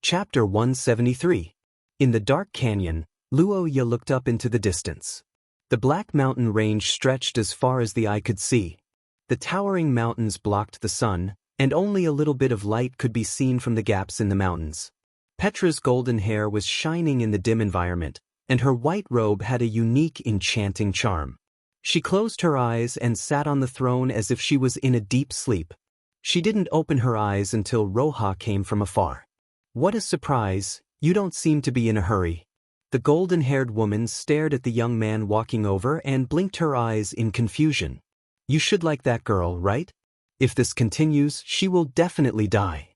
Chapter 173. In the dark canyon, Luoya looked up into the distance. The black mountain range stretched as far as the eye could see. The towering mountains blocked the sun, and only a little bit of light could be seen from the gaps in the mountains. Petra's golden hair was shining in the dim environment, and her white robe had a unique, enchanting charm. She closed her eyes and sat on the throne as if she was in a deep sleep. She didn't open her eyes until Roha came from afar. "What a surprise, you don't seem to be in a hurry." The golden-haired woman stared at the young man walking over and blinked her eyes in confusion. "You should like that girl, right? If this continues, she will definitely die."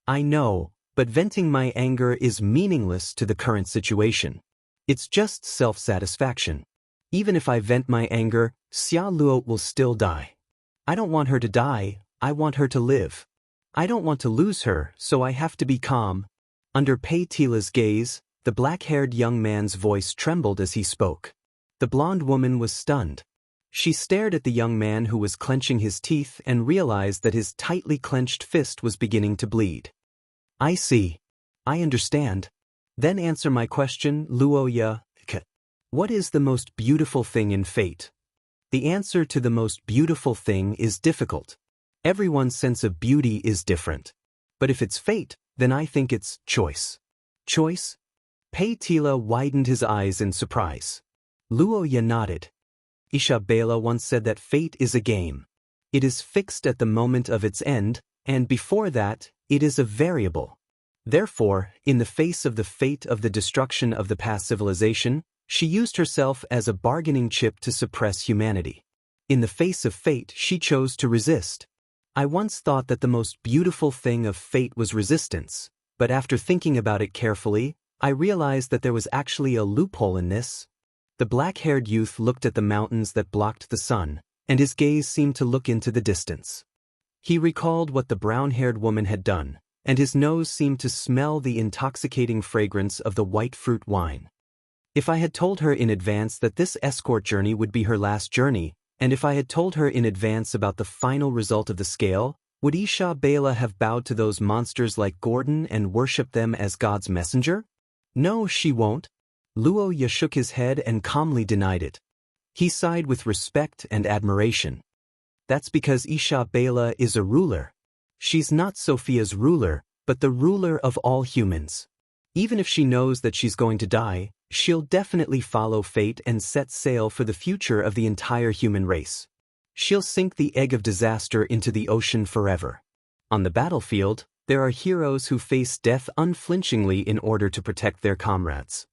"I know, but venting my anger is meaningless to the current situation. It's just self-satisfaction. Even if I vent my anger, Xia Luo will still die. I don't want her to die, I want her to live. I don't want to lose her, so I have to be calm." Under Pei Tila's gaze, the black-haired young man's voice trembled as he spoke. The blonde woman was stunned. She stared at the young man who was clenching his teeth and realized that his tightly clenched fist was beginning to bleed. "I see. I understand. Then answer my question, Luoya. What is the most beautiful thing in fate?" The answer to the most beautiful thing is difficult. Everyone's sense of beauty is different. But if it's fate, then I think it's choice. Choice? Pei Tila widened his eyes in surprise. Luoya nodded. Isabella once said that fate is a game. It is fixed at the moment of its end, and before that, it is a variable. Therefore, in the face of the fate of the destruction of the past civilization, she used herself as a bargaining chip to suppress humanity. In the face of fate, she chose to resist. I once thought that the most beautiful thing of fate was resistance, but after thinking about it carefully, I realized that there was actually a loophole in this. The black-haired youth looked at the mountains that blocked the sun, and his gaze seemed to look into the distance. He recalled what the brown-haired woman had done, and his nose seemed to smell the intoxicating fragrance of the white fruit wine. If I had told her in advance that this escort journey would be her last journey, and if I had told her in advance about the final result of the scale, would Isabella have bowed to those monsters like Gordon and worshipped them as God's messenger? No, she won't. Luoya shook his head and calmly denied it. He sighed with respect and admiration. That's because Isabella is a ruler. She's not Sophia's ruler, but the ruler of all humans. Even if she knows that she's going to die, she'll definitely follow fate and set sail for the future of the entire human race. She'll sink the egg of disaster into the ocean forever. On the battlefield, there are heroes who face death unflinchingly in order to protect their comrades.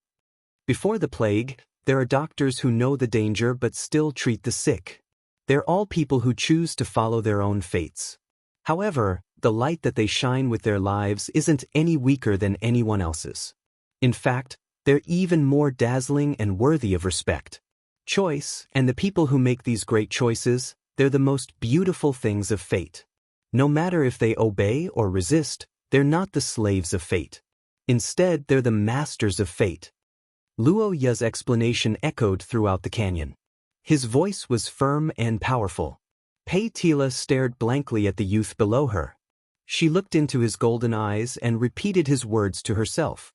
Before the plague, there are doctors who know the danger but still treat the sick. They're all people who choose to follow their own fates. However, the light that they shine with their lives isn't any weaker than anyone else's. In fact, they're even more dazzling and worthy of respect. Choice, and the people who make these great choices, they're the most beautiful things of fate. No matter if they obey or resist, they're not the slaves of fate. Instead, they're the masters of fate. Luoya's explanation echoed throughout the canyon. His voice was firm and powerful. Pei Tila stared blankly at the youth below her. She looked into his golden eyes and repeated his words to herself.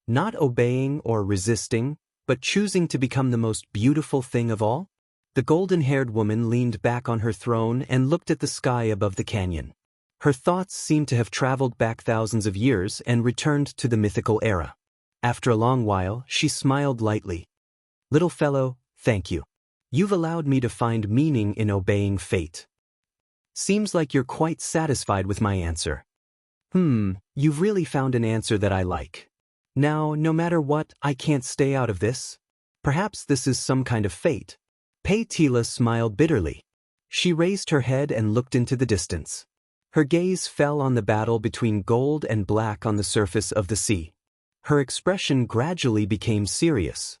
Not obeying or resisting, but choosing to become the most beautiful thing of all? The golden-haired woman leaned back on her throne and looked at the sky above the canyon. Her thoughts seemed to have traveled back thousands of years and returned to the mythical era. After a long while, she smiled lightly. "Little fellow, thank you. You've allowed me to find meaning in obeying fate. Seems like you're quite satisfied with my answer. You've really found an answer that I like. Now, no matter what, I can't stay out of this. Perhaps this is some kind of fate." Pei Tila smiled bitterly. She raised her head and looked into the distance. Her gaze fell on the battle between gold and black on the surface of the sea. Her expression gradually became serious.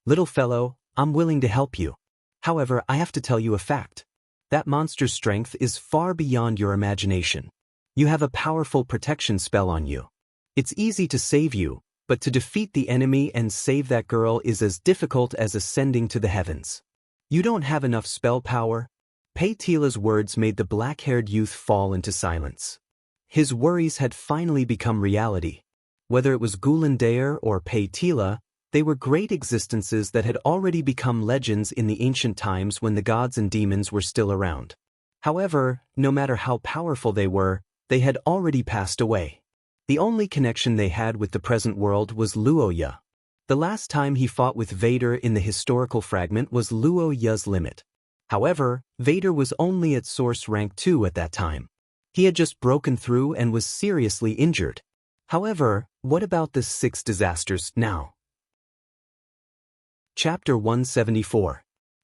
"Little fellow, I'm willing to help you. However, I have to tell you a fact. That monster's strength is far beyond your imagination. You have a powerful protection spell on you. It's easy to save you, but to defeat the enemy and save that girl is as difficult as ascending to the heavens. You don't have enough spell power." Pei Tila's words made the black-haired youth fall into silence. His worries had finally become reality. Whether it was Gulandair or Pei-Tila, they were great existences that had already become legends in the ancient times when the gods and demons were still around. However, no matter how powerful they had already passed away. The only connection they had with the present world was Luoya. The last time he fought with Vader in the historical fragment was Luoya's limit. However, Vader was only at Source Rank 2 at that time. He had just broken through and was seriously injured. However, what about the 6 disasters now? Chapter 174.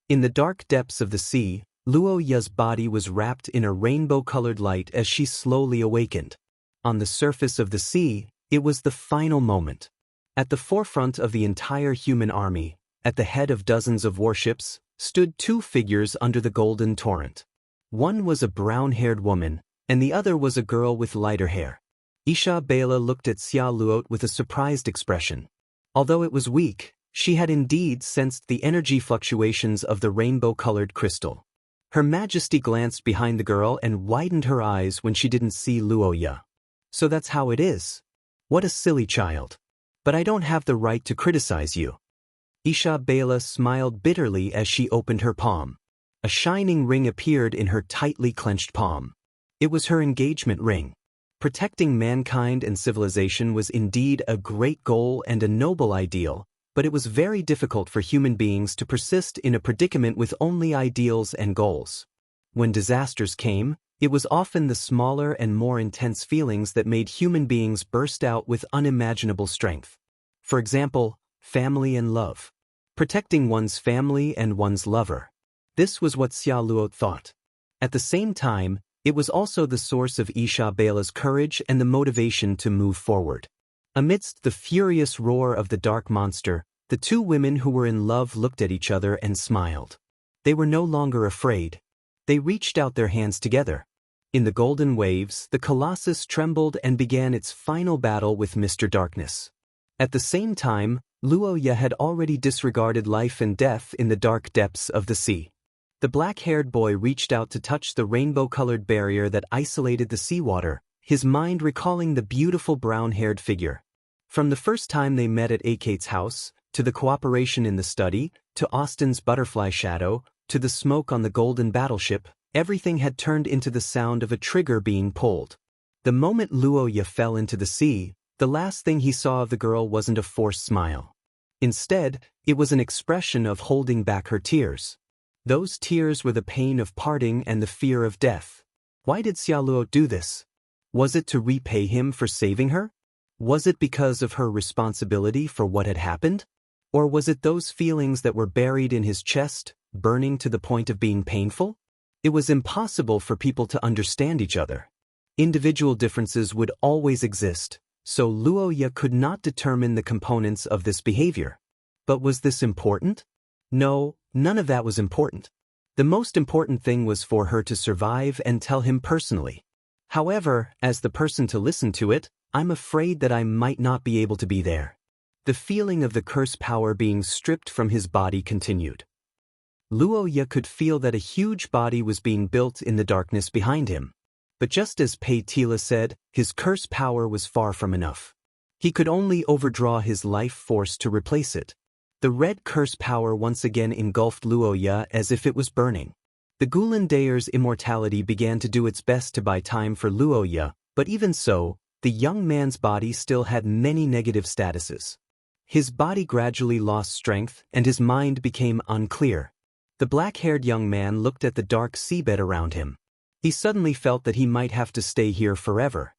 In the dark depths of the sea, Luoya's body was wrapped in a rainbow-colored light as she slowly awakened. On the surface of the sea, it was the final moment. At the forefront of the entire human army, at the head of dozens of warships, stood 2 figures under the golden torrent. One was a brown-haired woman, and the other was a girl with lighter hair. Isha Bela looked at Xia Luot with a surprised expression. Although it was weak, she had indeed sensed the energy fluctuations of the rainbow-colored crystal. Her Majesty glanced behind the girl and widened her eyes when she didn't see Luoya. So that's how it is. What a silly child. But I don't have the right to criticize you. Isha Bela smiled bitterly as she opened her palm. A shining ring appeared in her tightly clenched palm. It was her engagement ring. Protecting mankind and civilization was indeed a great goal and a noble ideal, but it was very difficult for human beings to persist in a predicament with only ideals and goals. When disasters came, it was often the smaller and more intense feelings that made human beings burst out with unimaginable strength. For example, family and love. Protecting one's family and one's lover. This was what Xia Luot thought. At the same time, it was also the source of Isha Bela's courage and the motivation to move forward. Amidst the furious roar of the dark monster, the 2 women who were in love looked at each other and smiled. They were no longer afraid. They reached out their hands together. In the golden waves, the Colossus trembled and began its final battle with Mr. Darkness. At the same time, Luoya had already disregarded life and death in the dark depths of the sea. The black-haired boy reached out to touch the rainbow-colored barrier that isolated the seawater, his mind recalling the beautiful brown-haired figure. From the first time they met at Akate's house, to the cooperation in the study, to Austin's butterfly shadow, to the smoke on the golden battleship, everything had turned into the sound of a trigger being pulled. The moment Luoya fell into the sea, the last thing he saw of the girl wasn't a forced smile. Instead, it was an expression of holding back her tears. Those tears were the pain of parting and the fear of death. Why did Xia Luot do this? Was it to repay him for saving her? Was it because of her responsibility for what had happened? Or was it those feelings that were buried in his chest, burning to the point of being painful? It was impossible for people to understand each other. Individual differences would always exist, so Luoya could not determine the components of this behavior. But was this important? No, none of that was important. The most important thing was for her to survive and tell him personally. However, as the person to listen to it, I'm afraid that I might not be able to be there. The feeling of the curse power being stripped from his body continued. Luoya could feel that a huge body was being built in the darkness behind him. But just as Pei-Tila said, his curse power was far from enough. He could only overdraw his life force to replace it. The red curse power once again engulfed Luoya as if it was burning. The Gulandair's immortality began to do its best to buy time for Luoya, but even so, the young man's body still had many negative statuses. His body gradually lost strength and his mind became unclear. The black-haired young man looked at the dark seabed around him. He suddenly felt that he might have to stay here forever.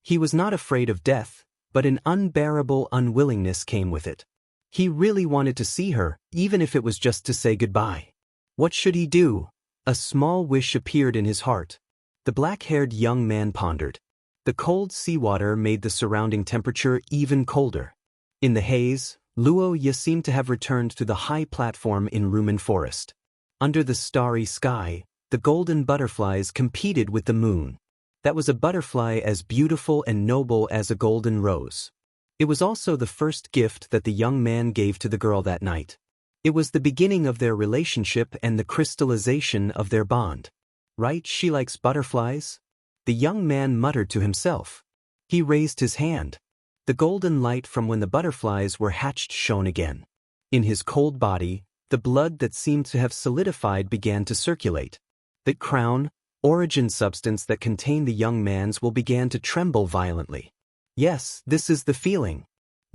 He was not afraid of death, but an unbearable unwillingness came with it. He really wanted to see her, even if it was just to say goodbye. What should he do? A small wish appeared in his heart. The black-haired young man pondered. The cold seawater made the surrounding temperature even colder. In the haze, Luoya seemed to have returned to the high platform in Rumen Forest. Under the starry sky, the golden butterflies competed with the moon. That was a butterfly as beautiful and noble as a golden rose. It was also the first gift that the young man gave to the girl that night. It was the beginning of their relationship and the crystallization of their bond. Right, she likes butterflies? The young man muttered to himself. He raised his hand. The golden light from when the butterflies were hatched shone again. In his cold body, the blood that seemed to have solidified began to circulate. The crown, origin substance that contained the young man's will began to tremble violently. Yes, this is the feeling.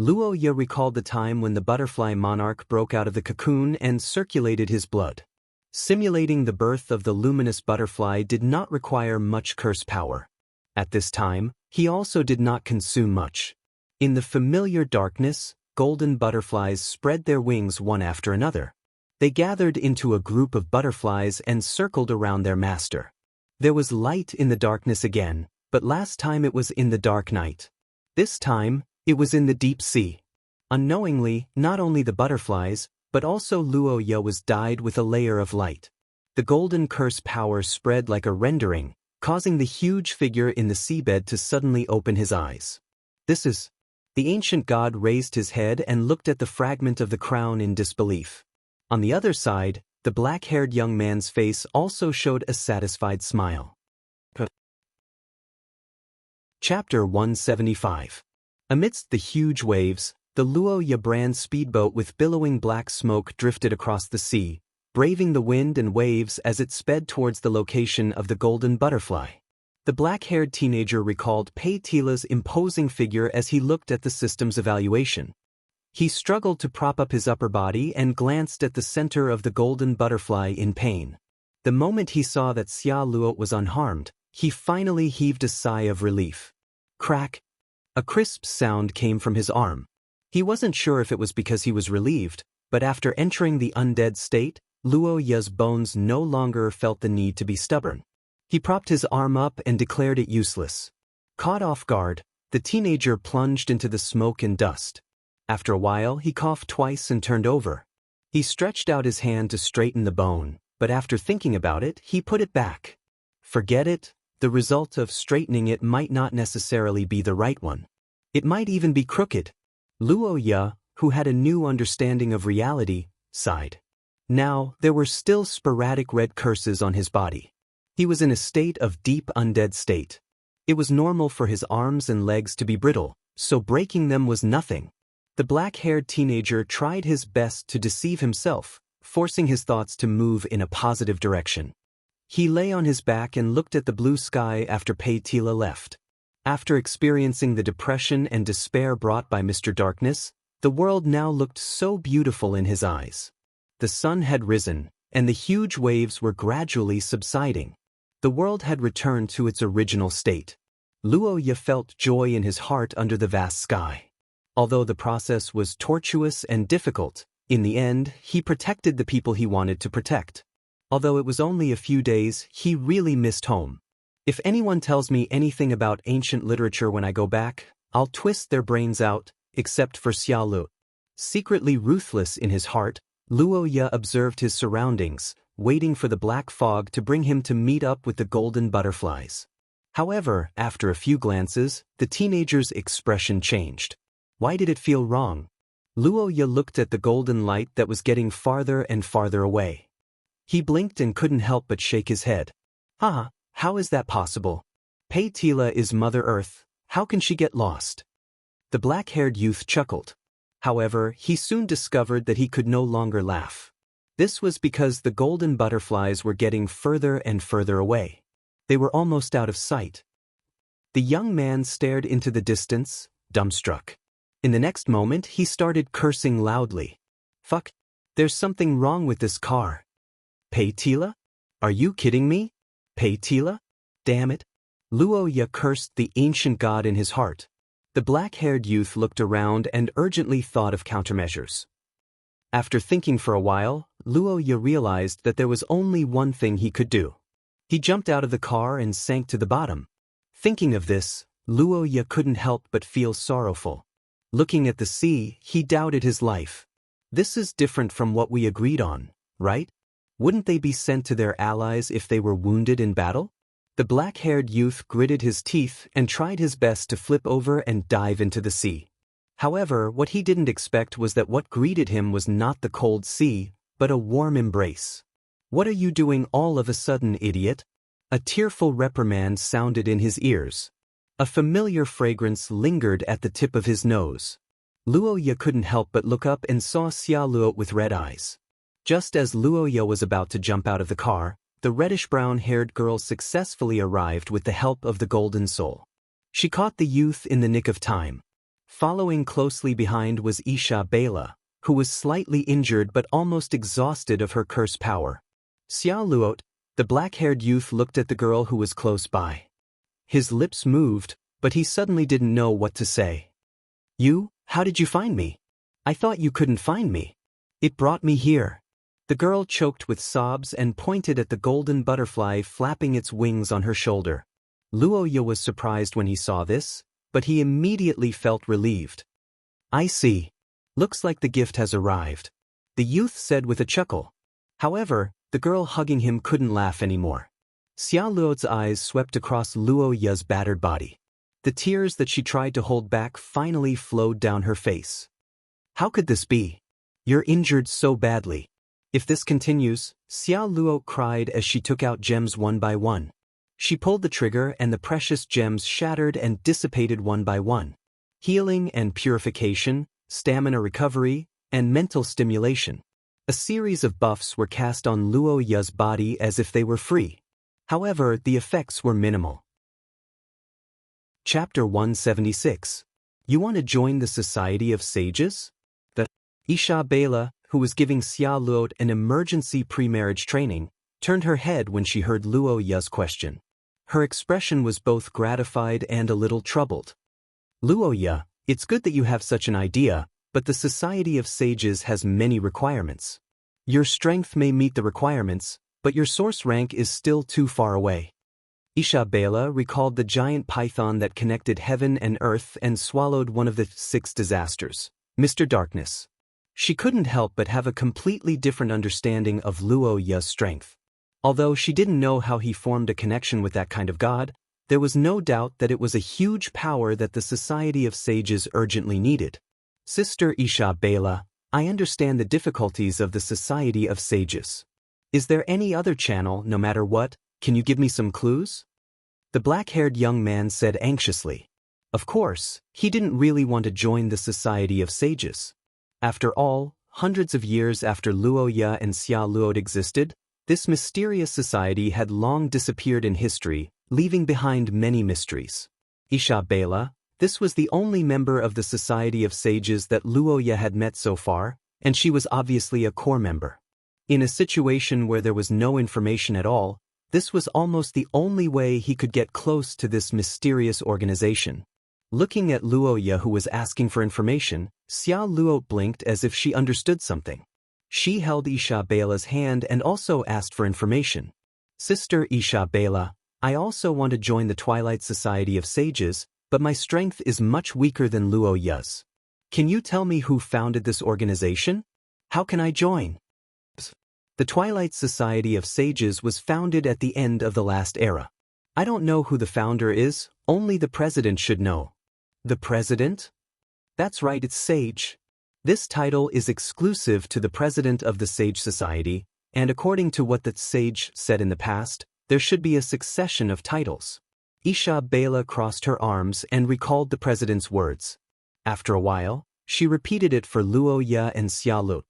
Luo Ye recalled the time when the butterfly monarch broke out of the cocoon and circulated his blood. Simulating the birth of the luminous butterfly did not require much curse power. At this time, he also did not consume much. In the familiar darkness, golden butterflies spread their wings one after another. They gathered into a group of butterflies and circled around their master. There was light in the darkness again, but last time it was in the dark night. This time, it was in the deep sea. Unknowingly, not only the butterflies, but also Luo Ye was dyed with a layer of light. The golden curse power spread like a rendering, causing the huge figure in the seabed to suddenly open his eyes. This is... The ancient god raised his head and looked at the fragment of the crown in disbelief. On the other side, the black-haired young man's face also showed a satisfied smile. Chapter 175. Amidst the huge waves, the Luo Ye brand speedboat with billowing black smoke drifted across the sea, braving the wind and waves as it sped towards the location of the golden butterfly. The black-haired teenager recalled Pei Tila's imposing figure as he looked at the system's evaluation. He struggled to prop up his upper body and glanced at the center of the golden butterfly in pain. The moment he saw that Xia Luo was unharmed, he finally heaved a sigh of relief. Crack! A crisp sound came from his arm. He wasn't sure if it was because he was relieved, but after entering the undead state, Luo Ye's bones no longer felt the need to be stubborn. He propped his arm up and declared it useless. Caught off guard, the teenager plunged into the smoke and dust. After a while, he coughed twice and turned over. He stretched out his hand to straighten the bone, but after thinking about it, he put it back. Forget it, the result of straightening it might not necessarily be the right one. It might even be crooked. Luo Ye, who had a new understanding of reality, sighed. Now, there were still sporadic red curses on his body. He was in a state of deep undead state. It was normal for his arms and legs to be brittle, so breaking them was nothing. The black-haired teenager tried his best to deceive himself, forcing his thoughts to move in a positive direction. He lay on his back and looked at the blue sky after Pei Tila left. After experiencing the depression and despair brought by Mr. Darkness, the world now looked so beautiful in his eyes. The sun had risen, and the huge waves were gradually subsiding. The world had returned to its original state. Luo Ye felt joy in his heart under the vast sky. Although the process was tortuous and difficult, in the end, he protected the people he wanted to protect. Although it was only a few days, he really missed home. If anyone tells me anything about ancient literature when I go back, I'll twist their brains out, except for Xia Lu. Secretly ruthless in his heart, Luo Ye observed his surroundings, waiting for the black fog to bring him to meet up with the golden butterflies. However, after a few glances, the teenager's expression changed. Why did it feel wrong? Luo Ye looked at the golden light that was getting farther and farther away. He blinked and couldn't help but shake his head. How is that possible? Pei Tila is Mother Earth, how can she get lost? The black-haired youth chuckled. However, he soon discovered that he could no longer laugh. This was because the golden butterflies were getting further and further away. They were almost out of sight. The young man stared into the distance, dumbstruck. In the next moment, he started cursing loudly. Fuck, there's something wrong with this car. Pei Tila? Are you kidding me? Pei Tila? Damn it. Luo Ye cursed the ancient god in his heart. The black-haired youth looked around and urgently thought of countermeasures. After thinking for a while, Luo Ye realized that there was only one thing he could do. He jumped out of the car and sank to the bottom. Thinking of this, Luo Ye couldn't help but feel sorrowful. Looking at the sea, he doubted his life. This is different from what we agreed on, right? Wouldn't they be sent to their allies if they were wounded in battle? The black-haired youth gritted his teeth and tried his best to flip over and dive into the sea. However, what he didn't expect was that what greeted him was not the cold sea, but a warm embrace. What are you doing all of a sudden, idiot? A tearful reprimand sounded in his ears. A familiar fragrance lingered at the tip of his nose. Luoya couldn't help but look up and saw Xia Luo with red eyes. Just as Luoya was about to jump out of the car, the reddish-brown-haired girl successfully arrived with the help of the Golden Soul. She caught the youth in the nick of time. Following closely behind was Isha Bela, who was slightly injured but almost exhausted of her curse power. Xia Luot, the black-haired youth, looked at the girl who was close by. His lips moved, but he suddenly didn't know what to say. "You, how did you find me? I thought you couldn't find me. It brought me here." The girl choked with sobs and pointed at the golden butterfly flapping its wings on her shoulder. Luoya was surprised when he saw this, but he immediately felt relieved. "I see. Looks like the gift has arrived," the youth said with a chuckle. However, the girl hugging him couldn't laugh anymore. Xia Luo's eyes swept across Luoya's battered body. The tears that she tried to hold back finally flowed down her face. "How could this be? You're injured so badly." "If this continues," Xia Luo cried as she took out gems one by one. She pulled the trigger and the precious gems shattered and dissipated one by one. Healing and purification, stamina recovery, and mental stimulation. A series of buffs were cast on Luoya's body as if they were free. However, the effects were minimal. Chapter 176. You want to join the Society of Sages? The Isha Bela, who was giving Xia Luo an emergency pre-marriage training, turned her head when she heard Luoya's question. Her expression was both gratified and a little troubled. "Luoya, it's good that you have such an idea, but the Society of Sages has many requirements. Your strength may meet the requirements, but your source rank is still too far away." Isha Bela recalled the giant python that connected heaven and earth and swallowed one of the 6 disasters, Mr. Darkness. She couldn't help but have a completely different understanding of Luoya's strength. Although she didn't know how he formed a connection with that kind of god, there was no doubt that it was a huge power that the Society of Sages urgently needed. "Sister Isha Bela, I understand the difficulties of the Society of Sages. Is there any other channel, no matter what? Can you give me some clues?" The black-haired young man said anxiously. Of course, he didn't really want to join the Society of Sages. After all, hundreds of years after Luoya and Xia Luo existed, this mysterious society had long disappeared in history, leaving behind many mysteries. Isha Bela, this was the only member of the Society of Sages that Luoya had met so far, and she was obviously a core member. In a situation where there was no information at all, this was almost the only way he could get close to this mysterious organization. Looking at Luoya, who was asking for information, Xia Luo blinked as if she understood something. She held Isha Bela's hand and also asked for information. "Sister Isha Bela, I also want to join the Twilight Society of Sages, but my strength is much weaker than Luoya's. Can you tell me who founded this organization? How can I join?" The Twilight Society of Sages was founded at the end of the last era. "I don't know who the founder is, only the president should know." "The president?" "That's right, it's Sage. This title is exclusive to the president of the Sage Society, and according to what the Sage said in the past, there should be a succession of titles." Isha Bela crossed her arms and recalled the president's words. After a while, she repeated it for Luoya and Xia Luo.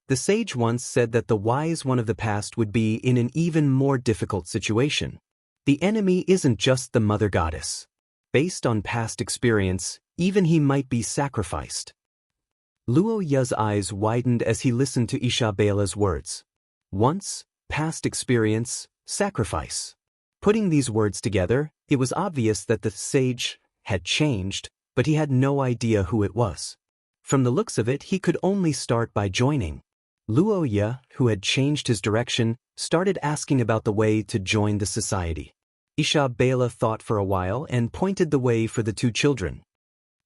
The sage once said that the wise one of the past would be in an even more difficult situation. The enemy isn't just the mother goddess. Based on past experience, even he might be sacrificed. Luoya's eyes widened as he listened to Isha Bela's words. Once, past experience, sacrifice. Putting these words together, it was obvious that the sage had changed, but he had no idea who it was. From the looks of it, he could only start by joining. Luoya, who had changed his direction, started asking about the way to join the society. Isha Bela thought for a while and pointed the way for the 2 children.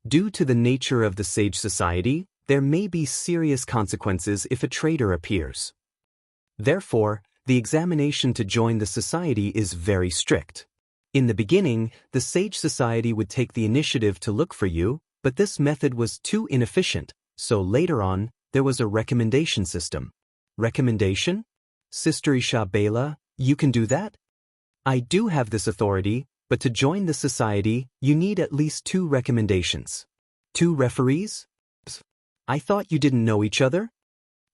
Due to the nature of the Sage Society, there may be serious consequences if a traitor appears. Therefore, the examination to join the society is very strict. In the beginning, the Sage Society would take the initiative to look for you, but this method was too inefficient, so later on, there was a recommendation system. Recommendation? Sister Isha Bela, you can do that? I do have this authority, but to join the society, you need at least 2 recommendations. 2 referees? I thought you didn't know each other?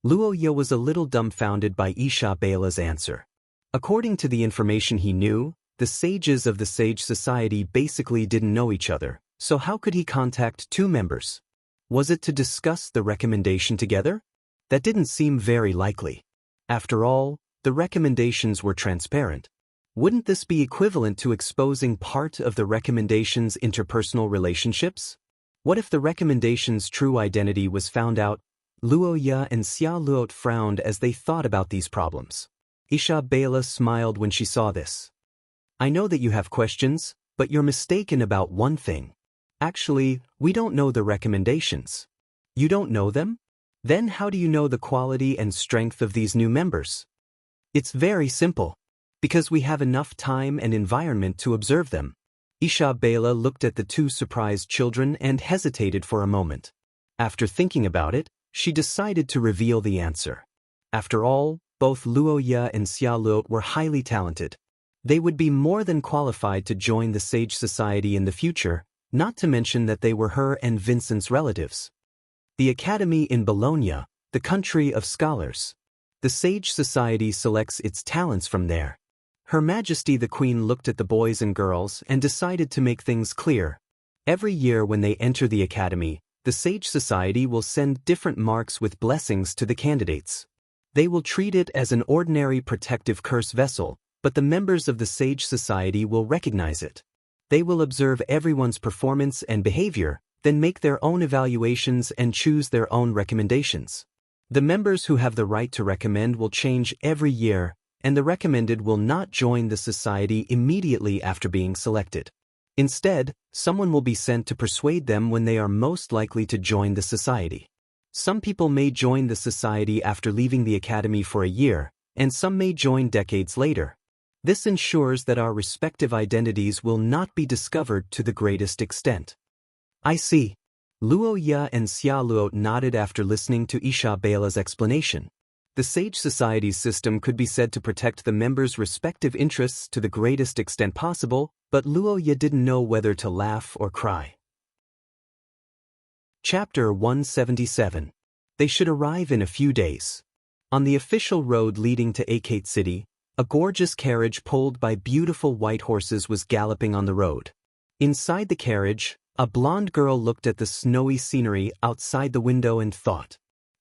Luoya was a little dumbfounded by Isabela's answer. According to the information he knew, the sages of the Sage Society basically didn't know each other, so how could he contact 2 members? Was it to discuss the recommendation together? That didn't seem very likely. After all, the recommendations were transparent. Wouldn't this be equivalent to exposing part of the recommendation's interpersonal relationships? What if the recommendation's true identity was found out? Luoya and Xia Luot frowned as they thought about these problems. Isabela smiled when she saw this. I know that you have questions, but you're mistaken about one thing. Actually, we don't know the recommendations. You don't know them? Then how do you know the quality and strength of these new members? It's very simple. Because we have enough time and environment to observe them. Isabela looked at the 2 surprised children and hesitated for a moment. After thinking about it, she decided to reveal the answer. After all, both Luoya and Xia Luot were highly talented. They would be more than qualified to join the Sage Society in the future, not to mention that they were her and Vincent's relatives. The Academy in Bologna, the country of scholars. The Sage Society selects its talents from there. Her Majesty the Queen looked at the boys and girls and decided to make things clear. Every year when they enter the Academy, the Sage Society will send different marks with blessings to the candidates. They will treat it as an ordinary protective curse vessel, but the members of the Sage Society will recognize it. They will observe everyone's performance and behavior, then make their own evaluations and choose their own recommendations. The members who have the right to recommend will change every year, and the recommended will not join the society immediately after being selected. Instead, someone will be sent to persuade them when they are most likely to join the society. Some people may join the society after leaving the academy for a year, and some may join decades later. This ensures that our respective identities will not be discovered to the greatest extent. I see. Luoya and Xia Luot nodded after listening to Isabela's explanation. The Sage Society's system could be said to protect the members' respective interests to the greatest extent possible, but Luoya didn't know whether to laugh or cry. Chapter 177. They should arrive in a few days. On the official road leading to Akate City, a gorgeous carriage pulled by beautiful white horses was galloping on the road. Inside the carriage, a blonde girl looked at the snowy scenery outside the window and thought.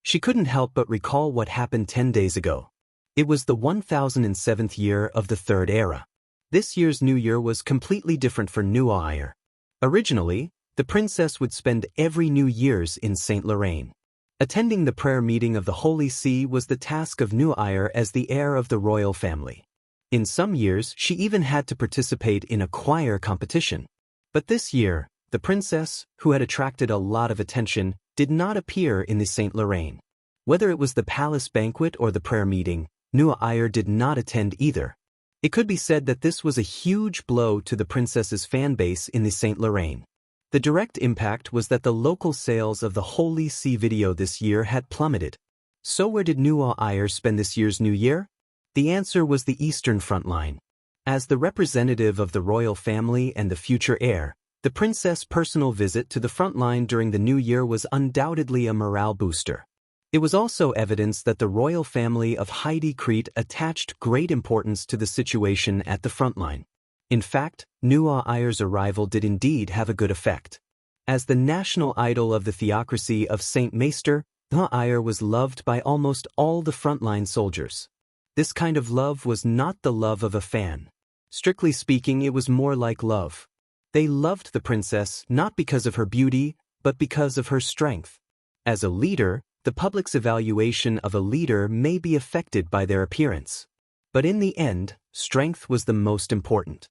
She couldn't help but recall what happened 10 days ago. It was the 1007th year of the Third Era. This year's New Year was completely different for Nuaire. Originally, the princess would spend every New Year's in Saint Lorraine. Attending the prayer meeting of the Holy See was the task of Nuaire as the heir of the royal family. In some years, she even had to participate in a choir competition. But this year, the princess, who had attracted a lot of attention, did not appear in the Saint Lorraine. Whether it was the palace banquet or the prayer meeting, Nuaire did not attend either. It could be said that this was a huge blow to the princess's fan base in the Saint Lorraine. The direct impact was that the local sales of the Holy See video this year had plummeted. So where did Nuaire spend this year's New Year? The answer was the Eastern Front Line. As the representative of the royal family and the future heir, the princess' personal visit to the front line during the New Year was undoubtedly a morale booster. It was also evidence that the royal family of Heidi Crete attached great importance to the situation at the front line. In fact, Nuaire's arrival did indeed have a good effect. As the national idol of the theocracy of Saint Maester, Nuaire was loved by almost all the frontline soldiers. This kind of love was not the love of a fan. Strictly speaking, it was more like love. They loved the princess not because of her beauty, but because of her strength. As a leader, the public's evaluation of a leader may be affected by their appearance. But in the end, strength was the most important.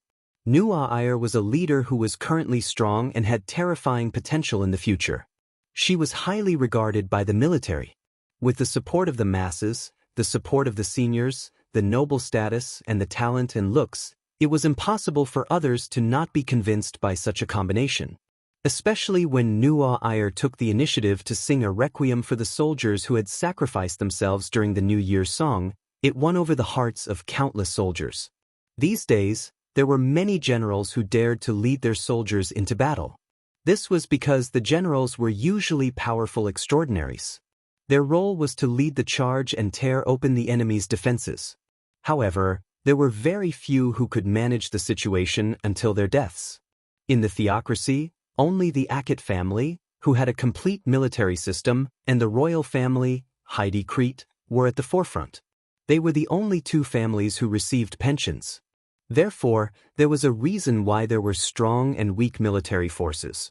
Nuaire was a leader who was currently strong and had terrifying potential in the future. She was highly regarded by the military. With the support of the masses, the support of the seniors, the noble status, and the talent and looks, it was impossible for others to not be convinced by such a combination. Especially when Nuaire took the initiative to sing a requiem for the soldiers who had sacrificed themselves during the New Year's song, it won over the hearts of countless soldiers. These days, there were many generals who dared to lead their soldiers into battle. This was because the generals were usually powerful extraordinaries. Their role was to lead the charge and tear open the enemy's defenses. However, there were very few who could manage the situation until their deaths. In the theocracy, only the Akit family, who had a complete military system, and the royal family, Heidi Crete, were at the forefront. They were the only two families who received pensions. Therefore, there was a reason why there were strong and weak military forces.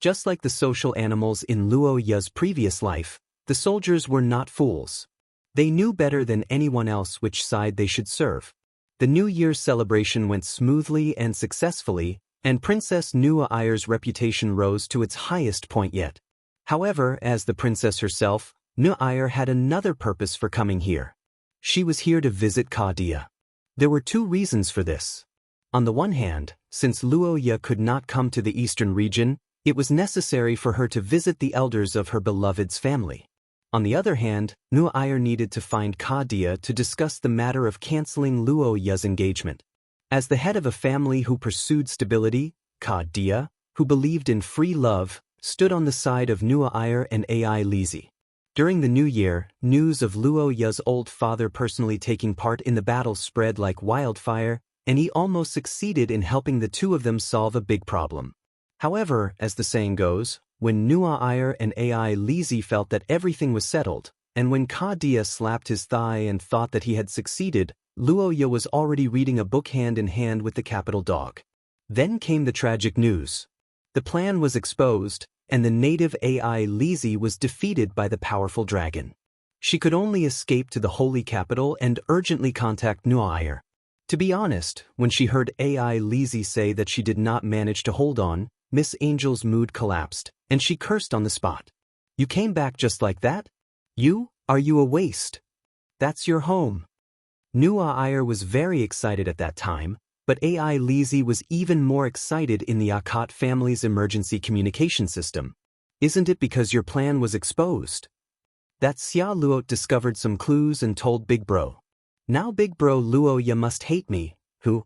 Just like the social animals in Luo Ya's previous life, the soldiers were not fools. They knew better than anyone else which side they should serve. The New Year's celebration went smoothly and successfully, and Princess Nua Ayer's reputation rose to its highest point yet. However, as the princess herself, Nua Ayer had another purpose for coming here. She was here to visit Kadia. There were two reasons for this. On the one hand, since Luo Ya could not come to the eastern region, it was necessary for her to visit the elders of her beloved's family. On the other hand, Nua Ayer needed to find Kadia to discuss the matter of canceling Luo Ya's engagement. As the head of a family who pursued stability, Kadia, who believed in free love, stood on the side of Nua Ayer and Ai Lizi. During the new year, news of Luo Ya's old father personally taking part in the battle spread like wildfire, and he almost succeeded in helping the two of them solve a big problem. However, as the saying goes, when Nua Ayer and Ai Lizi felt that everything was settled, and when Kadia slapped his thigh and thought that he had succeeded, Luo Ya was already reading a book hand in hand with the capital dog. Then came the tragic news. The plan was exposed, and the native Ai Lizi was defeated by the powerful dragon. She could only escape to the holy capital and urgently contact Nua Ayer. To be honest, when she heard Ai Lizi say that she did not manage to hold on, Miss Angel's mood collapsed, and she cursed on the spot. "You came back just like that? Are you a waste? That's your home." Nua Ayer was very excited at that time, but Ai Lizi was even more excited in the Akat family's emergency communication system. "Isn't it because your plan was exposed?" That Xia Luot discovered some clues and told Big Bro. "Now Big Bro Luo Ya must hate me, who?"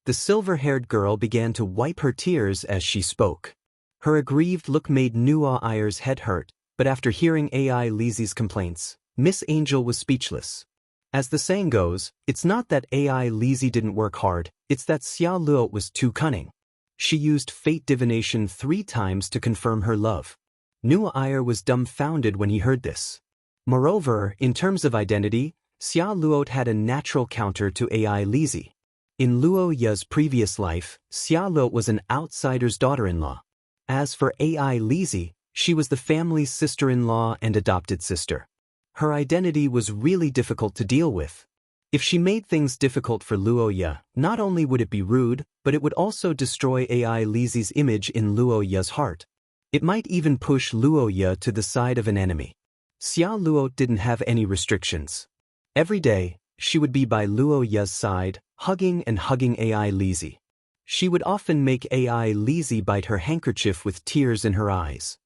The silver-haired girl began to wipe her tears as she spoke. Her aggrieved look made Nua Ayer's head hurt, but after hearing Ai Lizi's complaints, Miss Angel was speechless. As the saying goes, it's not that Ai Lizi didn't work hard, it's that Xia Luo was too cunning. She used fate divination 3 times to confirm her love. Nua Ayer was dumbfounded when he heard this. Moreover, in terms of identity, Xia Luot had a natural counter to Ai Lizi. In Luo Ya's previous life, Xia Luot was an outsider's daughter-in-law. As for Ai Lizi, she was the family's sister-in-law and adopted sister. Her identity was really difficult to deal with. If she made things difficult for Luo Ya, not only would it be rude, but it would also destroy Ai Lizi's image in Luo Ya's heart. It might even push Luo Ya to the side of an enemy. Xia Luo didn't have any restrictions. Every day, she would be by Luo Ya's side, hugging and hugging Ai Lizi. She would often make Ai Lizi bite her handkerchief with tears in her eyes.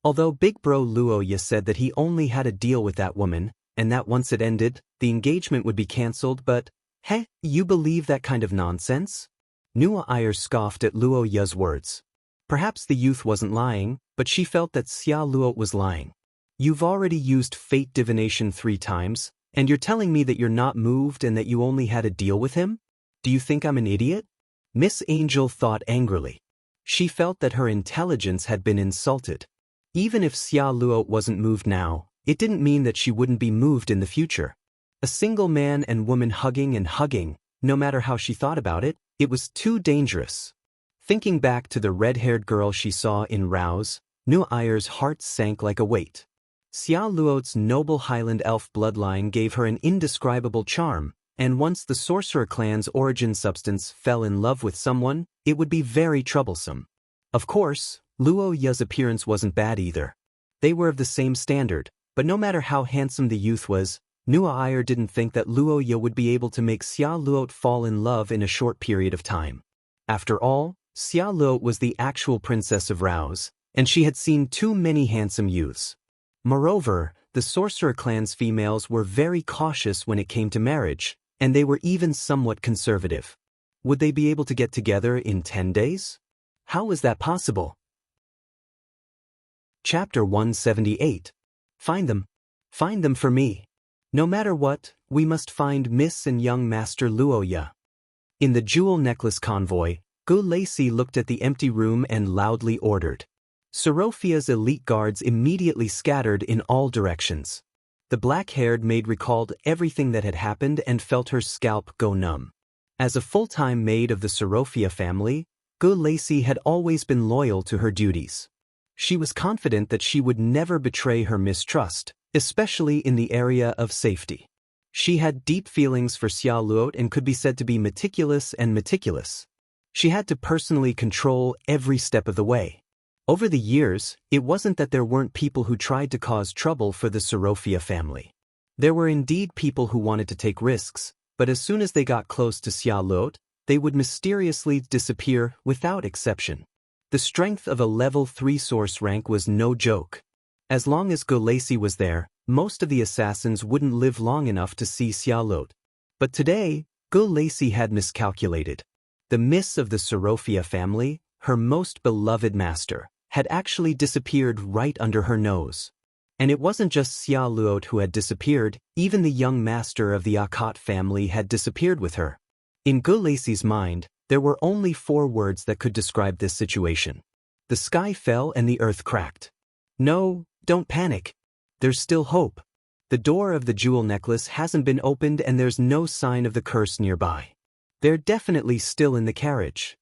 Although Big Bro Luo Ya said that he only had a deal with that woman, and that once it ended, the engagement would be cancelled, but, you believe that kind of nonsense? Nua Ayer scoffed at Luo Ya's words. Perhaps the youth wasn't lying, but she felt that Xia Luo was lying. "You've already used fate divination 3 times, and you're telling me that you're not moved and that you only had a deal with him? Do you think I'm an idiot?" Miss Angel thought angrily. She felt that her intelligence had been insulted. Even if Xia Luo wasn't moved now, it didn't mean that she wouldn't be moved in the future. A single man and woman hugging and hugging, no matter how she thought about it, it was too dangerous. Thinking back to the red-haired girl she saw in Rouse, Nua Ayer's heart sank like a weight. Xia Luot's noble Highland elf bloodline gave her an indescribable charm, and once the sorcerer clan's origin substance fell in love with someone, it would be very troublesome. Of course, Luo Ya's appearance wasn't bad either. They were of the same standard, but no matter how handsome the youth was, Nua Ayer didn't think that Luo Ya would be able to make Xia Luot fall in love in a short period of time. After all, Xia Luot was the actual princess of Rouse, and she had seen too many handsome youths. Moreover, the sorcerer clan's females were very cautious when it came to marriage, and they were even somewhat conservative. Would they be able to get together in 10 days? How was that possible? Chapter 178. Find them. Find them for me. No matter what, we must find Miss and young Master Luoya. In the jewel necklace convoy, Go Lacey looked at the empty room and loudly ordered. Sorofia's elite guards immediately scattered in all directions. The black-haired maid recalled everything that had happened and felt her scalp go numb. As a full-time maid of the Sorofia family, Go Lacey had always been loyal to her duties. She was confident that she would never betray her mistrust, especially in the area of safety. She had deep feelings for Xia Luot and could be said to be meticulous. She had to personally control every step of the way. Over the years, it wasn't that there weren't people who tried to cause trouble for the Sorofia family. There were indeed people who wanted to take risks, but as soon as they got close to Xia Luot, they would mysteriously disappear without exception. The strength of a level 3 source rank was no joke. As long as Go Lacey was there, most of the assassins wouldn't live long enough to see Xia Luot. But today, Go Lacey had miscalculated. The miss of the Sorofia family, her most beloved master, had actually disappeared right under her nose. And it wasn't just Xia Luot who had disappeared, even the young master of the Akot family had disappeared with her. In Go Lacey's mind, there were only 4 words that could describe this situation. The sky fell and the earth cracked. No, don't panic. There's still hope. The door of the jewel necklace hasn't been opened and there's no sign of the curse nearby. They're definitely still in the carriage.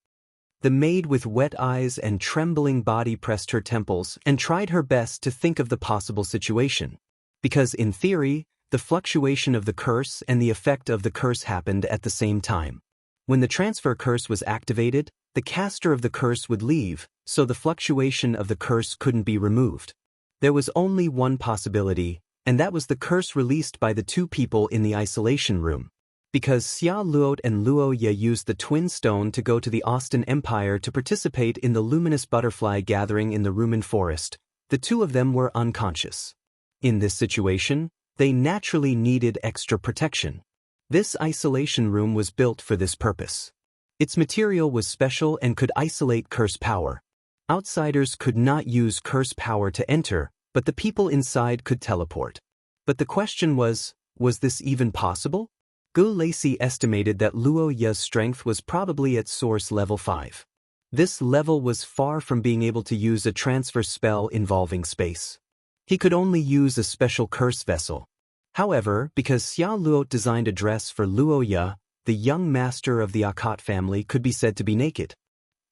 The maid with wet eyes and trembling body pressed her temples and tried her best to think of the possible situation. Because in theory, the fluctuation of the curse and the effect of the curse happened at the same time. When the transfer curse was activated, the caster of the curse would leave, so the fluctuation of the curse couldn't be removed. There was only one possibility, and that was the curse released by the 2 people in the isolation room. Because Xia Luot and Luoya used the twin stone to go to the Austin Empire to participate in the luminous butterfly gathering in the Rumen forest, the 2 of them were unconscious. In this situation, they naturally needed extra protection. This isolation room was built for this purpose. Its material was special and could isolate curse power. Outsiders could not use curse power to enter, but the people inside could teleport. But the question was this even possible? Go Lacey estimated that Luoya's strength was probably at source level 5. This level was far from being able to use a transfer spell involving space. He could only use a special curse vessel. However, because Xia Luot designed a dress for Luoya, the young master of the Akot family could be said to be naked.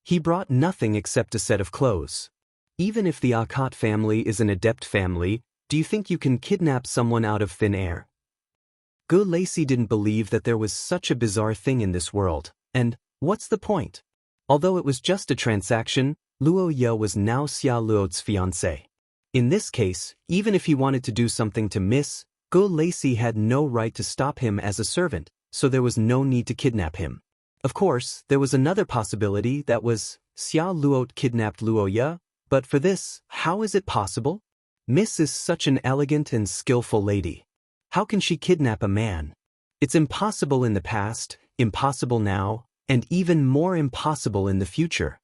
He brought nothing except a set of clothes. Even if the Akot family is an adept family, do you think you can kidnap someone out of thin air? Go Lacey didn't believe that there was such a bizarre thing in this world, and what's the point? Although it was just a transaction, Luoya was now Xia Luot's fiancé. In this case, even if he wanted to do something to Miss, Go Lacey had no right to stop him as a servant, so there was no need to kidnap him. Of course, there was another possibility that was Xia Luot kidnapped Luoya, but for this, how is it possible? Miss is such an elegant and skillful lady. How can she kidnap a man? It's impossible in the past, impossible now, and even more impossible in the future.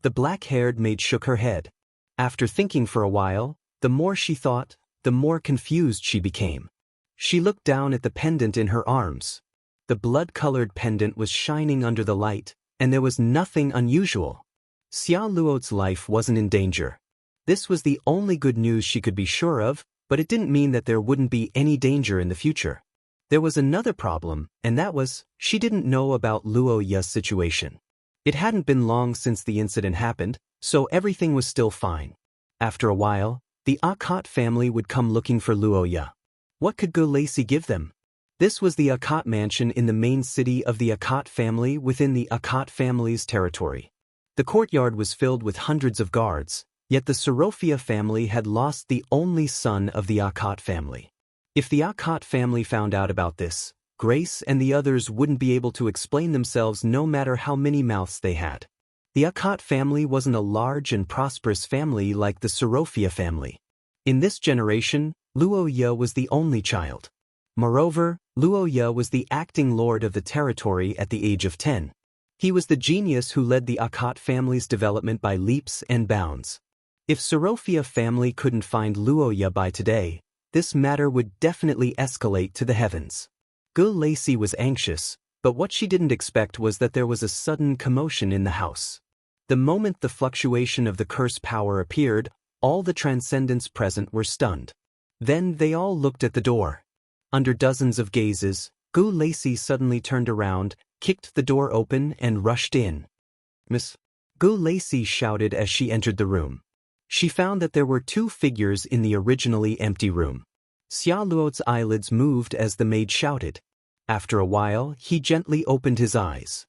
The black-haired maid shook her head. After thinking for a while, the more she thought, the more confused she became. She looked down at the pendant in her arms. The blood-colored pendant was shining under the light, and there was nothing unusual. Xia Luot's life wasn't in danger. This was the only good news she could be sure of, but it didn't mean that there wouldn't be any danger in the future. There was another problem, and that was, she didn't know about Luoya's situation. It hadn't been long since the incident happened, so everything was still fine. After a while, the Akot family would come looking for Luoya. What could Go Lacey give them? This was the Akot mansion in the main city of the Akot family within the Akot family's territory. The courtyard was filled with hundreds of guards, yet the Sorofia family had lost the only son of the Akot family. If the Akot family found out about this, Grace and the others wouldn't be able to explain themselves no matter how many mouths they had. The Akot family wasn't a large and prosperous family like the Sorofia family. In this generation, Luoya was the only child. Moreover, Luo Ye was the acting lord of the territory at the age of 10. He was the genius who led the Akat family's development by leaps and bounds. If Sorofia family couldn't find Luo Ye by today, this matter would definitely escalate to the heavens. Gu Lacey was anxious, but what she didn't expect was that there was a sudden commotion in the house. The moment the fluctuation of the curse power appeared, all the transcendents present were stunned. Then they all looked at the door. Under dozens of gazes, Gu Lacey suddenly turned around, kicked the door open and rushed in. "Miss?" Gu Lacey shouted as she entered the room. She found that there were two figures in the originally empty room. Xia Luo's eyelids moved as the maid shouted. After a while, he gently opened his eyes.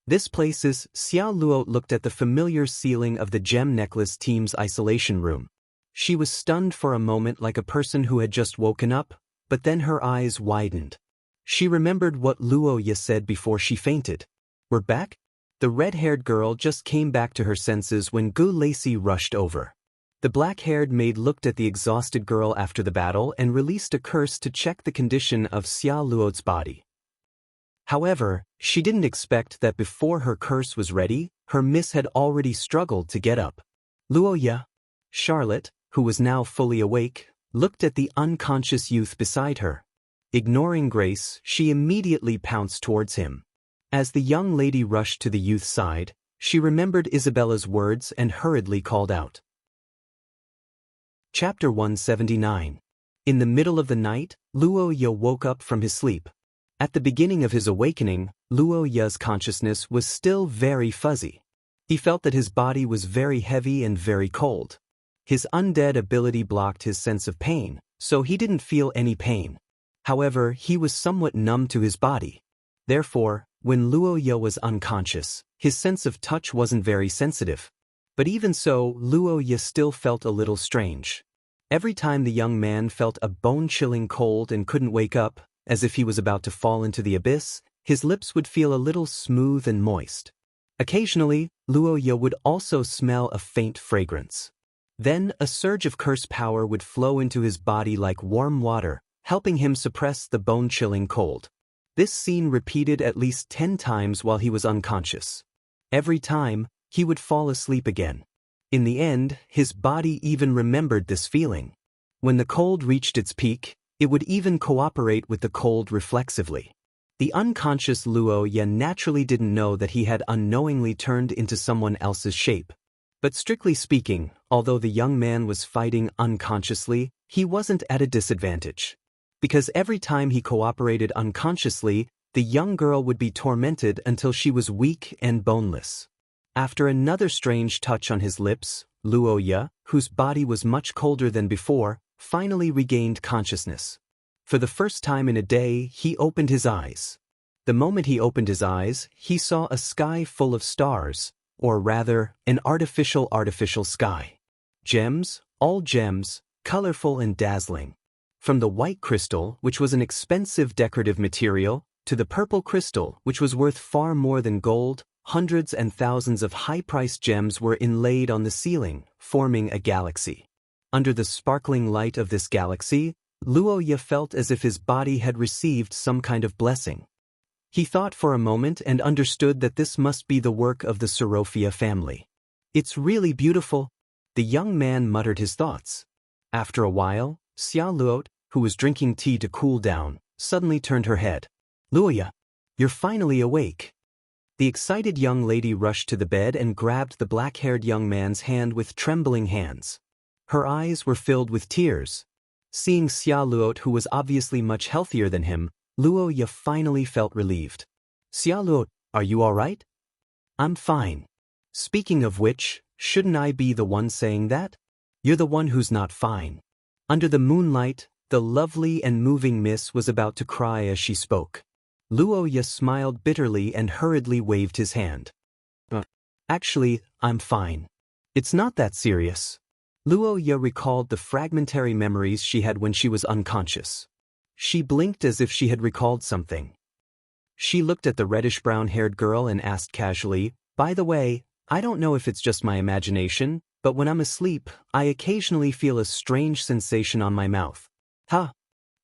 "This place is..." Xia Luo looked at the familiar ceiling of the gem necklace team's isolation room. She was stunned for a moment like a person who had just woken up, but then her eyes widened. She remembered what Luo Ye said before she fainted. "We're back?" The red-haired girl just came back to her senses when Gu Lacey rushed over. The black-haired maid looked at the exhausted girl after the battle and released a curse to check the condition of Xia Luo's body. However, she didn't expect that before her curse was ready, her miss had already struggled to get up. "Luo Ye?" Charlotte, who was now fully awake, looked at the unconscious youth beside her. Ignoring Grace, she immediately pounced towards him. As the young lady rushed to the youth's side, she remembered Isabella's words and hurriedly called out. Chapter 179. In the middle of the night, Luo Ye woke up from his sleep. At the beginning of his awakening, Luo Ye's consciousness was still very fuzzy. He felt that his body was very heavy and very cold. His undead ability blocked his sense of pain, so he didn't feel any pain. However, he was somewhat numb to his body. Therefore, when Luo Ye was unconscious, his sense of touch wasn't very sensitive. But even so, Luo Ye still felt a little strange. Every time the young man felt a bone-chilling cold and couldn't wake up, as if he was about to fall into the abyss, his lips would feel a little smooth and moist. Occasionally, Luo Ye would also smell a faint fragrance. Then, a surge of curse power would flow into his body like warm water, helping him suppress the bone-chilling cold. This scene repeated at least 10 times while he was unconscious. Every time, he would fall asleep again. In the end, his body even remembered this feeling. When the cold reached its peak, it would even cooperate with the cold reflexively. The unconscious Luo Ye naturally didn't know that he had unknowingly turned into someone else's shape. But strictly speaking, although the young man was fighting unconsciously, he wasn't at a disadvantage. Because every time he cooperated unconsciously, the young girl would be tormented until she was weak and boneless. After another strange touch on his lips, Luo Ye, whose body was much colder than before, finally regained consciousness. For the first time in a day, he opened his eyes. The moment he opened his eyes, he saw a sky full of stars, or rather, an artificial sky. Gems, all gems, colorful and dazzling. From the white crystal, which was an expensive decorative material, to the purple crystal, which was worth far more than gold, hundreds and thousands of high-priced gems were inlaid on the ceiling, forming a galaxy. Under the sparkling light of this galaxy, Luo Ye felt as if his body had received some kind of blessing. He thought for a moment and understood that this must be the work of the Sorofia family. "It's really beautiful," the young man muttered his thoughts. After a while, Xia Luo, who was drinking tea to cool down, suddenly turned her head. "Luo Ye, you're finally awake." The excited young lady rushed to the bed and grabbed the black-haired young man's hand with trembling hands. Her eyes were filled with tears. Seeing Xia Luo, who was obviously much healthier than him, Luo Ye finally felt relieved. "Xia Luo, are you all right?" "I'm fine. Speaking of which, shouldn't I be the one saying that? You're the one who's not fine." Under the moonlight, the lovely and moving miss was about to cry as she spoke. Luo Ye smiled bitterly and hurriedly waved his hand. Actually, I'm fine. It's not that serious." Luo Ye recalled the fragmentary memories she had when she was unconscious. She blinked as if she had recalled something. She looked at the reddish-brown-haired girl and asked casually, "By the way, I don't know if it's just my imagination, but when I'm asleep, I occasionally feel a strange sensation on my mouth." "Huh?"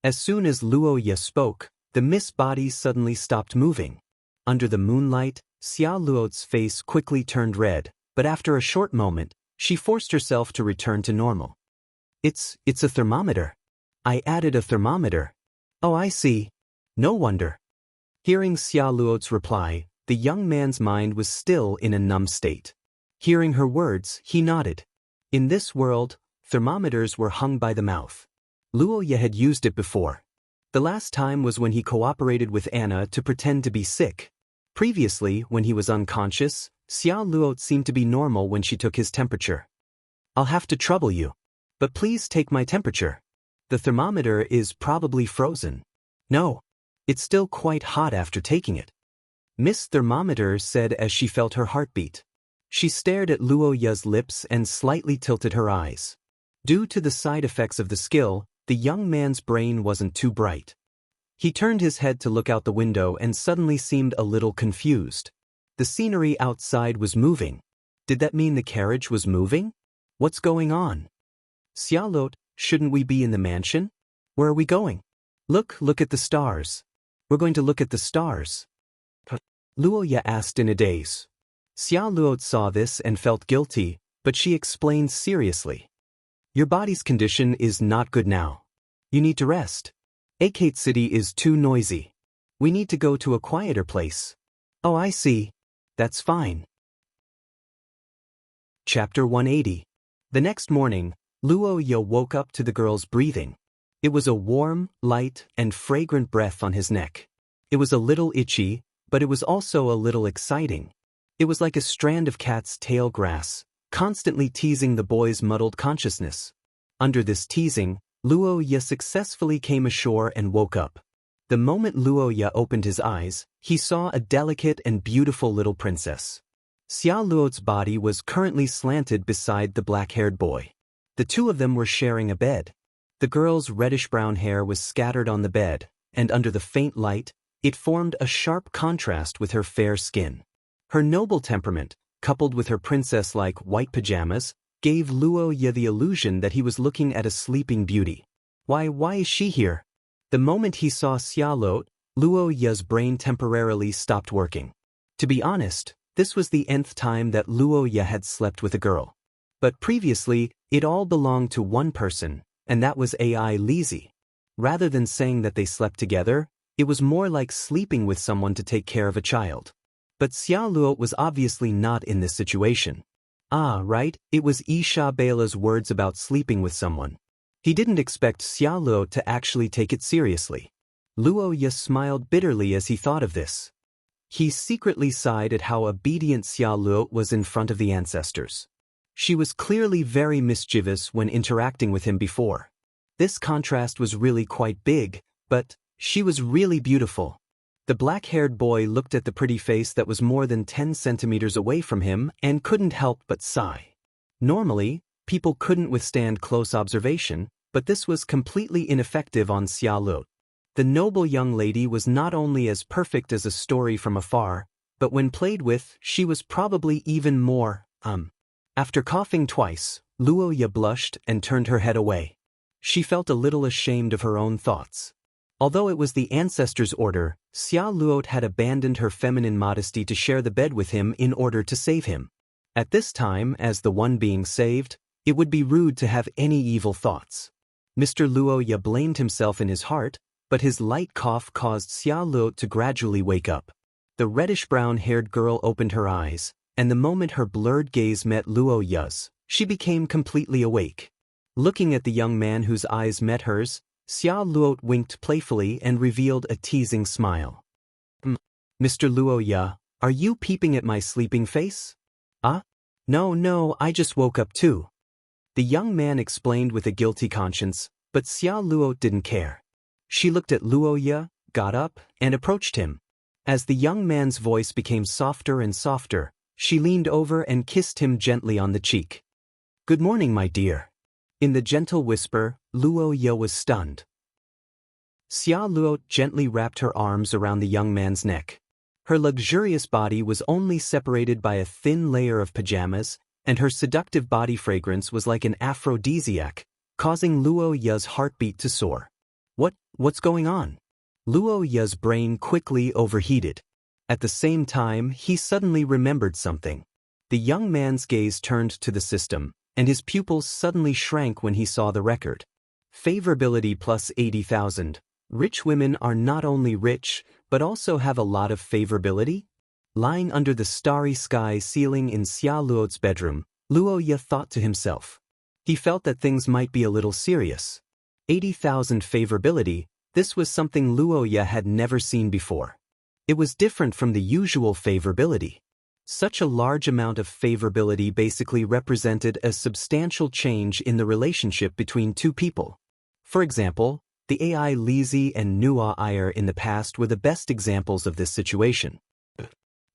As soon as Luo Ye spoke, the mist body suddenly stopped moving. Under the moonlight, Xia Luo's face quickly turned red, but after a short moment, she forced herself to return to normal. It's a thermometer. I added a thermometer. Oh, I see. No wonder. Hearing Xia Luo's reply, the young man's mind was still in a numb state. Hearing her words, he nodded. In this world, thermometers were hung by the mouth. Luo Ye had used it before. The last time was when he cooperated with Anna to pretend to be sick. Previously, when he was unconscious, Xia Luo seemed to be normal when she took his temperature. I'll have to trouble you. But please take my temperature. The thermometer is probably frozen. No. It's still quite hot after taking it. Miss Thermometer said as she felt her heartbeat. She stared at Luo Ye's lips and slightly tilted her eyes. Due to the side effects of the skill, the young man's brain wasn't too bright. He turned his head to look out the window and suddenly seemed a little confused. The scenery outside was moving. Did that mean the carriage was moving? What's going on? Xiaolot, shouldn't we be in the mansion? Where are we going? Look at the stars. We're going to look at the stars. Luo Ye asked in a daze. Xia Luo saw this and felt guilty, but she explained seriously. Your body's condition is not good now. You need to rest. Akate City is too noisy. We need to go to a quieter place. Oh, I see. That's fine. Chapter 180. The next morning, Luo Ye woke up to the girl's breathing. It was a warm, light, and fragrant breath on his neck. It was a little itchy, but it was also a little exciting. It was like a strand of cat's tail grass, constantly teasing the boy's muddled consciousness. Under this teasing, Luo Ye successfully came ashore and woke up. The moment Luo Ye opened his eyes, he saw a delicate and beautiful little princess. Xia Luo's body was currently slanted beside the black-haired boy. The two of them were sharing a bed. The girl's reddish-brown hair was scattered on the bed, and under the faint light, it formed a sharp contrast with her fair skin. Her noble temperament, coupled with her princess-like white pajamas, gave Luo Ye the illusion that he was looking at a sleeping beauty. Why is she here? The moment he saw Xiaolot, Luo Ye's brain temporarily stopped working. To be honest, this was the nth time that Luo Ye had slept with a girl. But previously, it all belonged to one person, and that was AI Lizzie. Rather than saying that they slept together, it was more like sleeping with someone to take care of a child. But Xia Luo was obviously not in this situation. Ah, right, it was Isha Bela's words about sleeping with someone. He didn't expect Xia Luo to actually take it seriously. Luo Ye smiled bitterly as he thought of this. He secretly sighed at how obedient Xia Luo was in front of the ancestors. She was clearly very mischievous when interacting with him before. This contrast was really quite big, but she was really beautiful. The black-haired boy looked at the pretty face that was more than 10 centimeters away from him and couldn't help but sigh. Normally, people couldn't withstand close observation, but this was completely ineffective on Xia Luo. The noble young lady was not only as perfect as a story from afar, but when played with, she was probably even more, After coughing twice, Luo Ye blushed and turned her head away. She felt a little ashamed of her own thoughts. Although it was the ancestors' order, Xia Luo had abandoned her feminine modesty to share the bed with him in order to save him. At this time, as the one being saved, it would be rude to have any evil thoughts. Mr. Luo Ye blamed himself in his heart, but his light cough caused Xia Luo to gradually wake up. The reddish-brown-haired girl opened her eyes, and the moment her blurred gaze met Luo Ye's, she became completely awake. Looking at the young man whose eyes met hers, Xia Luo winked playfully and revealed a teasing smile. Mr. Luo Ye, are you peeping at my sleeping face? No, I just woke up too. The young man explained with a guilty conscience, but Xia Luo didn't care. She looked at Luo Ye, got up, and approached him. As the young man's voice became softer and softer, she leaned over and kissed him gently on the cheek. Good morning, my dear. In the gentle whisper, Luo Ye was stunned. Xia Luo gently wrapped her arms around the young man's neck. Her luxurious body was only separated by a thin layer of pajamas, and her seductive body fragrance was like an aphrodisiac, causing Luo Ye's heartbeat to soar. What's going on? Luo Ya's brain quickly overheated. At the same time, he suddenly remembered something. The young man's gaze turned to the system, and his pupils suddenly shrank when he saw the record. Favorability plus 80,000. Rich women are not only rich, but also have a lot of favorability? Lying under the starry sky ceiling in Xia Luo's bedroom, Luo Ya thought to himself. He felt that things might be a little serious. 80,000 favorability, this was something Luo Ya had never seen before. It was different from the usual favorability. Such a large amount of favorability basically represented a substantial change in the relationship between two people. For example, the AI Lizzie and Nua Iyer in the past were the best examples of this situation.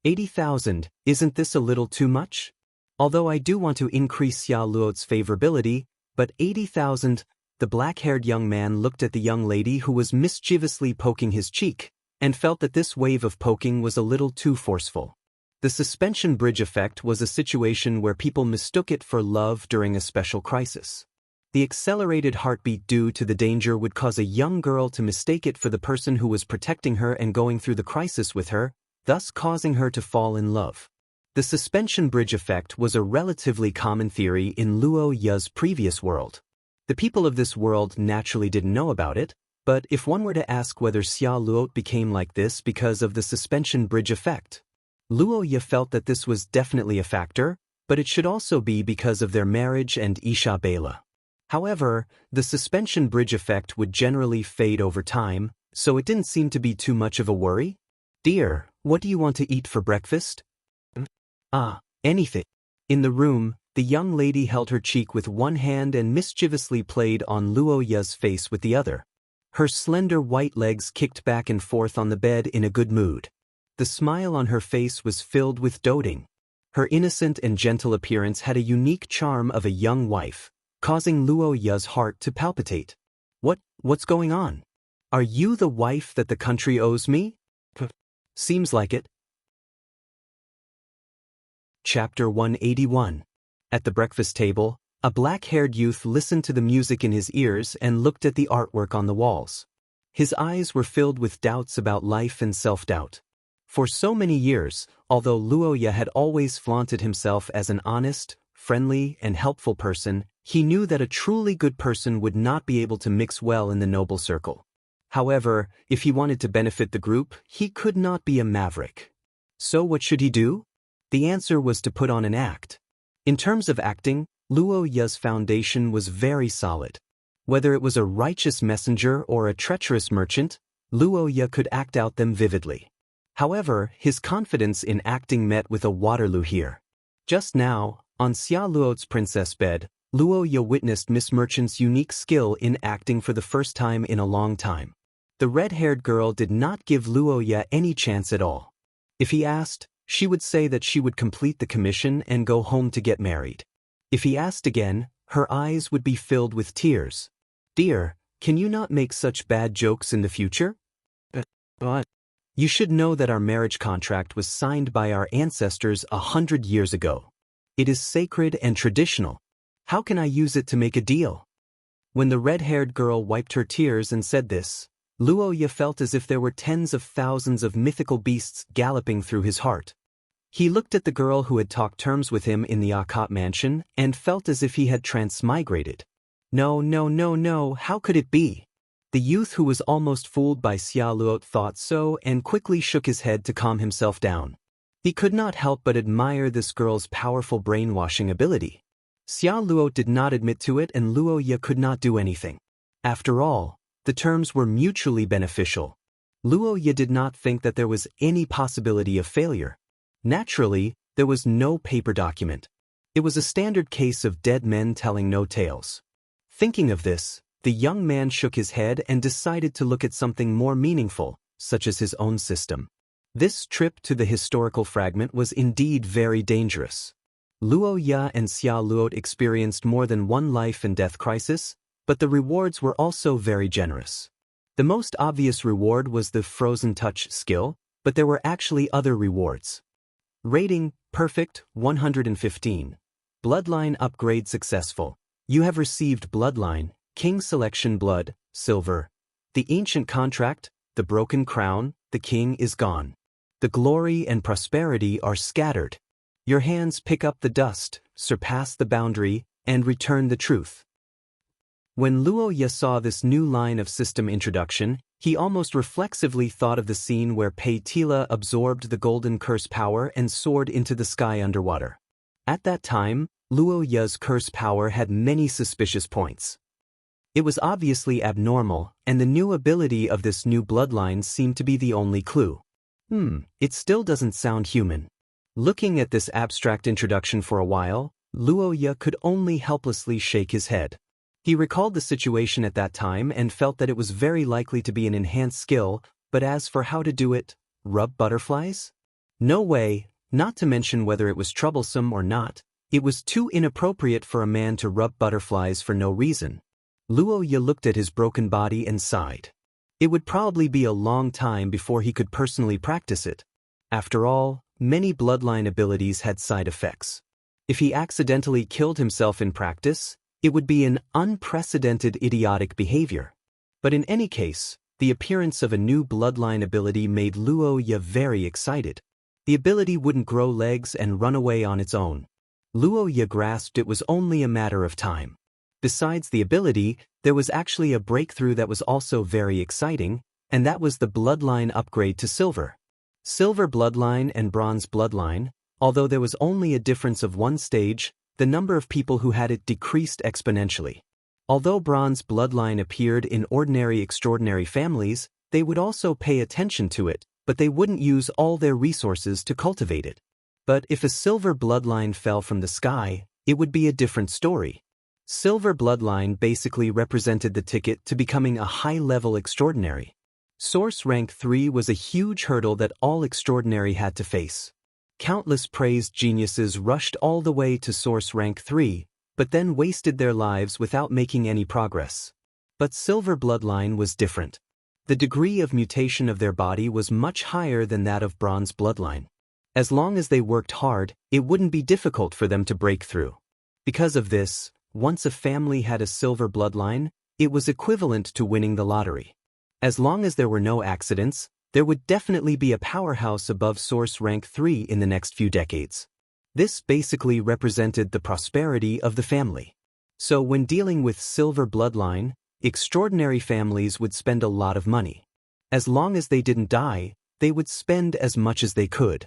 80,000, isn't this a little too much? Although I do want to increase Xia Luo's favorability, but 80,000, the black-haired young man looked at the young lady who was mischievously poking his cheek, and felt that this wave of poking was a little too forceful. The suspension bridge effect was a situation where people mistook it for love during a special crisis. The accelerated heartbeat due to the danger would cause a young girl to mistake it for the person who was protecting her and going through the crisis with her, thus causing her to fall in love. The suspension bridge effect was a relatively common theory in Luo Ya's previous world. The people of this world naturally didn't know about it, but if one were to ask whether Xia Luo became like this because of the suspension bridge effect, Luo Ya felt that this was definitely a factor, but it should also be because of their marriage and Isha Bela. However, the suspension bridge effect would generally fade over time, so it didn't seem to be too much of a worry. Dear, what do you want to eat for breakfast? Anything. In the room, the young lady held her cheek with one hand and mischievously played on Luo Ya's face with the other. Her slender white legs kicked back and forth on the bed in a good mood. The smile on her face was filled with doting. Her innocent and gentle appearance had a unique charm of a young wife, causing Luo Ya's heart to palpitate. What's going on? Are you the wife that the country owes me? Seems like it. Chapter 181. At the breakfast table, a black-haired youth listened to the music in his ears and looked at the artwork on the walls. His eyes were filled with doubts about life and self-doubt. For so many years, although Luo Ya had always flaunted himself as an honest, friendly, and helpful person, he knew that a truly good person would not be able to mix well in the noble circle. However, if he wanted to benefit the group, he could not be a maverick. So what should he do? The answer was to put on an act. In terms of acting, Luo Ya's foundation was very solid. Whether it was a righteous messenger or a treacherous merchant, Luo Ya could act out them vividly. However, his confidence in acting met with a Waterloo here. Just now, on Xia Luo's princess bed, Luo Ya witnessed Miss Merchant's unique skill in acting for the first time in a long time. The red-haired girl did not give Luo Ya any chance at all. If he asked, she would say that she would complete the commission and go home to get married. If he asked again, her eyes would be filled with tears. Dear, can you not make such bad jokes in the future? But you should know that our marriage contract was signed by our ancestors 100 years ago. It is sacred and traditional. How can I use it to make a deal? When the red-haired girl wiped her tears and said this, Luo Ya felt as if there were tens of thousands of mythical beasts galloping through his heart. He looked at the girl who had talked terms with him in the Akat mansion and felt as if he had transmigrated. No, how could it be? The youth who was almost fooled by Xia Luo thought so and quickly shook his head to calm himself down. He could not help but admire this girl's powerful brainwashing ability. Xia Luo did not admit to it and Luo Ya could not do anything. After all, the terms were mutually beneficial. Luo Ya did not think that there was any possibility of failure. Naturally, there was no paper document. It was a standard case of dead men telling no tales. Thinking of this, the young man shook his head and decided to look at something more meaningful, such as his own system. This trip to the historical fragment was indeed very dangerous. Luo Ya and Xia Luo experienced more than one life and death crisis, but the rewards were also very generous. The most obvious reward was the frozen touch skill, but there were actually other rewards. Rating, perfect, 115. Bloodline upgrade successful. You have received Bloodline, King Selection Blood, Silver. The ancient contract, the broken crown, the king is gone. The glory and prosperity are scattered. Your hands pick up the dust, surpass the boundary, and return the truth. When Luo Ye saw this new line of system introduction, he almost reflexively thought of the scene where Pei Tila absorbed the golden curse power and soared into the sky underwater. At that time, Luo Ye's curse power had many suspicious points. It was obviously abnormal, and the new ability of this new bloodline seemed to be the only clue. It still doesn't sound human. Looking at this abstract introduction for a while, Luo Ye could only helplessly shake his head. He recalled the situation at that time and felt that it was very likely to be an enhanced skill, but as for how to do it, rub butterflies? No way, not to mention whether it was troublesome or not. It was too inappropriate for a man to rub butterflies for no reason. Luo Ye looked at his broken body and sighed. It would probably be a long time before he could personally practice it. After all, many bloodline abilities had side effects. If he accidentally killed himself in practice, it would be an unprecedented idiotic behavior. But in any case, the appearance of a new bloodline ability made Luo Ye very excited. The ability wouldn't grow legs and run away on its own. Luo Ye grasped it was only a matter of time. Besides the ability, there was actually a breakthrough that was also very exciting, and that was the bloodline upgrade to silver. Silver bloodline and bronze bloodline, although there was only a difference of one stage, the number of people who had it decreased exponentially. Although bronze bloodline appeared in ordinary extraordinary families, they would also pay attention to it, but they wouldn't use all their resources to cultivate it. But if a silver bloodline fell from the sky, it would be a different story. Silver bloodline basically represented the ticket to becoming a high-level extraordinary. Source rank 3 was a huge hurdle that all extraordinary had to face. Countless praised geniuses rushed all the way to source rank 3, but then wasted their lives without making any progress. But silver bloodline was different. The degree of mutation of their body was much higher than that of bronze bloodline. As long as they worked hard, it wouldn't be difficult for them to break through. Because of this, once a family had a silver bloodline, it was equivalent to winning the lottery. As long as there were no accidents, there would definitely be a powerhouse above source rank 3 in the next few decades. This basically represented the prosperity of the family. So when dealing with silver bloodline, extraordinary families would spend a lot of money. As long as they didn't die, they would spend as much as they could.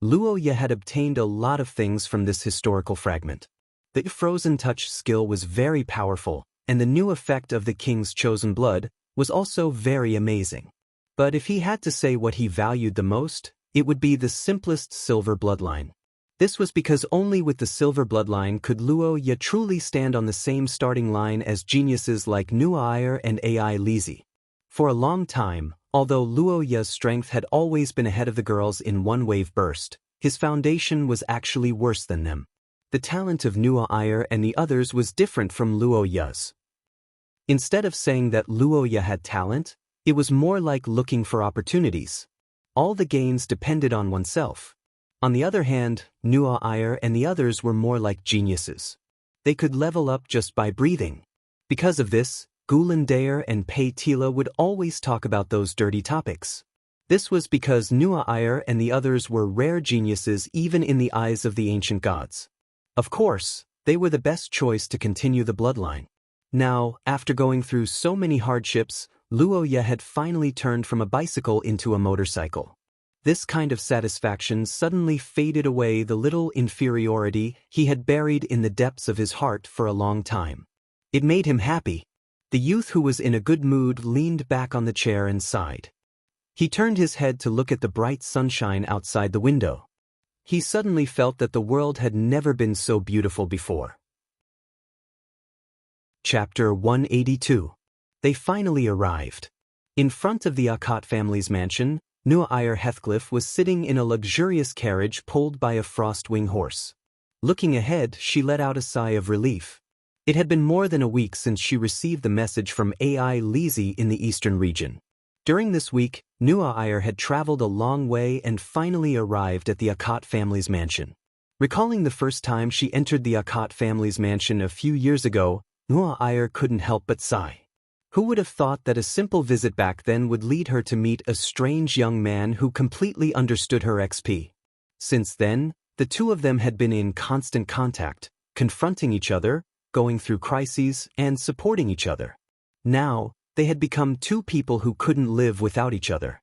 Luo Ye had obtained a lot of things from this historical fragment. The frozen touch skill was very powerful, and the new effect of the king's chosen blood was also very amazing. But if he had to say what he valued the most, it would be the simplest silver bloodline. This was because only with the silver bloodline could Luo Ye truly stand on the same starting line as geniuses like Nua Iyer and AI Lizzie. For a long time, although Luo Ye's strength had always been ahead of the girls in one wave burst, his foundation was actually worse than them. The talent of Nua Iyer and the others was different from Luo Ye's. Instead of saying that Luo Ye had talent, it was more like looking for opportunities. All the gains depended on oneself. On the other hand, Nua Iyer and the others were more like geniuses. They could level up just by breathing. Because of this, Gulen Dayer and Pei Tila would always talk about those dirty topics. This was because Nua Iyer and the others were rare geniuses even in the eyes of the ancient gods. Of course, they were the best choice to continue the bloodline. Now, after going through so many hardships, Luo Ye had finally turned from a bicycle into a motorcycle. This kind of satisfaction suddenly faded away the little inferiority he had buried in the depths of his heart for a long time. It made him happy. The youth who was in a good mood leaned back on the chair and sighed. He turned his head to look at the bright sunshine outside the window. He suddenly felt that the world had never been so beautiful before. Chapter 182. They finally arrived. In front of the Akot family's mansion, Nua Iyer Heathcliff was sitting in a luxurious carriage pulled by a frostwing horse. Looking ahead, she let out a sigh of relief. It had been more than a week since she received the message from AI Lizzie in the eastern region. During this week, Nua Iyer had traveled a long way and finally arrived at the Akot family's mansion. Recalling the first time she entered the Akot family's mansion a few years ago, Nua Iyer couldn't help but sigh. Who would have thought that a simple visit back then would lead her to meet a strange young man who completely understood her XP? Since then, the two of them had been in constant contact, confronting each other, going through crises, and supporting each other. Now, they had become two people who couldn't live without each other.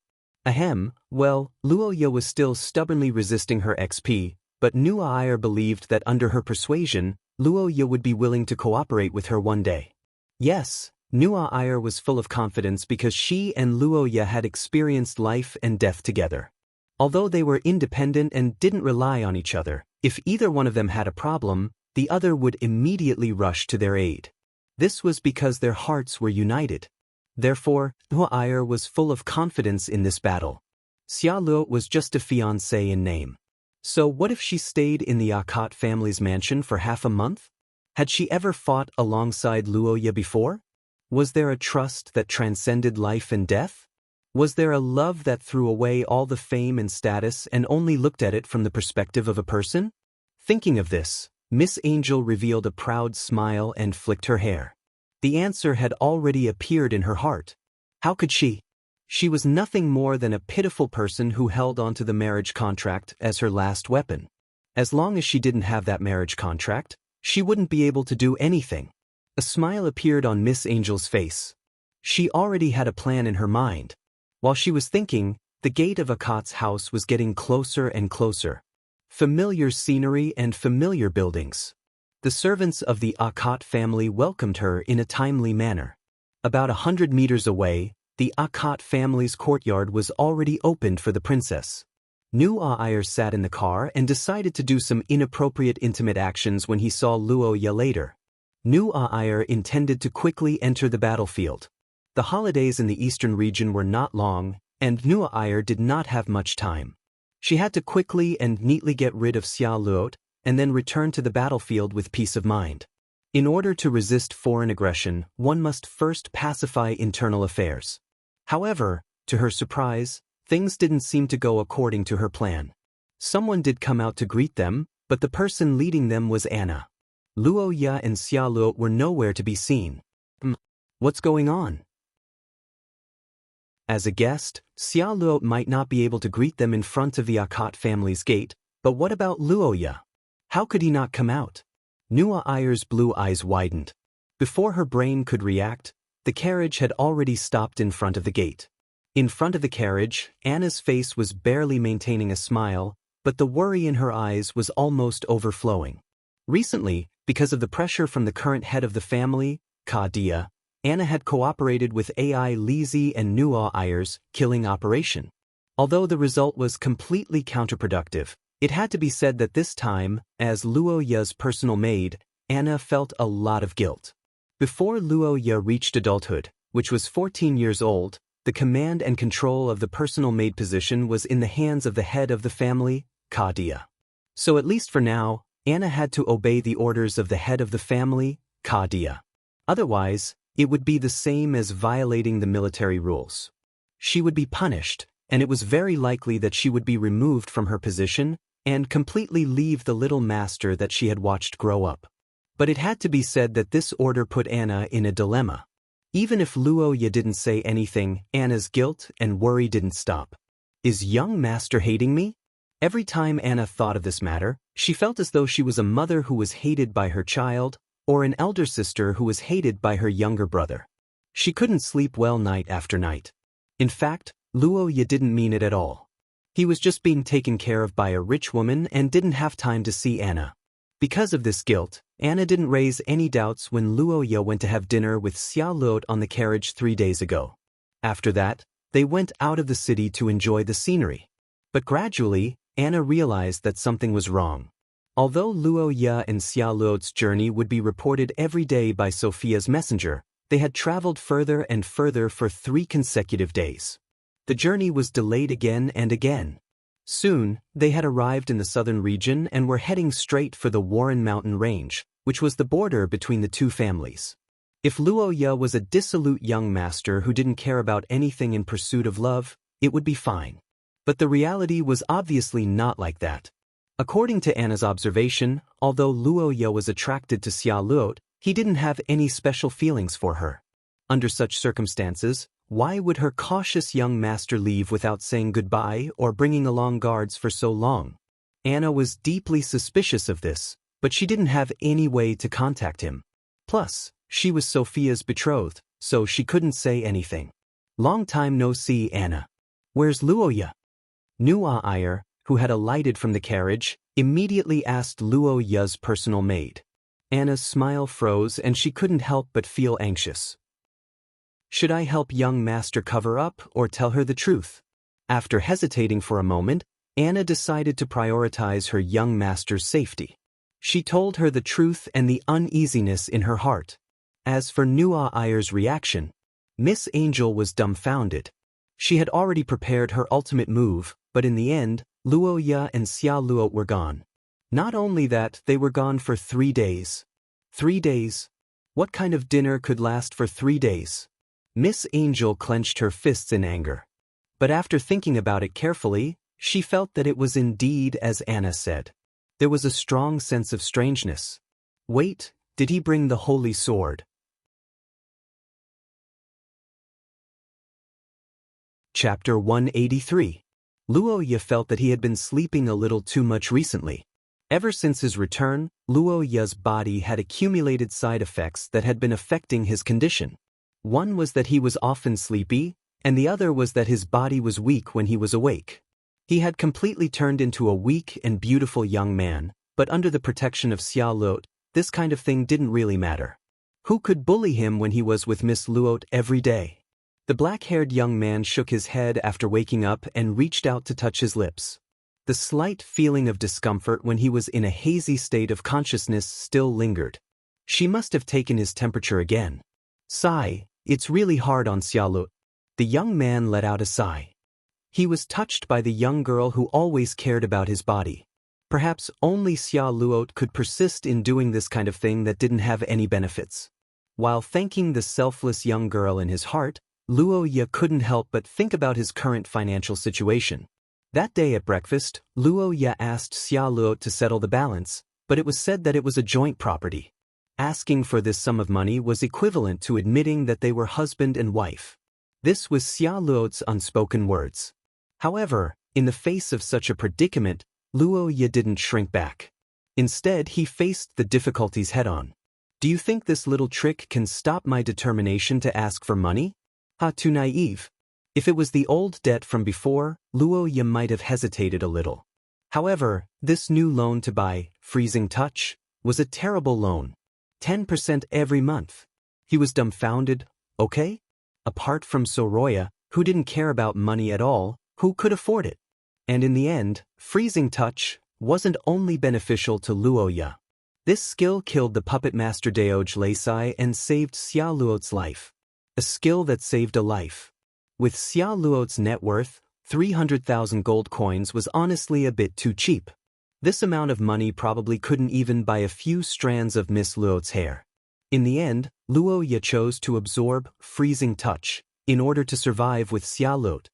Well, Luoya was still stubbornly resisting her XP, but Nuair believed that under her persuasion, Luoya would be willing to cooperate with her one day. Yes, Nuair was full of confidence because she and Luoya had experienced life and death together. Although they were independent and didn't rely on each other, if either one of them had a problem, the other would immediately rush to their aid. This was because their hearts were united. Therefore, Nuair was full of confidence in this battle. Xia Luo was just a fiancé in name. So what if she stayed in the Akat family's mansion for half a month? Had she ever fought alongside Luoya before? Was there a trust that transcended life and death? Was there a love that threw away all the fame and status and only looked at it from the perspective of a person? Thinking of this, Miss Angel revealed a proud smile and flicked her hair. The answer had already appeared in her heart. How could she? She was nothing more than a pitiful person who held onto the marriage contract as her last weapon. As long as she didn't have that marriage contract, she wouldn't be able to do anything. A smile appeared on Miss Angel's face. She already had a plan in her mind. While she was thinking, the gate of Akat's house was getting closer and closer. Familiar scenery and familiar buildings. The servants of the Akat family welcomed her in a timely manner. About 100 meters away, the Akat family's courtyard was already opened for the princess. Nuair sat in the car and decided to do some inappropriate intimate actions when he saw Luoya later. Nuair intended to quickly enter the battlefield. The holidays in the eastern region were not long, and Nuair did not have much time. She had to quickly and neatly get rid of Xia Luot, and then return to the battlefield with peace of mind. In order to resist foreign aggression, one must first pacify internal affairs. However, to her surprise, things didn't seem to go according to her plan. Someone did come out to greet them, but the person leading them was Anna. Luoya and Xia Luot were nowhere to be seen. What's going on? As a guest, Xia Luot might not be able to greet them in front of the Akat family's gate, but what about Luoya? How could he not come out? Nuair's blue eyes widened. Before her brain could react, the carriage had already stopped in front of the gate. In front of the carriage, Anna's face was barely maintaining a smile, but the worry in her eyes was almost overflowing. Recently, because of the pressure from the current head of the family, Kadia, Anna had cooperated with AI Lizzie and Nuair's killing operation. Although the result was completely counterproductive, it had to be said that this time, as Luoya's personal maid, Anna felt a lot of guilt. Before Luoya reached adulthood, which was 14 years old, the command and control of the personal maid position was in the hands of the head of the family, Kadia. So at least for now, Anna had to obey the orders of the head of the family, Kadia. Otherwise, it would be the same as violating the military rules. She would be punished, and it was very likely that she would be removed from her position and completely leave the little master that she had watched grow up. But it had to be said that this order put Anna in a dilemma. Even if Luoya didn't say anything, Anna's guilt and worry didn't stop. Is young master hating me? Every time Anna thought of this matter, she felt as though she was a mother who was hated by her child, or an elder sister who was hated by her younger brother. She couldn't sleep well night after night. In fact, Luoya didn't mean it at all. He was just being taken care of by a rich woman and didn't have time to see Anna. Because of this guilt, Anna didn't raise any doubts when Luoya went to have dinner with Xia Luot on the carriage 3 days ago. After that, they went out of the city to enjoy the scenery. But gradually, Anna realized that something was wrong. Although Luoya and Xia Luot's journey would be reported every day by Sophia's messenger, they had traveled further and further for 3 consecutive days. The journey was delayed again and again. Soon, they had arrived in the southern region and were heading straight for the Warren Mountain Range, which was the border between the two families. If Luoya was a dissolute young master who didn't care about anything in pursuit of love, it would be fine. But the reality was obviously not like that. According to Anna's observation, although Luoya was attracted to Xia Luot, he didn't have any special feelings for her. Under such circumstances, why would her cautious young master leave without saying goodbye or bringing along guards for so long? Anna was deeply suspicious of this, but she didn't have any way to contact him. Plus, she was Sophia's betrothed, so she couldn't say anything. Long time no see, Anna. Where's Luoya? Nua Iyer, who had alighted from the carriage, immediately asked Luoya's personal maid. Anna's smile froze and she couldn't help but feel anxious. Should I help young master cover up or tell her the truth? After hesitating for a moment, Anna decided to prioritize her young master's safety. She told her the truth and the uneasiness in her heart. As for Nua Iyer's reaction, Miss Angel was dumbfounded. She had already prepared her ultimate move, but in the end, Luoya and Xia Luo were gone. Not only that, they were gone for 3 days. 3 days? What kind of dinner could last for 3 days? Miss Angel clenched her fists in anger. But after thinking about it carefully, she felt that it was indeed as Anna said. There was a strong sense of strangeness. Wait, did he bring the holy sword? Chapter 183. Luoya felt that he had been sleeping a little too much recently. Ever since his return, Luoya's body had accumulated side effects that had been affecting his condition. One was that he was often sleepy, and the other was that his body was weak when he was awake. He had completely turned into a weak and beautiful young man, but under the protection of Xia Luot, this kind of thing didn't really matter. Who could bully him when he was with Miss Luot every day? The black-haired young man shook his head after waking up and reached out to touch his lips. The slight feeling of discomfort when he was in a hazy state of consciousness still lingered. She must have taken his temperature again. Sigh, it's really hard on Xia Luot. The young man let out a sigh. He was touched by the young girl who always cared about his body. Perhaps only Xia Luot could persist in doing this kind of thing that didn't have any benefits. While thanking the selfless young girl in his heart, Luoya couldn't help but think about his current financial situation. That day at breakfast, Luoya asked Xia Luot to settle the balance, but it was said that it was a joint property. Asking for this sum of money was equivalent to admitting that they were husband and wife. This was Xia Luot's unspoken words. However, in the face of such a predicament, Luoya didn't shrink back. Instead, he faced the difficulties head-on. Do you think this little trick can stop my determination to ask for money? Too naive. If it was the old debt from before, Luoya might have hesitated a little. However, this new loan to buy, Freezing Touch, was a terrible loan. 10% every month. He was dumbfounded. Okay? Apart from Soroya, who didn't care about money at all, who could afford it? And in the end, Freezing Touch wasn't only beneficial to Luoya. This skill killed the puppet master Daoj Leisai and saved Xia Luot's life. A skill that saved a life. With Xia Luot's net worth, 300,000 gold coins was honestly a bit too cheap. This amount of money probably couldn't even buy a few strands of Miss Luot's hair. In the end, Luoya chose to absorb Freezing Touch in order to survive with Xia Luot.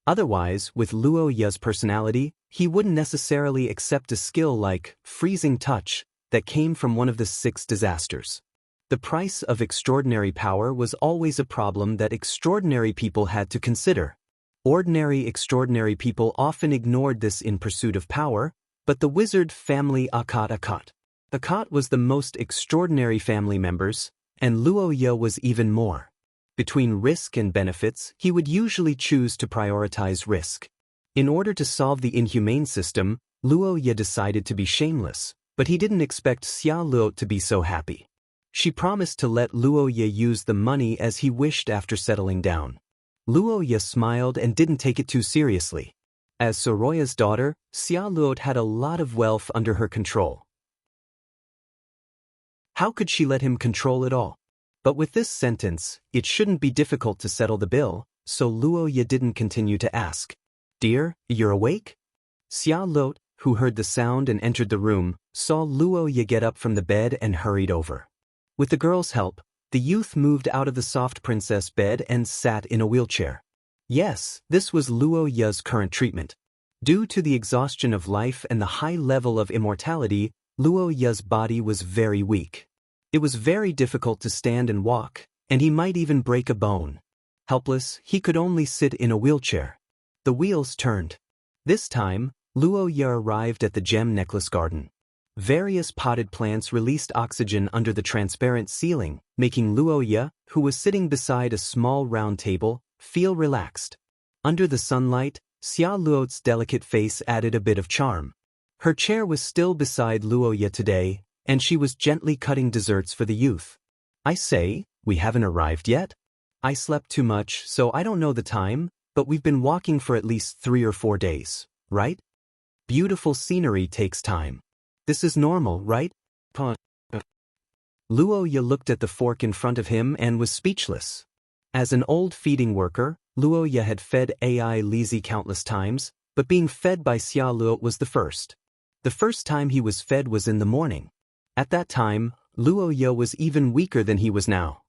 Otherwise, with Luoya's personality, he wouldn't necessarily accept a skill like Freezing Touch that came from one of the 6 disasters. The price of extraordinary power was always a problem that extraordinary people had to consider. Ordinary extraordinary people often ignored this in pursuit of power, but the wizard family Akat was the most extraordinary family members, and Luoya was even more. Between risk and benefits, he would usually choose to prioritize risk. In order to solve the inhumane system, Luoya decided to be shameless, but he didn't expect Xia Luot to be so happy. She promised to let Luoya use the money as he wished after settling down. Luoya smiled and didn't take it too seriously. As Soroya's daughter, Xia Luot had a lot of wealth under her control. How could she let him control it all? But with this sentence, it shouldn't be difficult to settle the bill, so Luoya didn't continue to ask. Dear, you're awake? Xia Luot, who heard the sound and entered the room, saw Luoya get up from the bed and hurried over. With the girl's help, the youth moved out of the soft princess bed and sat in a wheelchair. Yes, this was Luoya's current treatment. Due to the exhaustion of life and the high level of immortality, Luoya's body was very weak. It was very difficult to stand and walk, and he might even break a bone. Helpless, he could only sit in a wheelchair. The wheels turned. This time, Luo Ye arrived at the gem necklace garden. Various potted plants released oxygen under the transparent ceiling, making Luo Ye, who was sitting beside a small round table, feel relaxed. Under the sunlight, Xia Luo's delicate face added a bit of charm. Her chair was still beside Luo Ye today, and she was gently cutting desserts for the youth. I say, we haven't arrived yet? I slept too much, so I don't know the time, but we've been walking for at least 3 or 4 days, right? Beautiful scenery takes time. This is normal, right? Luo Ye looked at the fork in front of him and was speechless. As an old feeding worker, Luo Ye had fed Ai Lizi countless times, but being fed by Xia Luo was the first. The first time he was fed was in the morning. At that time, Luo Ye was even weaker than he was now.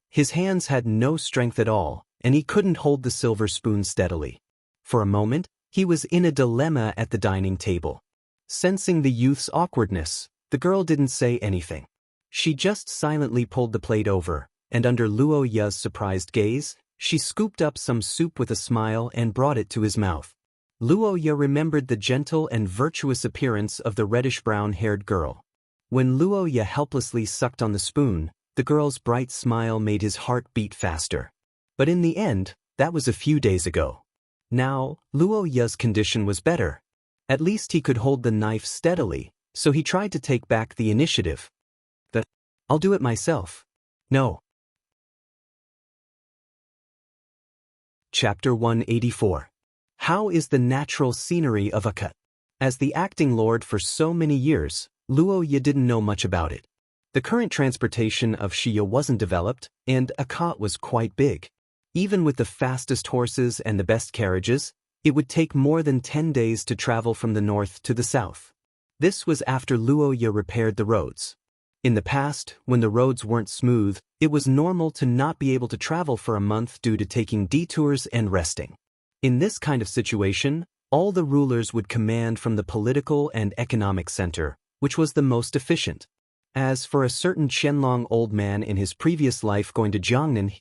His hands had no strength at all, and he couldn't hold the silver spoon steadily. For a moment, he was in a dilemma at the dining table. Sensing the youth's awkwardness, the girl didn't say anything. She just silently pulled the plate over, and under Luo Ye's surprised gaze, she scooped up some soup with a smile and brought it to his mouth. Luo Ye remembered the gentle and virtuous appearance of the reddish-brown-haired girl. When Luo Ye helplessly sucked on the spoon, the girl's bright smile made his heart beat faster. But in the end, that was a few days ago. Now, Luo Ye's condition was better. At least he could hold the knife steadily, so he tried to take back the initiative. I'll do it myself. No. Chapter 184. How is the natural scenery of Akat? As the acting lord for so many years, Luo Ye didn't know much about it. The current transportation of Shiya wasn't developed, and Akat was quite big. Even with the fastest horses and the best carriages, it would take more than 10 days to travel from the north to the south. This was after Luo Ye repaired the roads. In the past, when the roads weren't smooth, it was normal to not be able to travel for a month due to taking detours and resting. In this kind of situation, all the rulers would command from the political and economic center, which was the most efficient. As for a certain Qianlong old man in his previous life going to Jiangnan,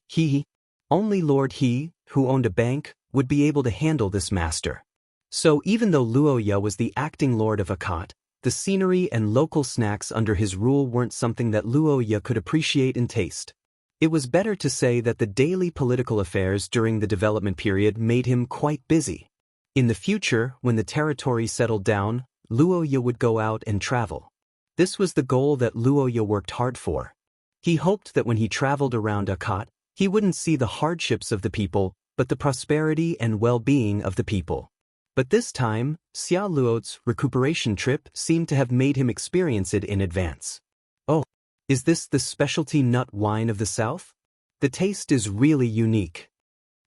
only Lord He, who owned a bank, would be able to handle this master. So even though Luo Ye was the acting lord of Akat, the scenery and local snacks under his rule weren't something that Luo Ye could appreciate and taste. It was better to say that the daily political affairs during the development period made him quite busy. In the future, when the territory settled down, Luo Ye would go out and travel. This was the goal that Luo Ye worked hard for. He hoped that when he traveled around Akat, he wouldn't see the hardships of the people, but the prosperity and well-being of the people. But this time, Xia Luo's recuperation trip seemed to have made him experience it in advance. Oh, is this the specialty nut wine of the south? The taste is really unique.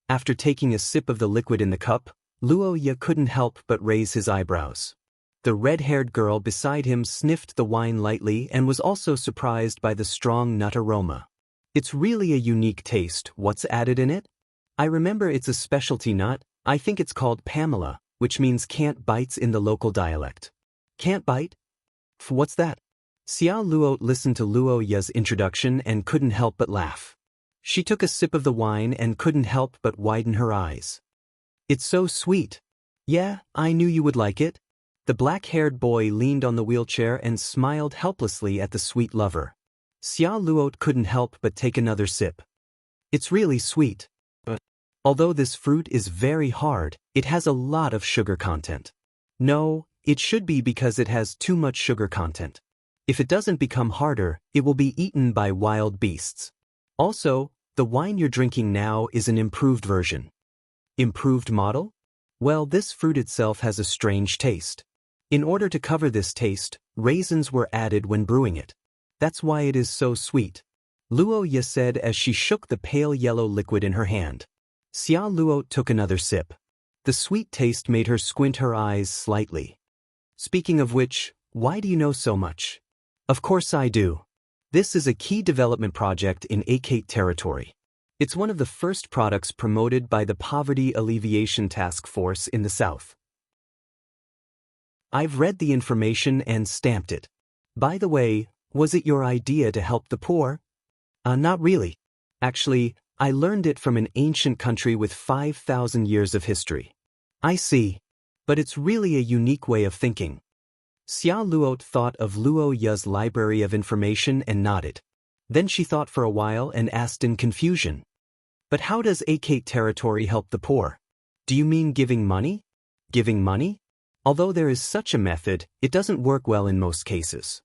After taking a sip of the liquid in the cup, Luo Ye couldn't help but raise his eyebrows. The red-haired girl beside him sniffed the wine lightly and was also surprised by the strong nut aroma. It's really a unique taste. What's added in it? I remember it's a specialty nut. I think it's called Pamela, which means can't bites in the local dialect. Can't bite? What's that? Xia Luo listened to Luo Ye's introduction and couldn't help but laugh. She took a sip of the wine and couldn't help but widen her eyes. It's so sweet. Yeah, I knew you would like it. The black-haired boy leaned on the wheelchair and smiled helplessly at the sweet lover. Xia Luo couldn't help but take another sip. It's really sweet. But although this fruit is very hard, it has a lot of sugar content. No, it should be because it has too much sugar content. If it doesn't become harder, it will be eaten by wild beasts. Also, the wine you're drinking now is an improved version. Improved model? Well, this fruit itself has a strange taste. In order to cover this taste, raisins were added when brewing it. That's why it is so sweet. Luo Ye said as she shook the pale yellow liquid in her hand. Xia Luo took another sip. The sweet taste made her squint her eyes slightly. Speaking of which, why do you know so much? Of course I do. This is a key development project in Akat territory. It's one of the first products promoted by the Poverty Alleviation Task Force in the South. I've read the information and stamped it. By the way, was it your idea to help the poor? Not really. Actually, I learned it from an ancient country with 5,000 years of history. I see. But it's really a unique way of thinking. Xia Luot thought of Luo Ya's library of information and nodded. Then she thought for a while and asked in confusion. But how does Akate territory help the poor? Do you mean giving money? Giving money? Although there is such a method, it doesn't work well in most cases.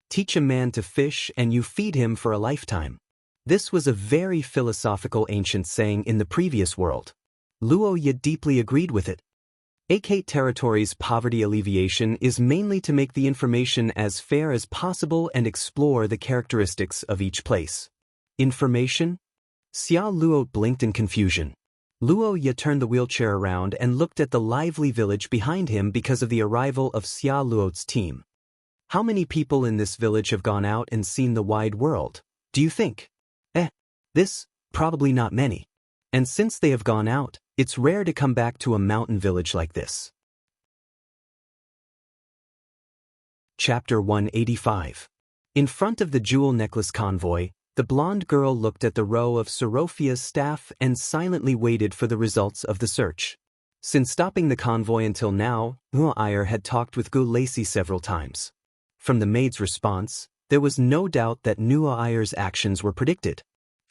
Teach a man to fish and you feed him for a lifetime. This was a very philosophical ancient saying in the previous world. Luo Ya deeply agreed with it. Akate territory's poverty alleviation is mainly to make the information as fair as possible and explore the characteristics of each place. Information? Xia Luo blinked in confusion. Luo Ya turned the wheelchair around and looked at the lively village behind him because of the arrival of Xia Luot's team. How many people in this village have gone out and seen the wide world, do you think? Probably not many. And since they have gone out, it's rare to come back to a mountain village like this. Chapter 185. In front of the jewel necklace convoy, the blonde girl looked at the row of Sophia's staff and silently waited for the results of the search. Since stopping the convoy until now, Nuair had talked with Gu Lacey several times. From the maid's response, there was no doubt that Nuair's actions were predicted.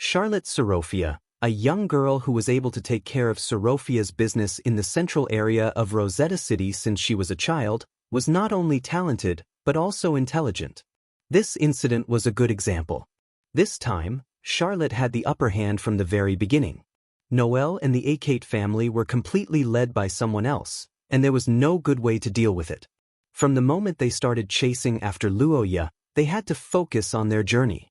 Charlotte Sophia, a young girl who was able to take care of Sophia's business in the central area of Rosetta City since she was a child, was not only talented, but also intelligent. This incident was a good example. This time, Charlotte had the upper hand from the very beginning. Noelle and the Akate family were completely led by someone else, and there was no good way to deal with it. From the moment they started chasing after Luo Ya, they had to focus on their journey.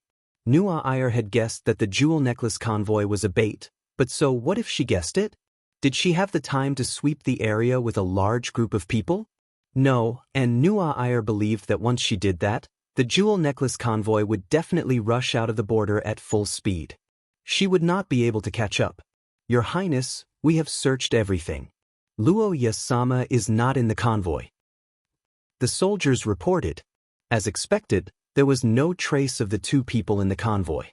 Nuair had guessed that the jewel necklace convoy was a bait, but so what if she guessed it? Did she have the time to sweep the area with a large group of people? No, and Nuair believed that once she did that, the jewel necklace convoy would definitely rush out of the border at full speed. She would not be able to catch up. Your Highness, we have searched everything. Luo Ya-sama is not in the convoy. The soldiers reported. As expected, there was no trace of the two people in the convoy.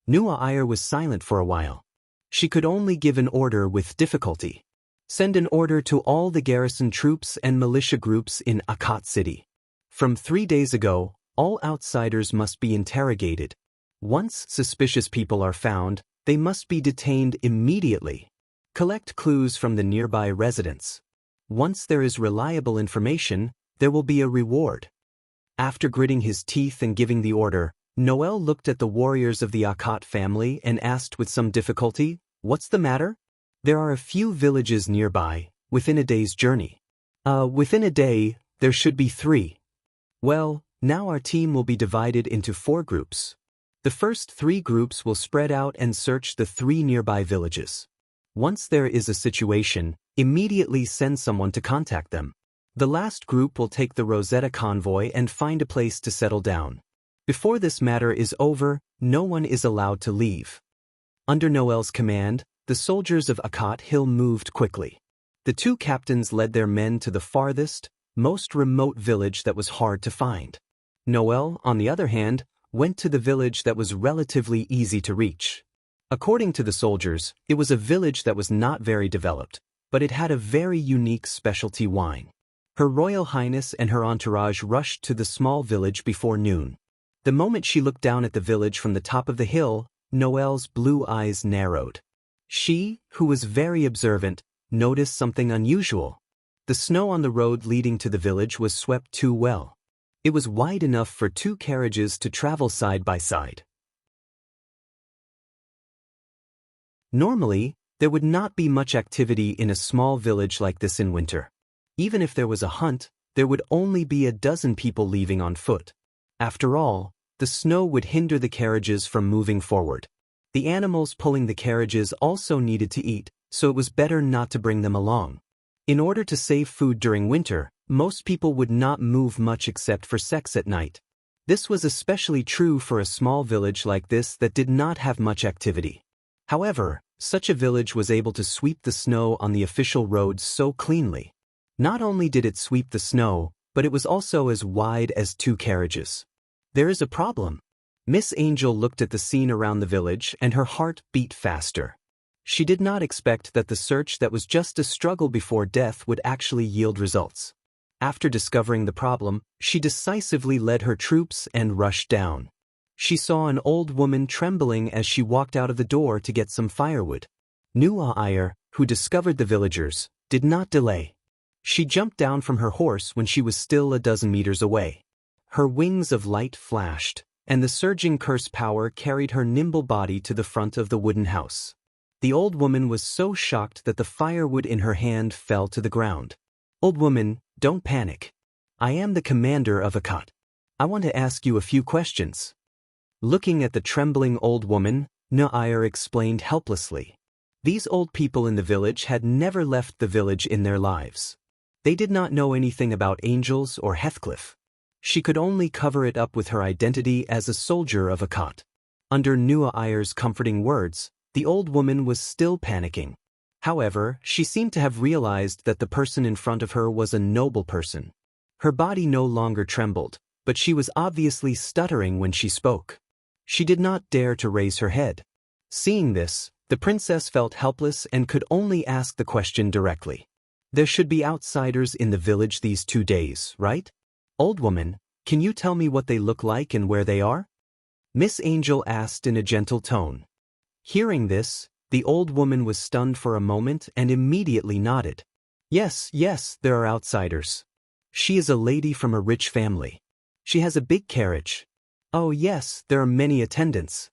Nuair was silent for a while. She could only give an order with difficulty. Send an order to all the garrison troops and militia groups in Akate City. From 3 days ago, all outsiders must be interrogated. Once suspicious people are found, they must be detained immediately. Collect clues from the nearby residents. Once there is reliable information, there will be a reward. After gritting his teeth and giving the order, Noelle looked at the warriors of the Akate family and asked with some difficulty, "What's the matter?" There are a few villages nearby, within a day's journey. Within a day, there should be 3. Well, now our team will be divided into 4 groups. The first 3 groups will spread out and search the 3 nearby villages. Once there is a situation, immediately send someone to contact them. The last group will take the Rosetta convoy and find a place to settle down. Before this matter is over, no one is allowed to leave. Under Noelle's command, the soldiers of Akate Hill moved quickly. The 2 captains led their men to the farthest, most remote village that was hard to find. Noelle, on the other hand, went to the village that was relatively easy to reach. According to the soldiers, it was a village that was not very developed, but it had a very unique specialty wine. Her Royal Highness and her entourage rushed to the small village before noon. The moment she looked down at the village from the top of the hill, Noelle's blue eyes narrowed. She, who was very observant, noticed something unusual. The snow on the road leading to the village was swept too well. It was wide enough for 2 carriages to travel side by side. Normally, there would not be much activity in a small village like this in winter. Even if there was a hunt, there would only be a dozen people leaving on foot. After all, the snow would hinder the carriages from moving forward. The animals pulling the carriages also needed to eat, so it was better not to bring them along. In order to save food during winter, most people would not move much except for sex at night. This was especially true for a small village like this that did not have much activity. However, such a village was able to sweep the snow on the official roads so cleanly. Not only did it sweep the snow, but it was also as wide as 2 carriages. There is a problem. Miss Angel looked at the scene around the village and her heart beat faster. She did not expect that the search that was just a struggle before death would actually yield results. After discovering the problem, she decisively led her troops and rushed down. She saw an old woman trembling as she walked out of the door to get some firewood. Nuair, who discovered the villagers, did not delay. She jumped down from her horse when she was still a dozen meters away. Her wings of light flashed, and the surging curse power carried her nimble body to the front of the wooden house. The old woman was so shocked that the firewood in her hand fell to the ground. "Old woman, don't panic. I am the commander of Akat. I want to ask you a few questions." Looking at the trembling old woman, Nuair explained helplessly. These old people in the village had never left the village in their lives. They did not know anything about angels or Heathcliff. She could only cover it up with her identity as a soldier of Akat. Under Nuair's comforting words, the old woman was still panicking. However, she seemed to have realized that the person in front of her was a noble person. Her body no longer trembled, but she was obviously stuttering when she spoke. She did not dare to raise her head. Seeing this, the princess felt helpless and could only ask the question directly. "There should be outsiders in the village these 2 days, right? Old woman, can you tell me what they look like and where they are?" Miss Angel asked in a gentle tone. Hearing this, the old woman was stunned for a moment and immediately nodded. Yes, there are outsiders. She is a lady from a rich family. She has a big carriage. Oh yes, there are many attendants."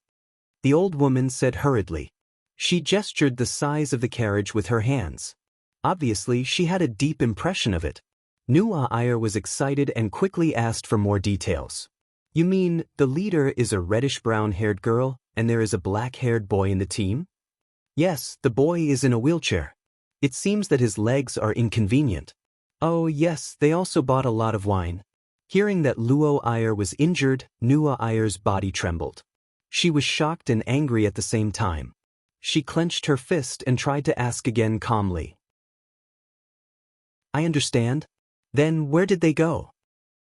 The old woman said hurriedly. She gestured the size of the carriage with her hands. Obviously, she had a deep impression of it. Nuair was excited and quickly asked for more details. "You mean, the leader is a reddish-brown-haired girl, and there is a black-haired boy in the team?" "Yes, the boy is in a wheelchair. It seems that his legs are inconvenient." "Oh yes, they also bought a lot of wine." Hearing that Luo'ir was injured, Nuair's body trembled. She was shocked and angry at the same time. She clenched her fist and tried to ask again calmly. "I understand. Then where did they go?"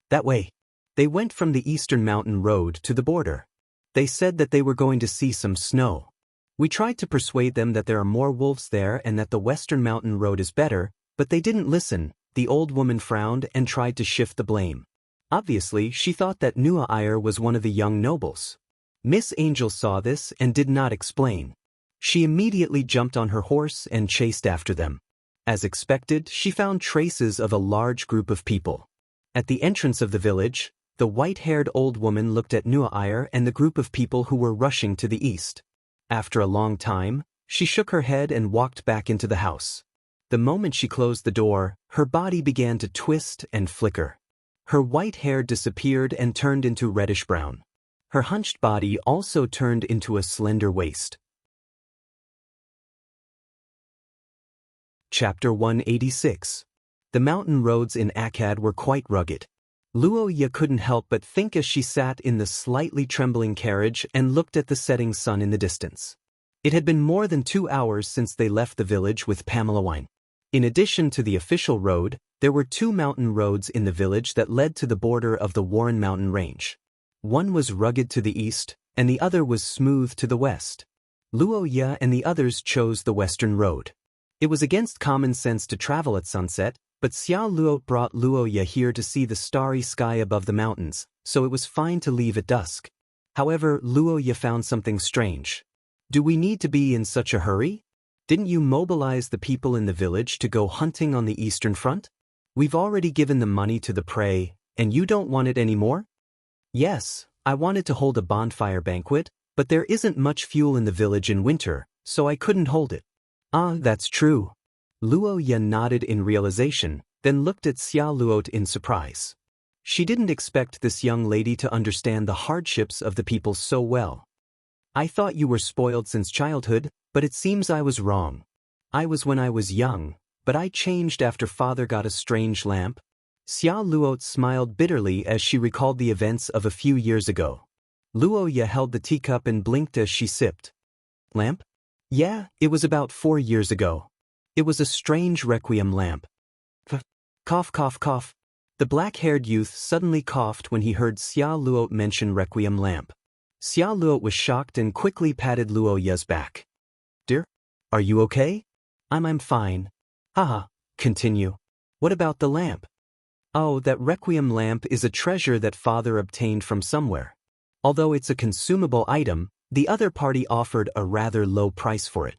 "That way. They went from the eastern mountain road to the border. They said that they were going to see some snow. We tried to persuade them that there are more wolves there and that the western mountain road is better, but they didn't listen." The old woman frowned and tried to shift the blame. Obviously, she thought that Nuair was one of the young nobles. Miss Angel saw this and did not explain. She immediately jumped on her horse and chased after them. As expected, she found traces of a large group of people. At the entrance of the village, the white-haired old woman looked at Nuair and the group of people who were rushing to the east. After a long time, she shook her head and walked back into the house. The moment she closed the door, her body began to twist and flicker. Her white hair disappeared and turned into reddish-brown. Her hunched body also turned into a slender waist. Chapter 186. The mountain roads in Akkad were quite rugged. Luoya couldn't help but think as she sat in the slightly trembling carriage and looked at the setting sun in the distance. It had been more than 2 hours since they left the village with Pamelawine. In addition to the official road, there were 2 mountain roads in the village that led to the border of the Warren Mountain Range. One was rugged to the east, and the other was smooth to the west. Luoya and the others chose the western road. It was against common sense to travel at sunset, but Xia Luot brought Luoya here to see the starry sky above the mountains, so it was fine to leave at dusk. However, Luoya found something strange. "Do we need to be in such a hurry? Didn't you mobilize the people in the village to go hunting on the eastern front? We've already given them money to the prey, and you don't want it anymore?" "Yes, I wanted to hold a bonfire banquet, but there isn't much fuel in the village in winter, so I couldn't hold it." "Ah, that's true." Luoya nodded in realization, then looked at Xia Luot in surprise. She didn't expect this young lady to understand the hardships of the people so well. "I thought you were spoiled since childhood, but it seems I was wrong. I was when I was young, but I changed after father got a strange lamp." Xia Luot smiled bitterly as she recalled the events of a few years ago. Luoya held the teacup and blinked as she sipped. "Lamp? Yeah, it was about 4 years ago. It was a strange requiem lamp." Cough, cough, cough. The black-haired youth suddenly coughed when he heard Xia Luot mention requiem lamp. Xia Luo was shocked and quickly patted Luo Ye's back. Dear? Are you okay? I'm fine. Haha, continue. What about the lamp? Oh, that requiem lamp is a treasure that father obtained from somewhere. Although it's a consumable item, the other party offered a rather low price for it.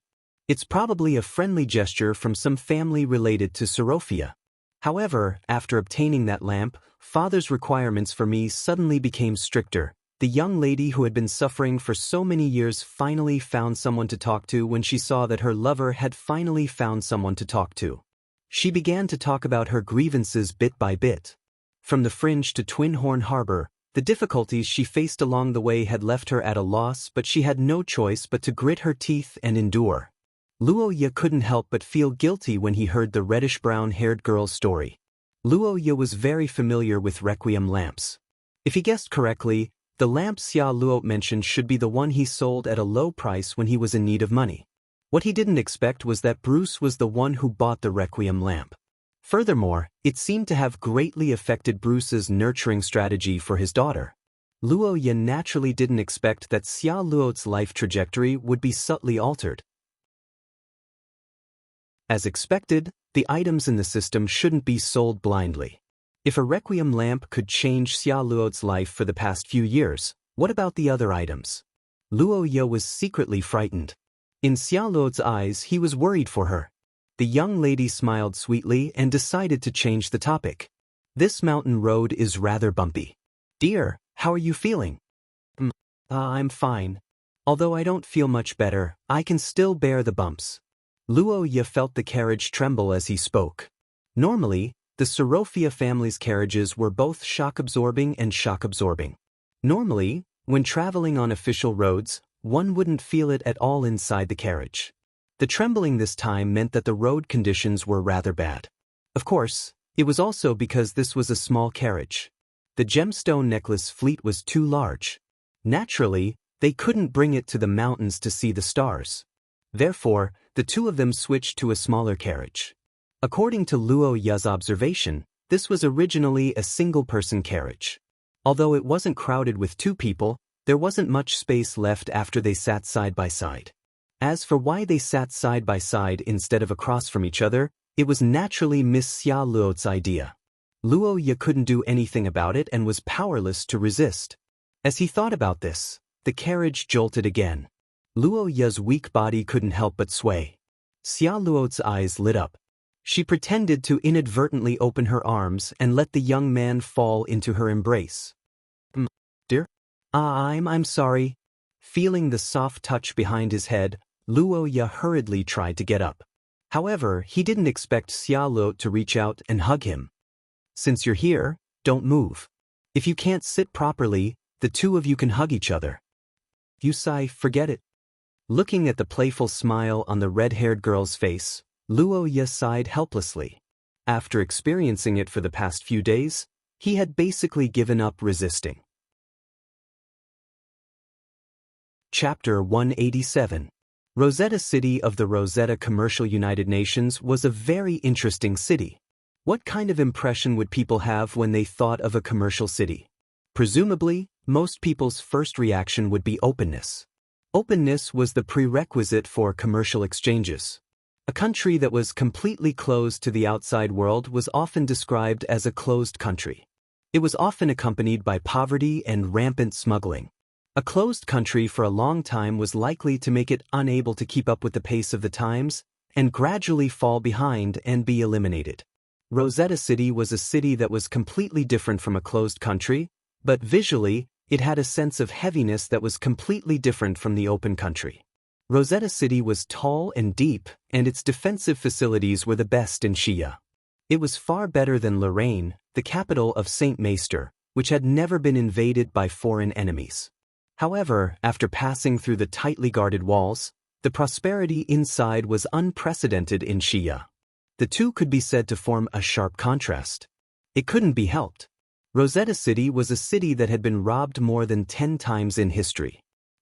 It's probably a friendly gesture from some family related to Sorophia. However, after obtaining that lamp, father's requirements for me suddenly became stricter. The young lady who had been suffering for so many years finally found someone to talk to when she saw that her lover had finally found someone to talk to. She began to talk about her grievances bit by bit. From the fringe to Twin Horn Harbor, the difficulties she faced along the way had left her at a loss, but she had no choice but to grit her teeth and endure. Luo Ye couldn't help but feel guilty when he heard the reddish-brown-haired girl's story. Luo Ye was very familiar with requiem lamps. If he guessed correctly, the lamp Xia Luo mentioned should be the one he sold at a low price when he was in need of money. What he didn't expect was that Bruce was the one who bought the requiem lamp. Furthermore, it seemed to have greatly affected Bruce's nurturing strategy for his daughter. Luo Ye naturally didn't expect that Xia Luo's life trajectory would be subtly altered. As expected, the items in the system shouldn't be sold blindly. If a requiem lamp could change Xia Luo's life for the past few years, what about the other items? Luo Ye was secretly frightened. In Xia Luo's eyes, he was worried for her. The young lady smiled sweetly and decided to change the topic. This mountain road is rather bumpy. Dear, how are you feeling? I'm fine. Although I don't feel much better, I can still bear the bumps. Luo Ye felt the carriage tremble as he spoke. Normally, the Sorophia family's carriages were both shock-absorbing and shock-absorbing. Normally, when traveling on official roads, one wouldn't feel it at all inside the carriage. The trembling this time meant that the road conditions were rather bad. Of course, it was also because this was a small carriage. The gemstone necklace fleet was too large. Naturally, they couldn't bring it to the mountains to see the stars. Therefore, the two of them switched to a smaller carriage. According to Luo Ye's observation, this was originally a single-person carriage. Although it wasn't crowded with two people, there wasn't much space left after they sat side by side. As for why they sat side by side instead of across from each other, it was naturally Miss Xia Luo's idea. Luo Ye couldn't do anything about it and was powerless to resist. As he thought about this, the carriage jolted again. Luo Ye's weak body couldn't help but sway. Xia Luo's eyes lit up. She pretended to inadvertently open her arms and let the young man fall into her embrace. Dear? I'm sorry. Feeling the soft touch behind his head, Luo Ye hurriedly tried to get up. However, he didn't expect Xia Luo to reach out and hug him. Since you're here, don't move. If you can't sit properly, the two of you can hug each other. You sigh, forget it. Looking at the playful smile on the red-haired girl's face, Luo Ye sighed helplessly. After experiencing it for the past few days, he had basically given up resisting. Chapter 187. Rosetta City of the Rosetta Commercial United Nations was a very interesting city. What kind of impression would people have when they thought of a commercial city? Presumably, most people's first reaction would be openness. Openness was the prerequisite for commercial exchanges. A country that was completely closed to the outside world was often described as a closed country. It was often accompanied by poverty and rampant smuggling. A closed country for a long time was likely to make it unable to keep up with the pace of the times and gradually fall behind and be eliminated. Rosetta City was a city that was completely different from a closed country, but visually, it had a sense of heaviness that was completely different from the open country. Rosetta City was tall and deep, and its defensive facilities were the best in Xia. It was far better than Lorraine, the capital of Saint Meister, which had never been invaded by foreign enemies. However, after passing through the tightly guarded walls, the prosperity inside was unprecedented in Xia. The two could be said to form a sharp contrast. It couldn't be helped. Rosetta City was a city that had been robbed more than 10 times in history.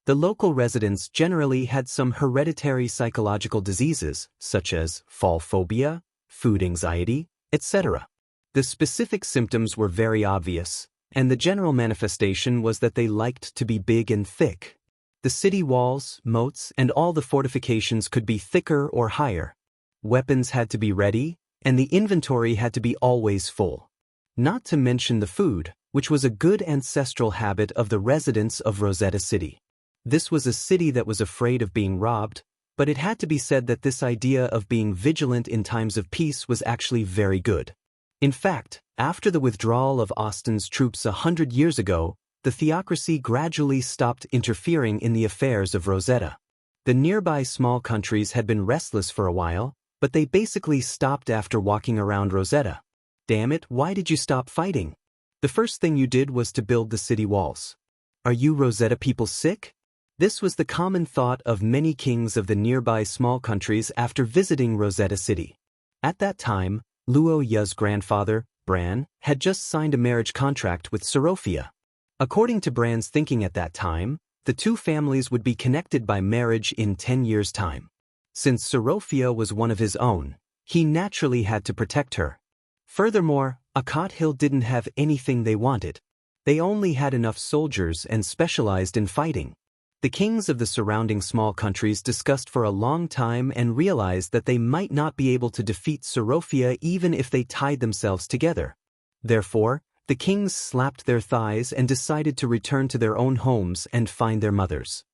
The local residents generally had some hereditary psychological diseases, such as fall phobia, food anxiety, etc. The specific symptoms were very obvious, and the general manifestation was that they liked to be big and thick. The city walls, moats, and all the fortifications could be thicker or higher. Weapons had to be ready, and the inventory had to be always full. Not to mention the food, which was a good ancestral habit of the residents of Rosetta City. This was a city that was afraid of being robbed, but it had to be said that this idea of being vigilant in times of peace was actually very good. In fact, after the withdrawal of Austin's troops 100 years ago, the theocracy gradually stopped interfering in the affairs of Rosetta. The nearby small countries had been restless for a while, but they basically stopped after walking around Rosetta. Damn it, why did you stop fighting? The first thing you did was to build the city walls. Are you Rosetta people sick? This was the common thought of many kings of the nearby small countries after visiting Rosetta City. At that time, Luo Ya's grandfather, Bran, had just signed a marriage contract with Sorophia. According to Bran's thinking at that time, the two families would be connected by marriage in 10 years' time. Since Sorophia was one of his own, he naturally had to protect her. Furthermore, Akat Hill didn't have anything they wanted. They only had enough soldiers and specialized in fighting. The kings of the surrounding small countries discussed for a long time and realized that they might not be able to defeat Sorophia even if they tied themselves together. Therefore, the kings slapped their thighs and decided to return to their own homes and find their mothers.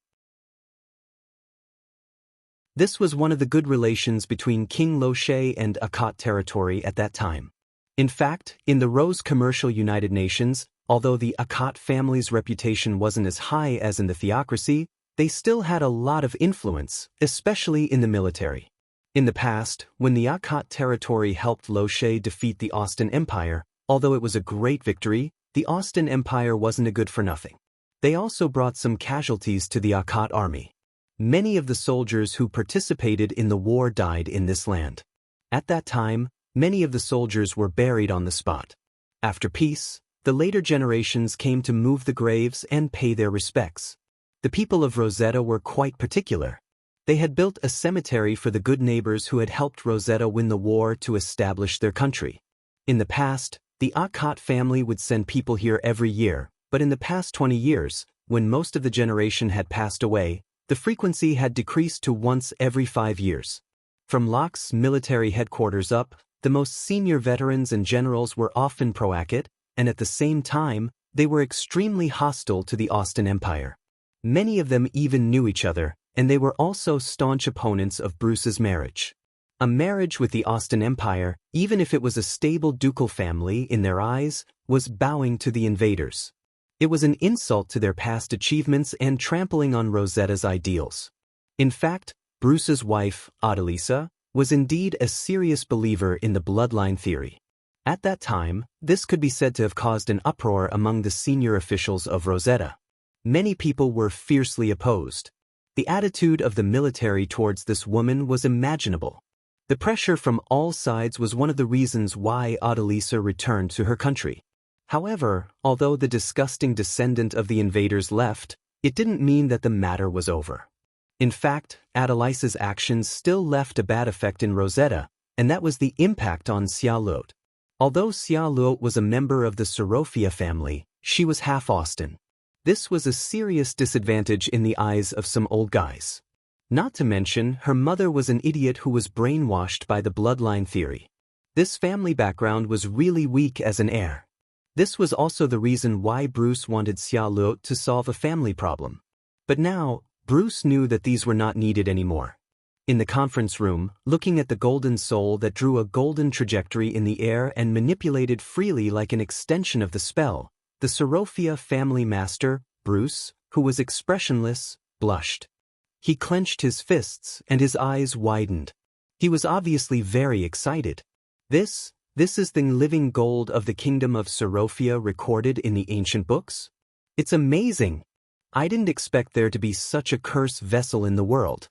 This was one of the good relations between King Loshe and Akat territory at that time. In fact, in the Rose Commercial United Nations, although the Akat family's reputation wasn't as high as in the theocracy, they still had a lot of influence, especially in the military. In the past, when the Akat territory helped Loshe defeat the Austin Empire, although it was a great victory, the Austin Empire wasn't a good for nothing. They also brought some casualties to the Akat army. Many of the soldiers who participated in the war died in this land. At that time, many of the soldiers were buried on the spot. After peace, the later generations came to move the graves and pay their respects. The people of Rosetta were quite particular. They had built a cemetery for the good neighbors who had helped Rosetta win the war to establish their country. In the past, the Akat family would send people here every year, but in the past 20 years, when most of the generation had passed away, the frequency had decreased to once every 5 years. From Locke's military headquarters up, the most senior veterans and generals were often pro-Akat, and at the same time, they were extremely hostile to the Austin Empire. Many of them even knew each other, and they were also staunch opponents of Bruce's marriage. A marriage with the Austin Empire, even if it was a stable ducal family in their eyes, was bowing to the invaders. It was an insult to their past achievements and trampling on Rosetta's ideals. In fact, Bruce's wife, Audalisa, was indeed a serious believer in the bloodline theory. At that time, this could be said to have caused an uproar among the senior officials of Rosetta. Many people were fiercely opposed. The attitude of the military towards this woman was imaginable. The pressure from all sides was one of the reasons why Audalisa returned to her country. However, although the disgusting descendant of the invaders left, it didn't mean that the matter was over. In fact, Adelisa's actions still left a bad effect in Rosetta, and that was the impact on Xiaolot. Although Xiaolot was a member of the Sorophia family, she was half Austin. This was a serious disadvantage in the eyes of some old guys. Not to mention, her mother was an idiot who was brainwashed by the bloodline theory. This family background was really weak as an heir. This was also the reason why Bruce wanted Xiaolot to solve a family problem. But now, Bruce knew that these were not needed anymore. In the conference room, looking at the golden soul that drew a golden trajectory in the air and manipulated freely like an extension of the spell, the Sorophia family master, Bruce, who was expressionless, blushed. He clenched his fists and his eyes widened. He was obviously very excited. This is the living gold of the kingdom of Sorophia recorded in the ancient books? It's amazing! I didn't expect there to be such a curse vessel in the world.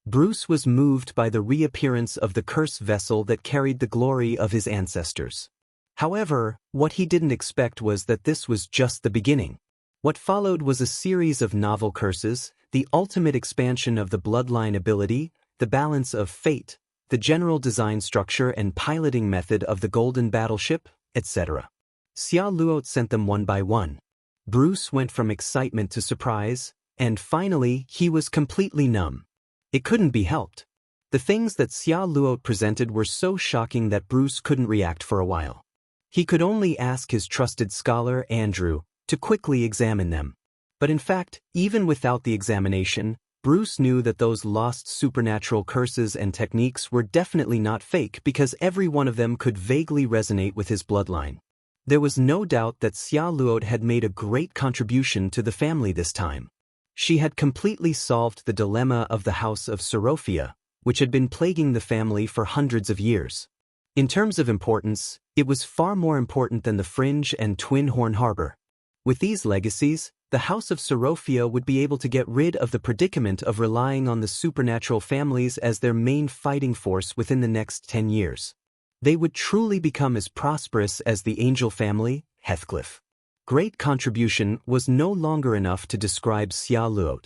Bruce was moved by the reappearance of the curse vessel that carried the glory of his ancestors. However, what he didn't expect was that this was just the beginning. What followed was a series of novel curses, the ultimate expansion of the bloodline ability, the balance of fate, the general design structure and piloting method of the golden battleship, etc. Xia Luo sent them one by one. Bruce went from excitement to surprise, and finally he was completely numb. It couldn't be helped. The things that Xia Luo presented were so shocking that Bruce couldn't react for a while. He could only ask his trusted scholar, Andrew, to quickly examine them. But in fact, even without the examination, Bruce knew that those lost supernatural curses and techniques were definitely not fake because every one of them could vaguely resonate with his bloodline. There was no doubt that Xia Luo had made a great contribution to the family this time. She had completely solved the dilemma of the House of Sorophia, which had been plaguing the family for hundreds of years. In terms of importance, it was far more important than the Fringe and Twin Horn Harbor. With these legacies, the House of Sorophia would be able to get rid of the predicament of relying on the supernatural families as their main fighting force within the next 10 years. They would truly become as prosperous as the Angel family, Heathcliff. Great contribution was no longer enough to describe Xia Luo.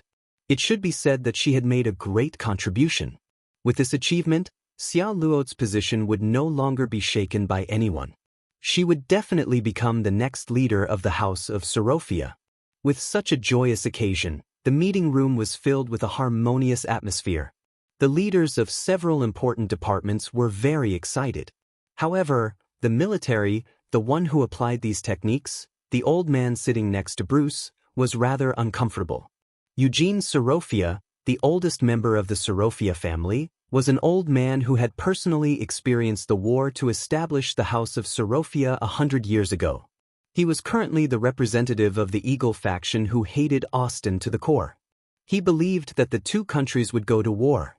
It should be said that she had made a great contribution. With this achievement, Xia Luo's position would no longer be shaken by anyone. She would definitely become the next leader of the House of Sorophia. With such a joyous occasion, the meeting room was filled with a harmonious atmosphere. The leaders of several important departments were very excited. However, the military, the one who applied these techniques, the old man sitting next to Bruce, was rather uncomfortable. Eugene Sorophia, the oldest member of the Sorophia family, was an old man who had personally experienced the war to establish the House of Sorophia 100 years ago. He was currently the representative of the Eagle faction who hated Austin to the core. He believed that the two countries would go to war.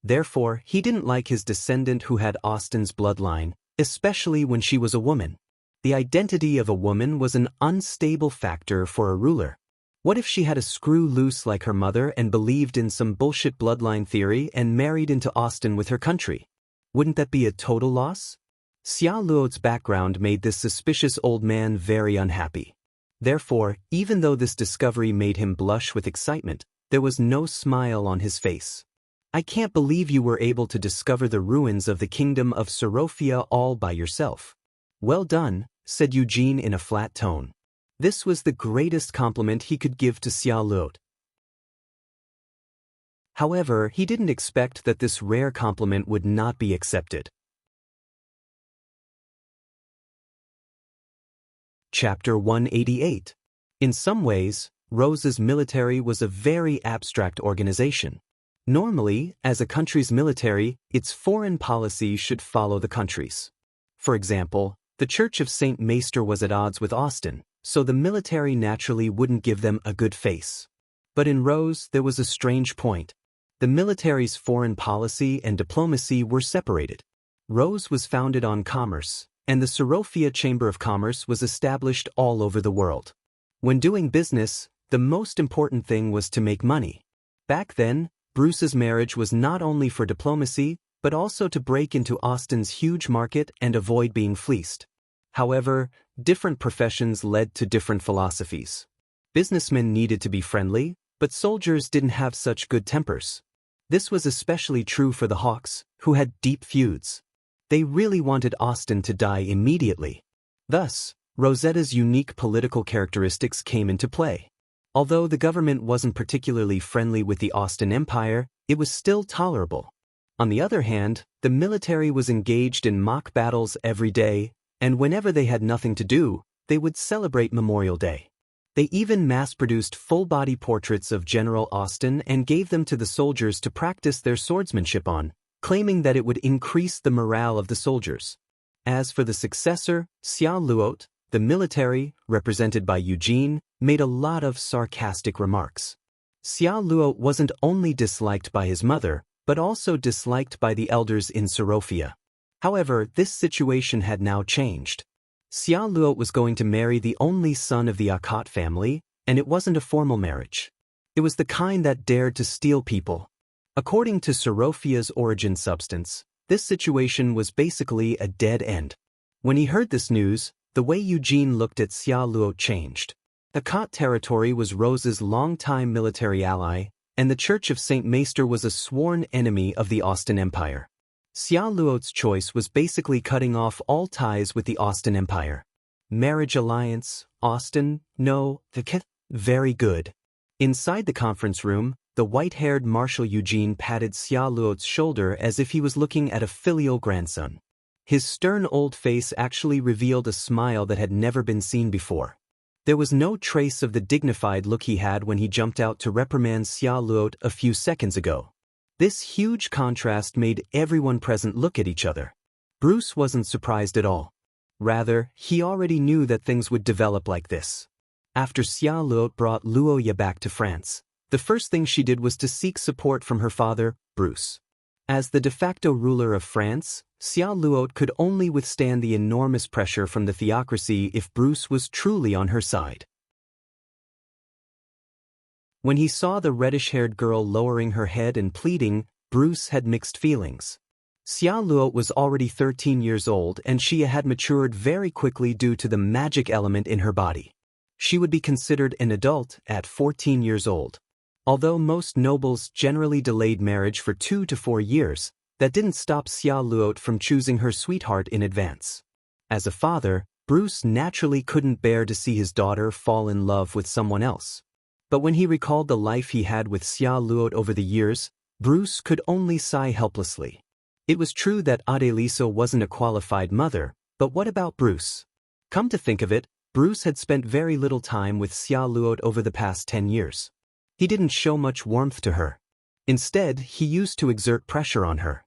Therefore, he didn't like his descendant who had Austin's bloodline, especially when she was a woman. The identity of a woman was an unstable factor for a ruler. What if she had a screw loose like her mother and believed in some bullshit bloodline theory and married into Austin with her country? Wouldn't that be a total loss? Xia Luo's background made this suspicious old man very unhappy. Therefore, even though this discovery made him blush with excitement, there was no smile on his face. "I can't believe you were able to discover the ruins of the kingdom of Sorophia all by yourself." "Well done," said Eugene in a flat tone. This was the greatest compliment he could give to Xia Luo. However, he didn't expect that this rare compliment would not be accepted. Chapter 188. In some ways, Rose's military was a very abstract organization. Normally, as a country's military, its foreign policy should follow the country's. For example, the Church of St. Maester was at odds with Austin, so the military naturally wouldn't give them a good face. But in Rose, there was a strange point. The military's foreign policy and diplomacy were separated. Rose was founded on commerce, and the Sorophia Chamber of Commerce was established all over the world. When doing business, the most important thing was to make money. Back then, Bruce's marriage was not only for diplomacy, but also to break into Austin's huge market and avoid being fleeced. However, different professions led to different philosophies. Businessmen needed to be friendly, but soldiers didn't have such good tempers. This was especially true for the Hawks, who had deep feuds. They really wanted Austin to die immediately. Thus, Rosetta's unique political characteristics came into play. Although the government wasn't particularly friendly with the Austin Empire, it was still tolerable. On the other hand, the military was engaged in mock battles every day, and whenever they had nothing to do, they would celebrate Memorial Day. They even mass-produced full-body portraits of General Austin and gave them to the soldiers to practice their swordsmanship on, claiming that it would increase the morale of the soldiers. As for the successor, Xia Luo, the military, represented by Eugene, made a lot of sarcastic remarks. Xia Luo wasn't only disliked by his mother, but also disliked by the elders in Sorophia. However, this situation had now changed. Xia Luo was going to marry the only son of the Akkad family, and it wasn't a formal marriage. It was the kind that dared to steal people. According to Sorophia's origin substance, this situation was basically a dead end. When he heard this news, the way Eugene looked at Xia Luo changed. Akkad territory was Rose's longtime military ally, and the Church of St. Maester was a sworn enemy of the Austin Empire. Xia Luo's choice was basically cutting off all ties with the Austin Empire. Marriage alliance, Austin, no, very good. Inside the conference room, the white-haired Marshal Eugene patted Xia Luo's shoulder as if he was looking at a filial grandson. His stern old face actually revealed a smile that had never been seen before. There was no trace of the dignified look he had when he jumped out to reprimand Xia Luo a few seconds ago. This huge contrast made everyone present look at each other. Bruce wasn't surprised at all. Rather, he already knew that things would develop like this. After Xia Luo brought Luo Ye back to France, the first thing she did was to seek support from her father, Bruce. As the de facto ruler of France, Xia Luo could only withstand the enormous pressure from the theocracy if Bruce was truly on her side. When he saw the reddish-haired girl lowering her head and pleading, Bruce had mixed feelings. Xia Luo was already 13 years old and she had matured very quickly due to the magic element in her body. She would be considered an adult at 14 years old. Although most nobles generally delayed marriage for 2 to 4 years, that didn't stop Xia Luo from choosing her sweetheart in advance. As a father, Bruce naturally couldn't bear to see his daughter fall in love with someone else. But when he recalled the life he had with Xia Luo over the years, Bruce could only sigh helplessly. It was true that Adelisa wasn't a qualified mother, but what about Bruce? Come to think of it, Bruce had spent very little time with Xia Luo over the past 10 years. He didn't show much warmth to her. Instead, he used to exert pressure on her.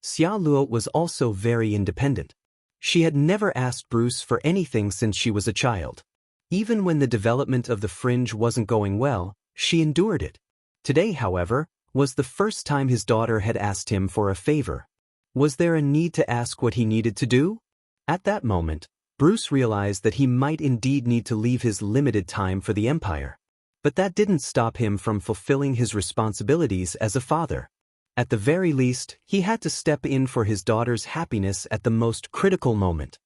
Xia Luo was also very independent. She had never asked Bruce for anything since she was a child. Even when the development of the fringe wasn't going well, she endured it. Today, however, was the first time his daughter had asked him for a favor. Was there a need to ask what he needed to do? At that moment, Bruce realized that he might indeed need to leave his limited time for the Empire. But that didn't stop him from fulfilling his responsibilities as a father. At the very least, he had to step in for his daughter's happiness at the most critical moment.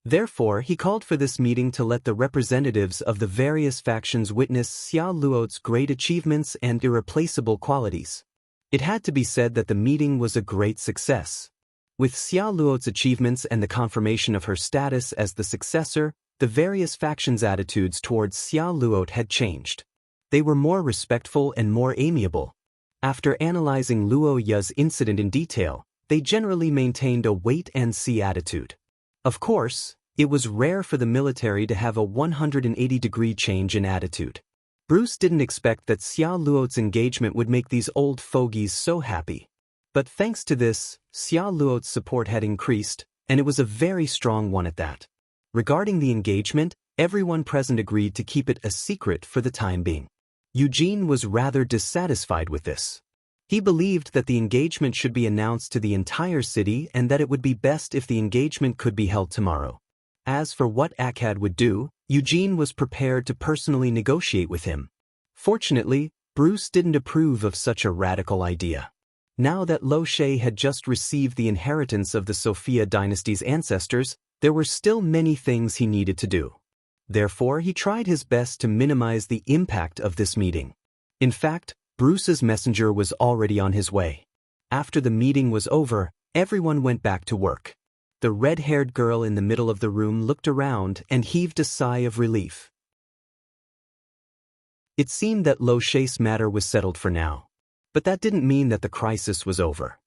Therefore, he called for this meeting to let the representatives of the various factions witness Xia Luo's great achievements and irreplaceable qualities. It had to be said that the meeting was a great success. With Xia Luo's achievements and the confirmation of her status as the successor, the various factions' attitudes towards Xia Luo had changed. They were more respectful and more amiable. After analyzing Luo Ye's incident in detail, they generally maintained a wait-and-see attitude. Of course, it was rare for the military to have a 180-degree change in attitude. Bruce didn't expect that Xia Luo's engagement would make these old fogies so happy. But thanks to this, Xia Luo's support had increased, and it was a very strong one at that. Regarding the engagement, everyone present agreed to keep it a secret for the time being. Eugene was rather dissatisfied with this. He believed that the engagement should be announced to the entire city and that it would be best if the engagement could be held tomorrow. As for what Akkad would do, Eugene was prepared to personally negotiate with him. Fortunately, Bruce didn't approve of such a radical idea. Now that Lo She had just received the inheritance of the Sophia dynasty's ancestors, there were still many things he needed to do. Therefore, he tried his best to minimize the impact of this meeting. In fact, Bruce's messenger was already on his way. After the meeting was over, everyone went back to work. The red-haired girl in the middle of the room looked around and heaved a sigh of relief. It seemed that Lo She's matter was settled for now. But that didn't mean that the crisis was over.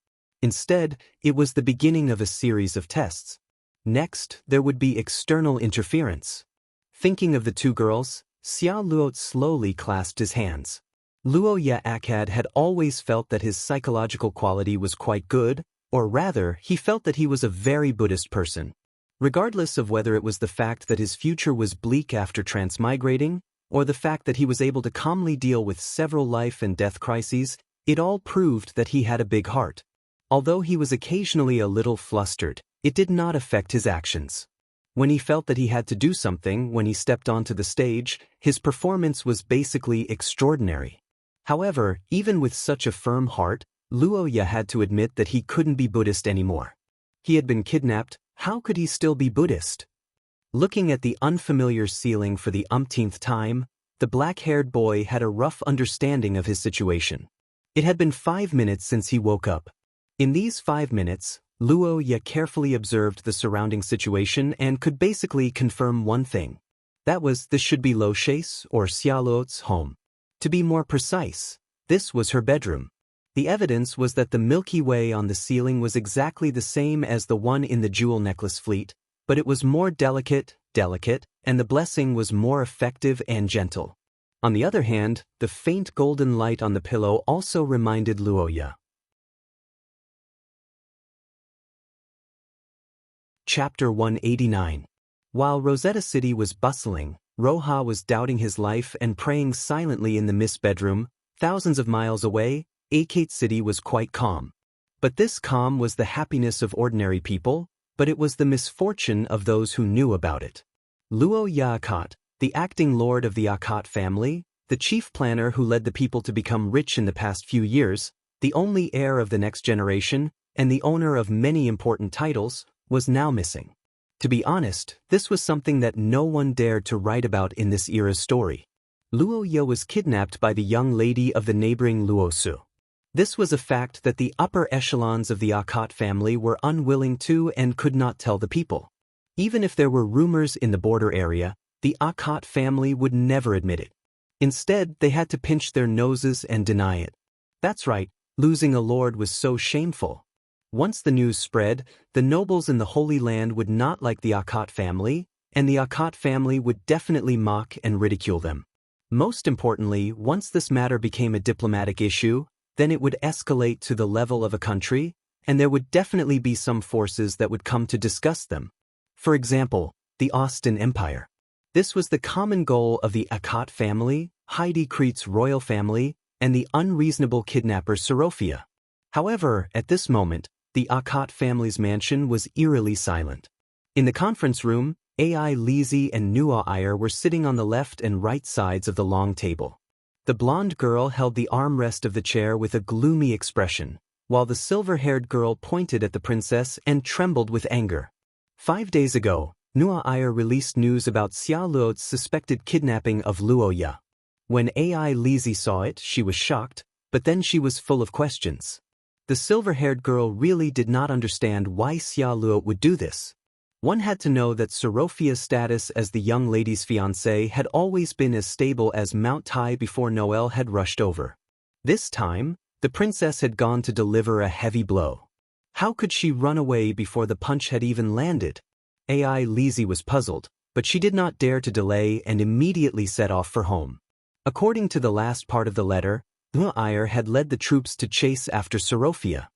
Instead, it was the beginning of a series of tests. Next, there would be external interference. Thinking of the two girls, Xia Luo slowly clasped his hands. Luo Ye Akkad had always felt that his psychological quality was quite good, or rather, he felt that he was a very Buddhist person. Regardless of whether it was the fact that his future was bleak after transmigrating, or the fact that he was able to calmly deal with several life and death crises, it all proved that he had a big heart. Although he was occasionally a little flustered, it did not affect his actions. When he felt that he had to do something when he stepped onto the stage, his performance was basically extraordinary. However, even with such a firm heart, Luo Ye had to admit that he couldn't be Buddhist anymore. He had been kidnapped, how could he still be Buddhist? Looking at the unfamiliar ceiling for the umpteenth time, the black-haired boy had a rough understanding of his situation. It had been 5 minutes since he woke up. In these 5 minutes, Luo Ye carefully observed the surrounding situation and could basically confirm one thing. That was, this should be Lo Sha's or Xia Luo's home. To be more precise, this was her bedroom. The evidence was that the Milky Way on the ceiling was exactly the same as the one in the jewel necklace fleet, but it was more delicate, and the blessing was more effective and gentle. On the other hand, the faint golden light on the pillow also reminded Luo Ye. Chapter 189. While Rosetta City was bustling, Roha was doubting his life and praying silently in the mist bedroom. Thousands of miles away, Akate City was quite calm. But this calm was the happiness of ordinary people, but it was the misfortune of those who knew about it. Luo Ye Akate, the acting lord of the Akate family, the chief planner who led the people to become rich in the past few years, the only heir of the next generation, and the owner of many important titles, was now missing. To be honest, this was something that no one dared to write about in this era's story. Luo Ye was kidnapped by the young lady of the neighboring Luosu. This was a fact that the upper echelons of the Akate family were unwilling to and could not tell the people. Even if there were rumors in the border area, the Akate family would never admit it. Instead, they had to pinch their noses and deny it. That's right, losing a lord was so shameful. Once the news spread, the nobles in the Holy Land would not like the Akate family, and the Akate family would definitely mock and ridicule them. Most importantly, once this matter became a diplomatic issue, then it would escalate to the level of a country, and there would definitely be some forces that would come to discuss them. For example, the Austin Empire. This was the common goal of the Akate family, Heidi Krete's royal family, and the unreasonable kidnapper Sorophia. However, at this moment, the Akate family's mansion was eerily silent. In the conference room, Ai Lizzie and Nua Iyer were sitting on the left and right sides of the long table. The blonde girl held the armrest of the chair with a gloomy expression, while the silver-haired girl pointed at the princess and trembled with anger. 5 days ago, Nua Iyer released news about Xia Luo's suspected kidnapping of Luo Ye. When Ai Lizzie saw it, she was shocked, but then she was full of questions. The silver-haired girl really did not understand why Xia Luo would do this. One had to know that Sorophia's status as the young lady's fiancé had always been as stable as Mount Tai before Noel had rushed over. This time, the princess had gone to deliver a heavy blow. How could she run away before the punch had even landed? Ai Lizzie was puzzled, but she did not dare to delay and immediately set off for home. According to the last part of the letter, Nua Iyer had led the troops to chase after Sorophia.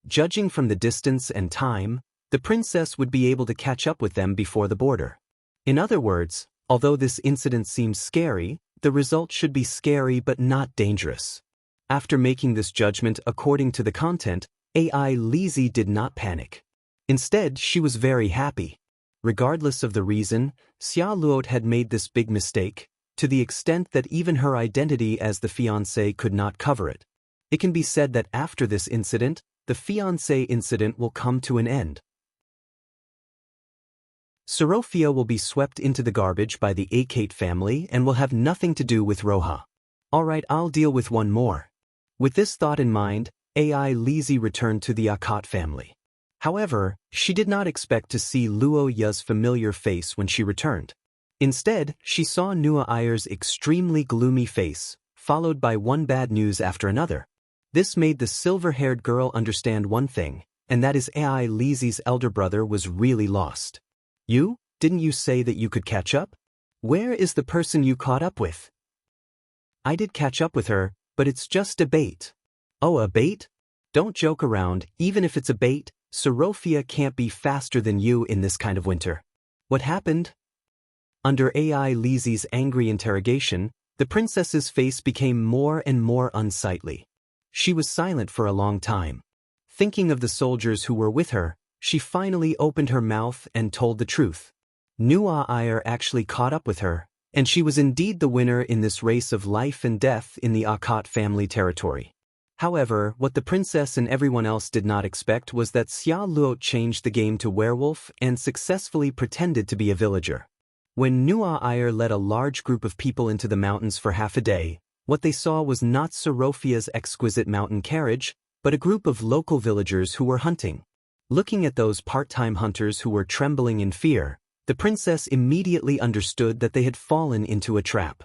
Judging from the distance and time, the princess would be able to catch up with them before the border. In other words, although this incident seems scary, the result should be scary but not dangerous. After making this judgment according to the content, Ai Lizzie did not panic. Instead, she was very happy. Regardless of the reason, Xia Luo had made this big mistake, to the extent that even her identity as the fiancé could not cover it. It can be said that after this incident, the fiancé incident will come to an end. Sorophia will be swept into the garbage by the Akate family and will have nothing to do with Roha. Alright, I'll deal with one more. With this thought in mind, Ai Lizzie returned to the Akate family. However, she did not expect to see Luo Ye's familiar face when she returned. Instead, she saw Nua Iyer's extremely gloomy face, followed by one bad news after another. This made the silver-haired girl understand one thing, and that is Ai Lizzie's elder brother was really lost. Didn't you say that you could catch up? Where is the person you caught up with? I did catch up with her, but it's just a bait. Oh, a bait? Don't joke around, even if it's a bait, Sorophia can't be faster than you in this kind of winter. What happened? Under Ai Lizzie's angry interrogation, the princess's face became more and more unsightly. She was silent for a long time. Thinking of the soldiers who were with her, she finally opened her mouth and told the truth. Nua Iyer actually caught up with her, and she was indeed the winner in this race of life and death in the Akate family territory. However, what the princess and everyone else did not expect was that Xia Luo changed the game to werewolf and successfully pretended to be a villager. When Nua Iyer led a large group of people into the mountains for half a day, what they saw was not Sorophia's exquisite mountain carriage, but a group of local villagers who were hunting. Looking at those part-time hunters who were trembling in fear, the princess immediately understood that they had fallen into a trap.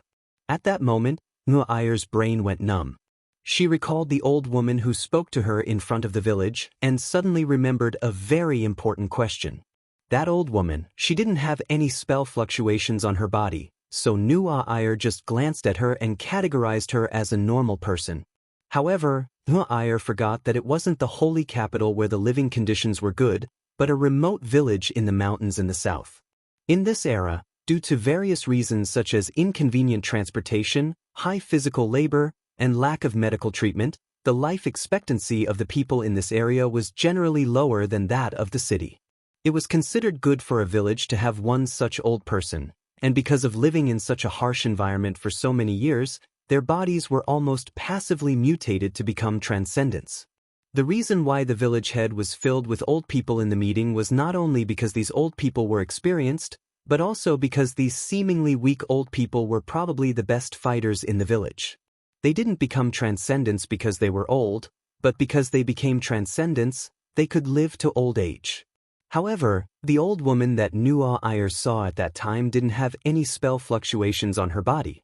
At that moment, Nuayer's brain went numb. She recalled the old woman who spoke to her in front of the village and suddenly remembered a very important question. That old woman, she didn't have any spell fluctuations on her body, so Nuayer just glanced at her and categorized her as a normal person. However, Nuayer forgot that it wasn't the holy capital where the living conditions were good, but a remote village in the mountains in the south. In this era, due to various reasons such as inconvenient transportation, high physical labor, and lack of medical treatment, the life expectancy of the people in this area was generally lower than that of the city. It was considered good for a village to have one such old person, and because of living in such a harsh environment for so many years, their bodies were almost passively mutated to become transcendents. The reason why the village head was filled with old people in the meeting was not only because these old people were experienced, but also because these seemingly weak old people were probably the best fighters in the village. They didn't become transcendents because they were old, but because they became transcendents, they could live to old age. However, the old woman that Nuayer saw at that time didn't have any spell fluctuations on her body.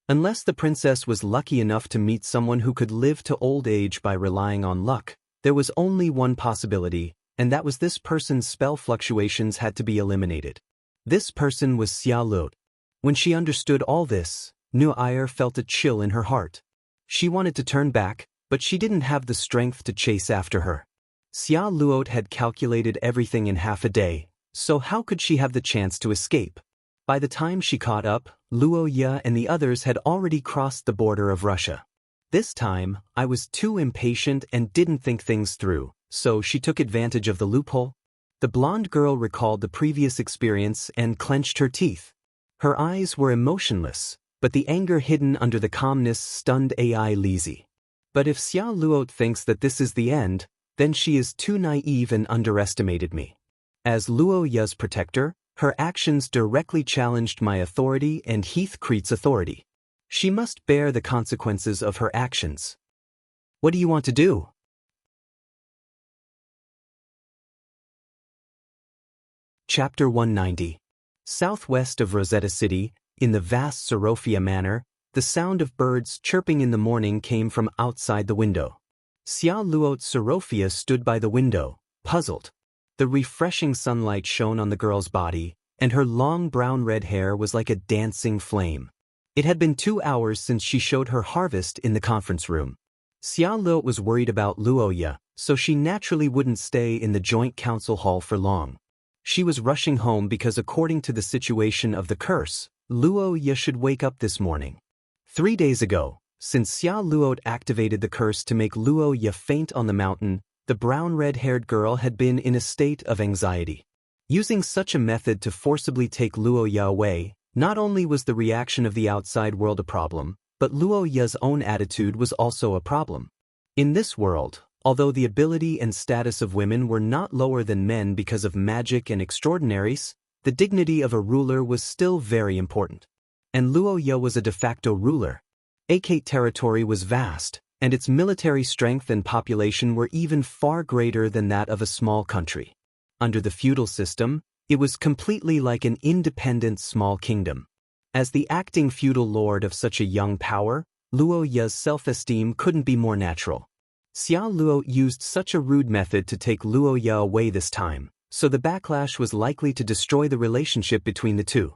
Unless the princess was lucky enough to meet someone who could live to old age by relying on luck, there was only one possibility, and that was this person's spell fluctuations had to be eliminated. This person was Xia Luo. When she understood all this, Nuayer felt a chill in her heart. She wanted to turn back, but she didn't have the strength to chase after her. Xia Luo had calculated everything in half a day, so how could she have the chance to escape? By the time she caught up, Luo Ye and the others had already crossed the border of Russia. This time, I was too impatient and didn't think things through, so she took advantage of the loophole. The blonde girl recalled the previous experience and clenched her teeth. Her eyes were emotionless, but the anger hidden under the calmness stunned AI Lizzie. But if Xia Luo thinks that this is the end, then she is too naive and underestimated me. As Luo Ye's protector, her actions directly challenged my authority and Heathcrete's authority. She must bear the consequences of her actions. What do you want to do? Chapter 190. Southwest of Rosetta City, in the vast Sorofia Manor, the sound of birds chirping in the morning came from outside the window. Xia Luo Sorofia stood by the window, puzzled. The refreshing sunlight shone on the girl's body, and her long brown-red hair was like a dancing flame. It had been 2 hours since she showed her harvest in the conference room. Xia Luo was worried about Luo Ye, so she naturally wouldn't stay in the joint council hall for long. She was rushing home because according to the situation of the curse, Luo Ye should wake up this morning. 3 days ago, since Xia Luo activated the curse to make Luo Ye faint on the mountain, the brown-red-haired girl had been in a state of anxiety. Using such a method to forcibly take Luo Ye away, not only was the reaction of the outside world a problem, but Luo Ye's own attitude was also a problem. In this world, although the ability and status of women were not lower than men because of magic and extraordinaries, the dignity of a ruler was still very important. And Luo Ye was a de facto ruler. Akate territory was vast, and its military strength and population were even far greater than that of a small country. Under the feudal system, it was completely like an independent small kingdom. As the acting feudal lord of such a young power, Luo Ye's self-esteem couldn't be more natural. Xia Luo used such a rude method to take Luo Ye away this time, so the backlash was likely to destroy the relationship between the two.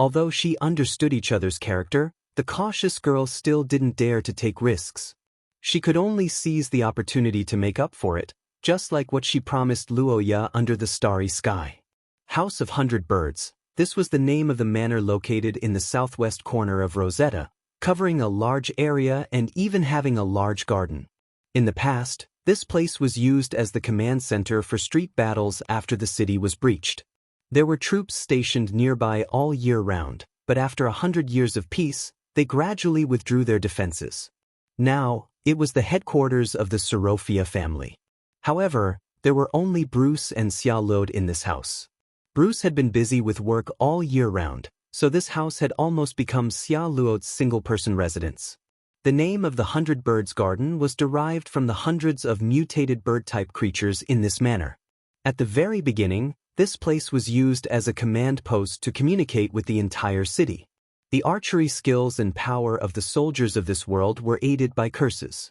Although she understood each other's character, the cautious girl still didn't dare to take risks. She could only seize the opportunity to make up for it, just like what she promised Luo Ye under the starry sky. House of 100 Birds, this was the name of the manor located in the southwest corner of Rosetta, covering a large area and even having a large garden. In the past, this place was used as the command center for street battles after the city was breached. There were troops stationed nearby all year round, but after 100 years of peace, they gradually withdrew their defenses. Now, it was the headquarters of the Sorofia family. However, there were only Bruce and Xia Luo in this house. Bruce had been busy with work all year round, so this house had almost become Xia Luo's single-person residence. The name of the 100 Birds Garden was derived from the hundreds of mutated bird-type creatures in this manner. At the very beginning, this place was used as a command post to communicate with the entire city. The archery skills and power of the soldiers of this world were aided by curses.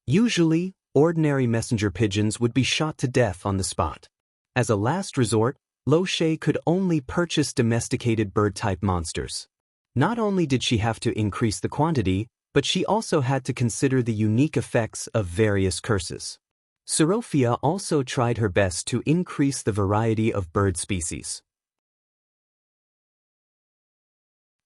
Usually, ordinary messenger pigeons would be shot to death on the spot. As a last resort, Lo Shay could only purchase domesticated bird-type monsters. Not only did she have to increase the quantity, but she also had to consider the unique effects of various curses. Sorophia also tried her best to increase the variety of bird species.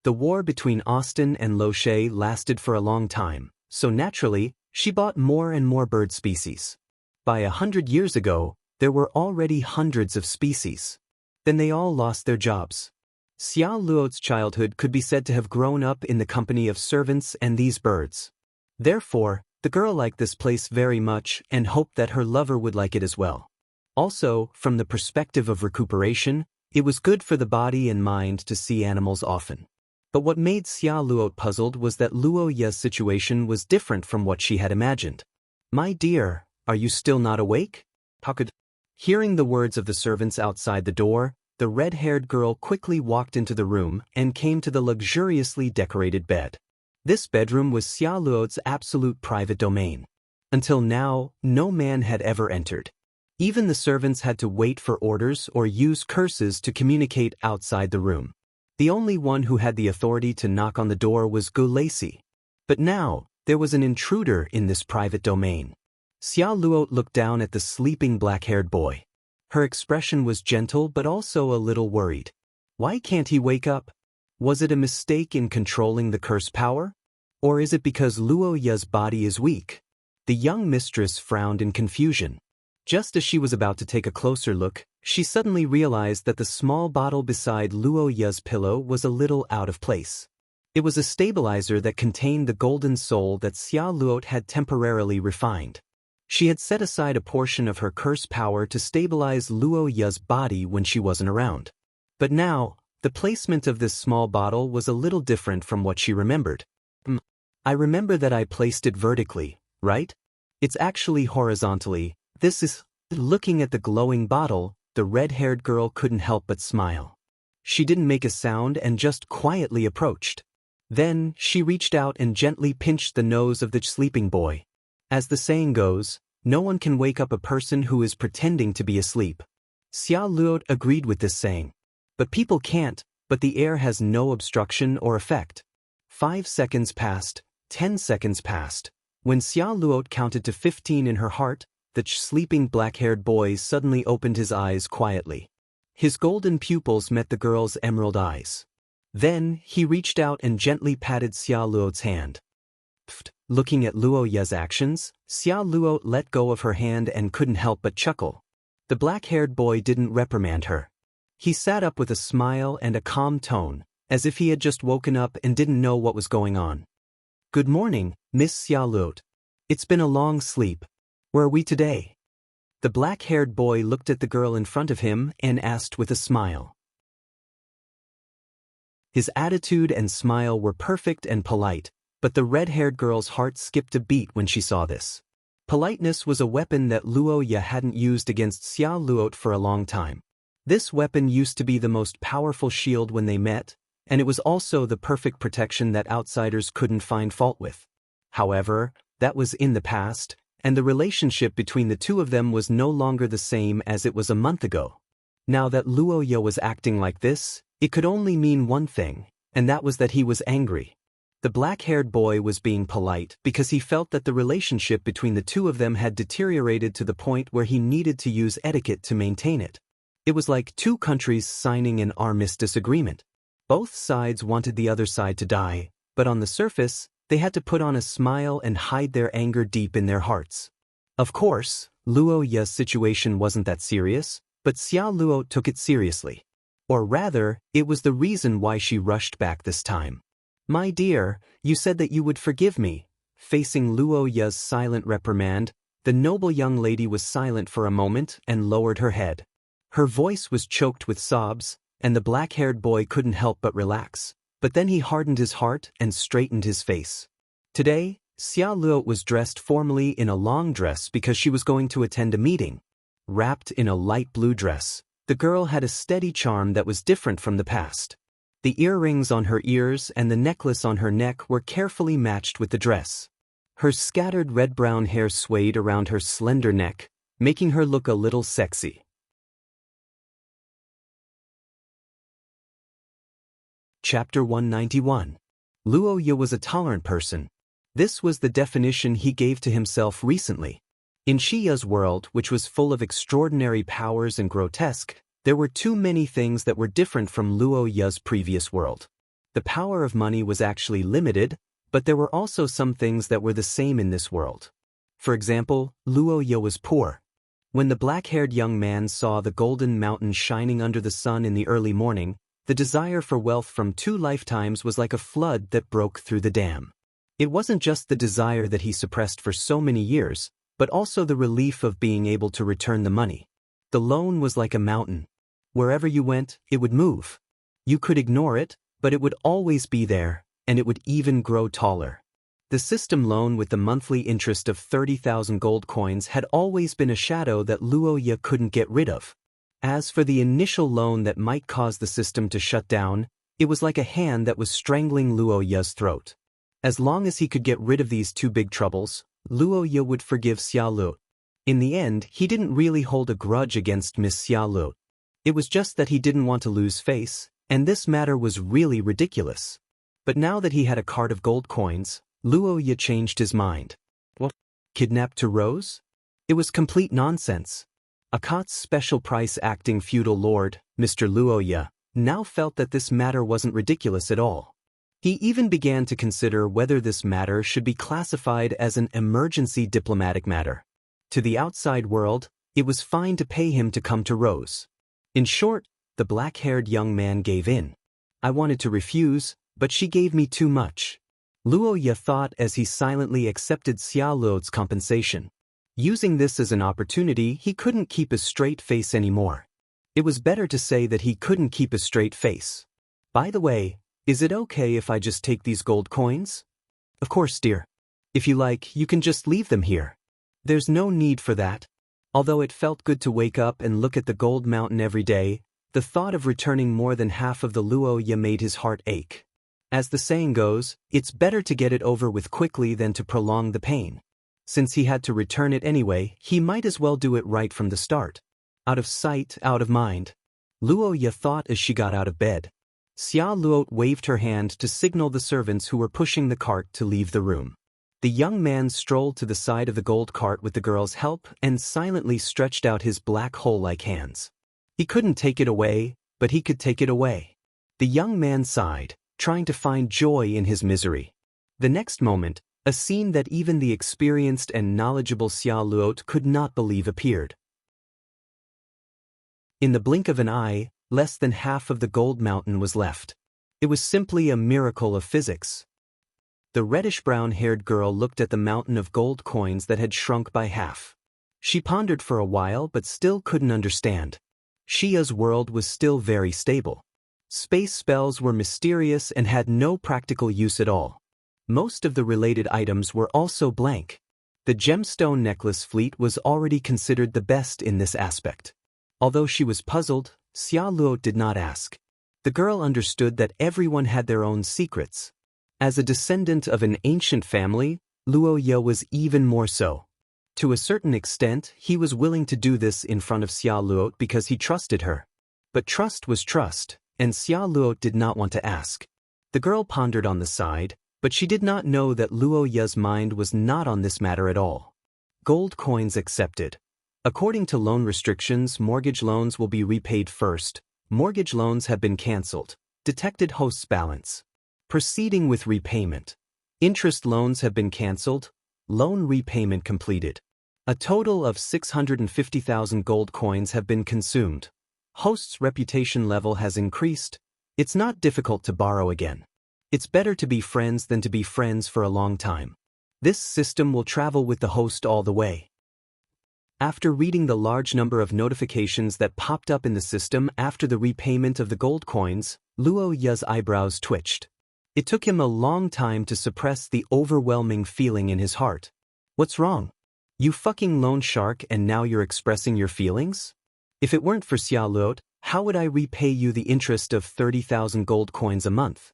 The war between Austin and Lo Shay lasted for a long time, so naturally, she bought more and more bird species. By 100 years ago, there were already hundreds of species. Then they all lost their jobs. Xia Luo's childhood could be said to have grown up in the company of servants and these birds. Therefore, the girl liked this place very much and hoped that her lover would like it as well. Also, from the perspective of recuperation, it was good for the body and mind to see animals often. But what made Xia Luo puzzled was that Luo Ye's situation was different from what she had imagined. "My dear, are you still not awake?" Hearing the words of the servants outside the door, the red-haired girl quickly walked into the room and came to the luxuriously decorated bed. This bedroom was Xia Luo's absolute private domain. Until now, no man had ever entered. Even the servants had to wait for orders or use curses to communicate outside the room. The only one who had the authority to knock on the door was Gu Lacey. But now, there was an intruder in this private domain. Xia Luo looked down at the sleeping black-haired boy. Her expression was gentle but also a little worried. Why can't he wake up? Was it a mistake in controlling the curse power? Or is it because Luo Ye's body is weak? The young mistress frowned in confusion. Just as she was about to take a closer look, she suddenly realized that the small bottle beside Luo Ye's pillow was a little out of place. It was a stabilizer that contained the golden soul that Xia Luo had temporarily refined. She had set aside a portion of her curse power to stabilize Luo Ye's body when she wasn't around. But now, the placement of this small bottle was a little different from what she remembered. I remember that I placed it vertically, right? It's actually horizontally. This is... Looking at the glowing bottle, the red-haired girl couldn't help but smile. She didn't make a sound and just quietly approached. Then, she reached out and gently pinched the nose of the sleeping boy. As the saying goes, no one can wake up a person who is pretending to be asleep. Xia Luo agreed with this saying. But people can't, but the air has no obstruction or effect. 5 seconds passed, 10 seconds passed. When Xia Luo counted to 15 in her heart, the sleeping black-haired boy suddenly opened his eyes quietly. His golden pupils met the girl's emerald eyes. Then, he reached out and gently patted Xia Luo's hand. Looking at Luo Ye's actions, Xia Luo let go of her hand and couldn't help but chuckle. The black-haired boy didn't reprimand her. He sat up with a smile and a calm tone, as if he had just woken up and didn't know what was going on. "Good morning, Miss Xia Luo. It's been a long sleep. Where are we today?" The black-haired boy looked at the girl in front of him and asked with a smile. His attitude and smile were perfect and polite, but the red-haired girl's heart skipped a beat when she saw this. Politeness was a weapon that Luo Ye hadn't used against Xia Luo for a long time. This weapon used to be the most powerful shield when they met, and it was also the perfect protection that outsiders couldn't find fault with. However, that was in the past, and the relationship between the two of them was no longer the same as it was a month ago. Now that Luo Ye was acting like this, it could only mean one thing, and that was that he was angry. The black-haired boy was being polite because he felt that the relationship between the two of them had deteriorated to the point where he needed to use etiquette to maintain it. It was like two countries signing an armistice agreement. Both sides wanted the other side to die, but on the surface, they had to put on a smile and hide their anger deep in their hearts. Of course, Luo Ye's situation wasn't that serious, but Xia Luo took it seriously. Or rather, it was the reason why she rushed back this time. "My dear, you said that you would forgive me." Facing Luo Ye's silent reprimand, the noble young lady was silent for a moment and lowered her head. Her voice was choked with sobs, and the black-haired boy couldn't help but relax. But then he hardened his heart and straightened his face. "Today, Xia Luo was dressed formally in a long dress because she was going to attend a meeting. Wrapped in a light blue dress, the girl had a steady charm that was different from the past. The earrings on her ears and the necklace on her neck were carefully matched with the dress. Her scattered red-brown hair swayed around her slender neck, making her look a little sexy. Chapter 191. Luo Ye was a tolerant person. This was the definition he gave to himself recently. In Xia's world, which was full of extraordinary powers and grotesque, there were too many things that were different from Luo Ye's previous world. The power of money was actually limited, but there were also some things that were the same in this world. For example, Luo Ye was poor. When the black-haired young man saw the golden mountain shining under the sun in the early morning, the desire for wealth from 2 lifetimes was like a flood that broke through the dam. It wasn't just the desire that he suppressed for so many years, but also the relief of being able to return the money. The loan was like a mountain. Wherever you went, it would move. You could ignore it, but it would always be there, and it would even grow taller. The system loan with the monthly interest of 30,000 gold coins had always been a shadow that Luo Ye couldn't get rid of. As for the initial loan that might cause the system to shut down, it was like a hand that was strangling Luo Ye's throat. As long as he could get rid of these 2 big troubles, Luo Ye would forgive Xia Luo. In the end, he didn't really hold a grudge against Miss Xia Luo. It was just that he didn't want to lose face, and this matter was really ridiculous. But now that he had a cart of gold coins, Luo Ye changed his mind. What? Kidnapped to Rose? It was complete nonsense. Akat's special price acting feudal lord, Mr. Luo Ye, now felt that this matter wasn't ridiculous at all. He even began to consider whether this matter should be classified as an emergency diplomatic matter. To the outside world, it was fine to pay him to come to Rose. In short, the black-haired young man gave in. I wanted to refuse, but she gave me too much. Luo Ye thought as he silently accepted Xia Luo's compensation. Using this as an opportunity, he couldn't keep a straight face anymore. It was better to say that he couldn't keep a straight face. By the way, is it okay if I just take these gold coins? Of course, dear. If you like, you can just leave them here. There's no need for that. Although it felt good to wake up and look at the gold mountain every day, the thought of returning more than half of the Luo Ye made his heart ache. As the saying goes, it's better to get it over with quickly than to prolong the pain. Since he had to return it anyway, he might as well do it right from the start. Out of sight, out of mind. Luo Ye thought as she got out of bed. Xia Luo waved her hand to signal the servants who were pushing the cart to leave the room. The young man strolled to the side of the gold cart with the girl's help and silently stretched out his black hole-like hands. He couldn't take it away, but he could take it away. The young man sighed, trying to find joy in his misery. The next moment, a scene that even the experienced and knowledgeable Xia Luo could not believe appeared. In the blink of an eye, less than half of the gold mountain was left. It was simply a miracle of physics. The reddish-brown-haired girl looked at the mountain of gold coins that had shrunk by half. She pondered for a while but still couldn't understand. Xia's world was still very stable. Space spells were mysterious and had no practical use at all. Most of the related items were also blank. The gemstone necklace fleet was already considered the best in this aspect. Although she was puzzled, Xia Luo did not ask. The girl understood that everyone had their own secrets. As a descendant of an ancient family, Luo Ye was even more so. To a certain extent, he was willing to do this in front of Xia Luo because he trusted her. But trust was trust, and Xia Luo did not want to ask. The girl pondered on the side, but she did not know that Luo Ye's mind was not on this matter at all. Gold coins accepted. According to loan restrictions, mortgage loans will be repaid first. Mortgage loans have been cancelled. Detected host's balance. Proceeding with repayment. Interest loans have been cancelled. Loan repayment completed. A total of 650,000 gold coins have been consumed. Host's reputation level has increased. It's not difficult to borrow again. It's better to be friends than to be friends for a long time. This system will travel with the host all the way. After reading the large number of notifications that popped up in the system after the repayment of the gold coins, Luo Ye's eyebrows twitched. It took him a long time to suppress the overwhelming feeling in his heart. What's wrong? You fucking loan shark, and now you're expressing your feelings? If it weren't for Xia Luo, how would I repay you the interest of 30,000 gold coins a month?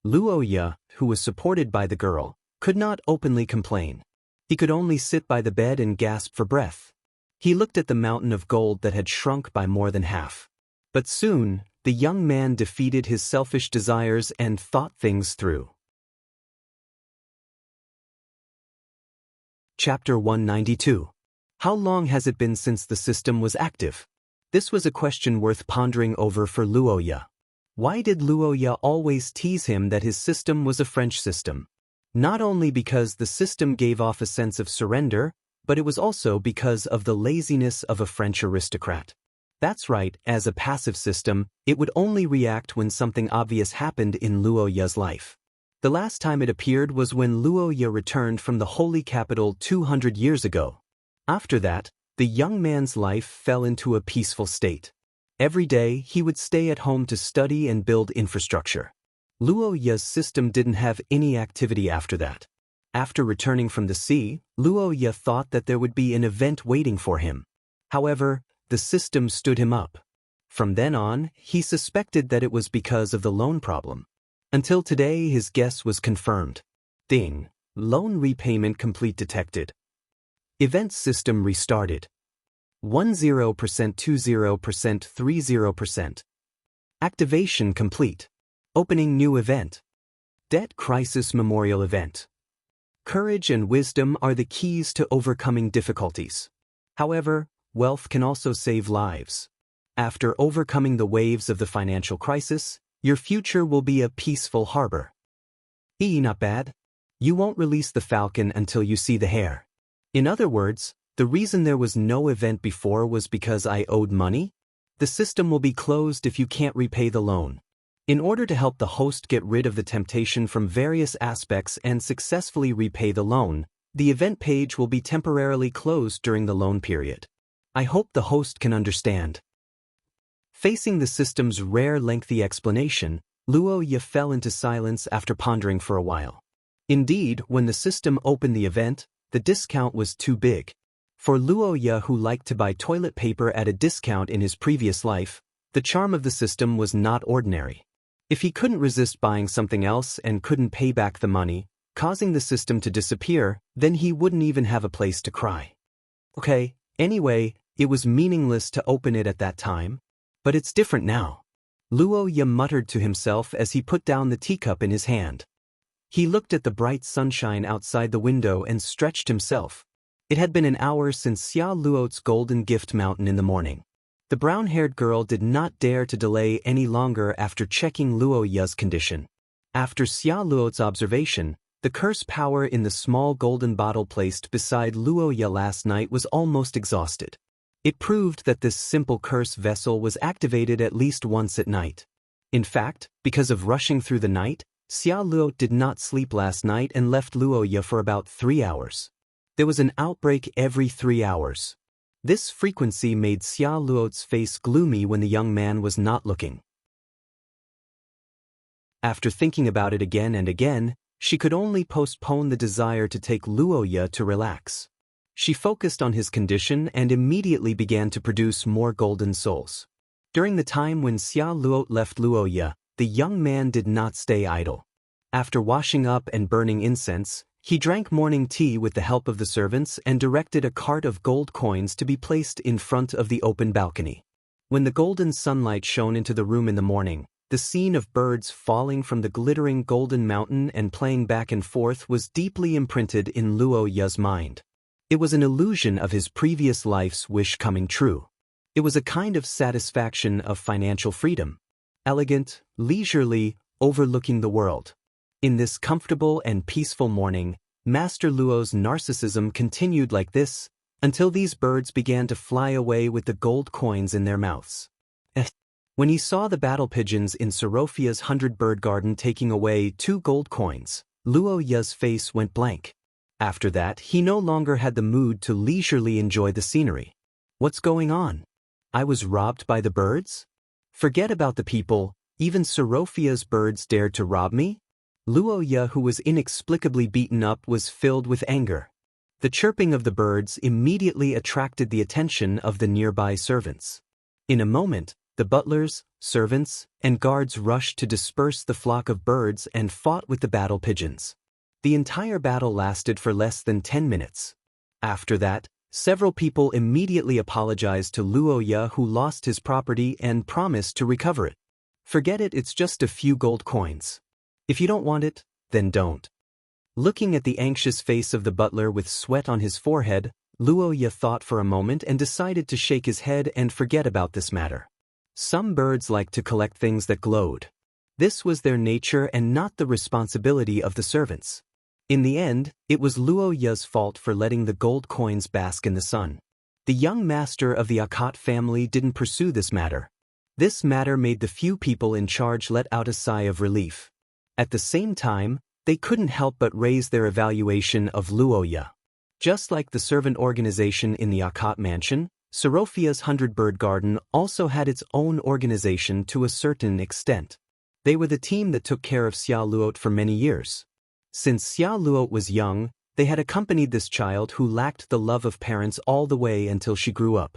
Luo Ye, who was supported by the girl, could not openly complain. He could only sit by the bed and gasp for breath. He looked at the mountain of gold that had shrunk by more than half. But soon, the young man defeated his selfish desires and thought things through. Chapter 192. How long has it been since the system was active? This was a question worth pondering over for Luo Ye. Why did Luo Ye always tease him that his system was a French system? Not only because the system gave off a sense of surrender, but it was also because of the laziness of a French aristocrat. That's right, as a passive system, it would only react when something obvious happened in Luo Ye's life. The last time it appeared was when Luo Ye returned from the holy capital 200 years ago. After that, the young man's life fell into a peaceful state. Every day, he would stay at home to study and build infrastructure. Luo Ye's system didn't have any activity after that. After returning from the sea, Luo Ye thought that there would be an event waiting for him. However, the system stood him up. From then on, he suspected that it was because of the loan problem. Until today, his guess was confirmed. Ding. Loan repayment complete detected. Event system restarted. 10%, 20%, 30%. Activation complete. Opening new event. Debt crisis memorial event. Courage and wisdom are the keys to overcoming difficulties. However, wealth can also save lives. After overcoming the waves of the financial crisis, your future will be a peaceful harbor. Not bad. You won't release the falcon until you see the hare. In other words, the reason there was no event before was because I owed money? The system will be closed if you can't repay the loan. In order to help the host get rid of the temptation from various aspects and successfully repay the loan, the event page will be temporarily closed during the loan period. I hope the host can understand. Facing the system's rare lengthy explanation, Luo Ye fell into silence after pondering for a while. Indeed, when the system opened the event, the discount was too big. For Luo Ye, who liked to buy toilet paper at a discount in his previous life, the charm of the system was not ordinary. If he couldn't resist buying something else and couldn't pay back the money, causing the system to disappear, then he wouldn't even have a place to cry. Okay, anyway, it was meaningless to open it at that time. But it's different now. Luo Ye muttered to himself as he put down the teacup in his hand. He looked at the bright sunshine outside the window and stretched himself. It had been an hour since Xia Luo's golden gift mountain in the morning. The brown-haired girl did not dare to delay any longer after checking Luo Ye's condition. After Xia Luo's observation, the curse power in the small golden bottle placed beside Luo Ye last night was almost exhausted. It proved that this simple curse vessel was activated at least once at night. In fact, because of rushing through the night, Xia Luo did not sleep last night and left Luo Ye for about 3 hours. There was an outbreak every 3 hours. This frequency made Xia Luo's face gloomy when the young man was not looking. After thinking about it again and again, she could only postpone the desire to take Luo Ye to relax. She focused on his condition and immediately began to produce more golden souls. During the time when Xia Luo left Luo Ye, the young man did not stay idle. After washing up and burning incense, he drank morning tea with the help of the servants and directed a cart of gold coins to be placed in front of the open balcony. When the golden sunlight shone into the room in the morning, the scene of birds falling from the glittering golden mountain and playing back and forth was deeply imprinted in Luo Ye's mind. It was an illusion of his previous life's wish coming true. It was a kind of satisfaction of financial freedom. Elegant, leisurely, overlooking the world. In this comfortable and peaceful morning, Master Luo's narcissism continued like this, until these birds began to fly away with the gold coins in their mouths. When he saw the battle pigeons in Sorofia's 100-bird garden taking away 2 gold coins, Luo Ye's face went blank. After that, he no longer had the mood to leisurely enjoy the scenery. What's going on? I was robbed by the birds? Forget about the people, even Sorofia's birds dared to rob me? Luoya, who was inexplicably beaten up, was filled with anger. The chirping of the birds immediately attracted the attention of the nearby servants. In a moment, the butlers, servants, and guards rushed to disperse the flock of birds and fought with the battle pigeons. The entire battle lasted for less than 10 minutes. After that, several people immediately apologized to Luoya, who lost his property and promised to recover it. Forget it, it's just a few gold coins. If you don't want it, then don't. Looking at the anxious face of the butler with sweat on his forehead, Luoya thought for a moment and decided to shake his head and forget about this matter. Some birds like to collect things that glowed. This was their nature and not the responsibility of the servants. In the end, it was Luoya's fault for letting the gold coins bask in the sun. The young master of the Akat family didn't pursue this matter. This matter made the few people in charge let out a sigh of relief. At the same time, they couldn't help but raise their evaluation of Luoya. Just like the servant organization in the Akat mansion, Sorofia's 100-bird garden also had its own organization to a certain extent. They were the team that took care of Xia Luot for many years. Since Xia Luot was young, they had accompanied this child who lacked the love of parents all the way until she grew up.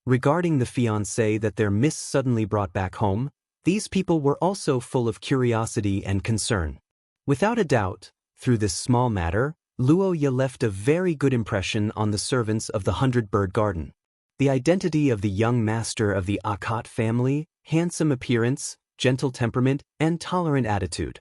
Regarding the fiancé that their miss suddenly brought back home, these people were also full of curiosity and concern. Without a doubt, through this small matter, Luoya left a very good impression on the servants of the 100-bird garden. The identity of the young master of the Akat family, handsome appearance, gentle temperament, and tolerant attitude.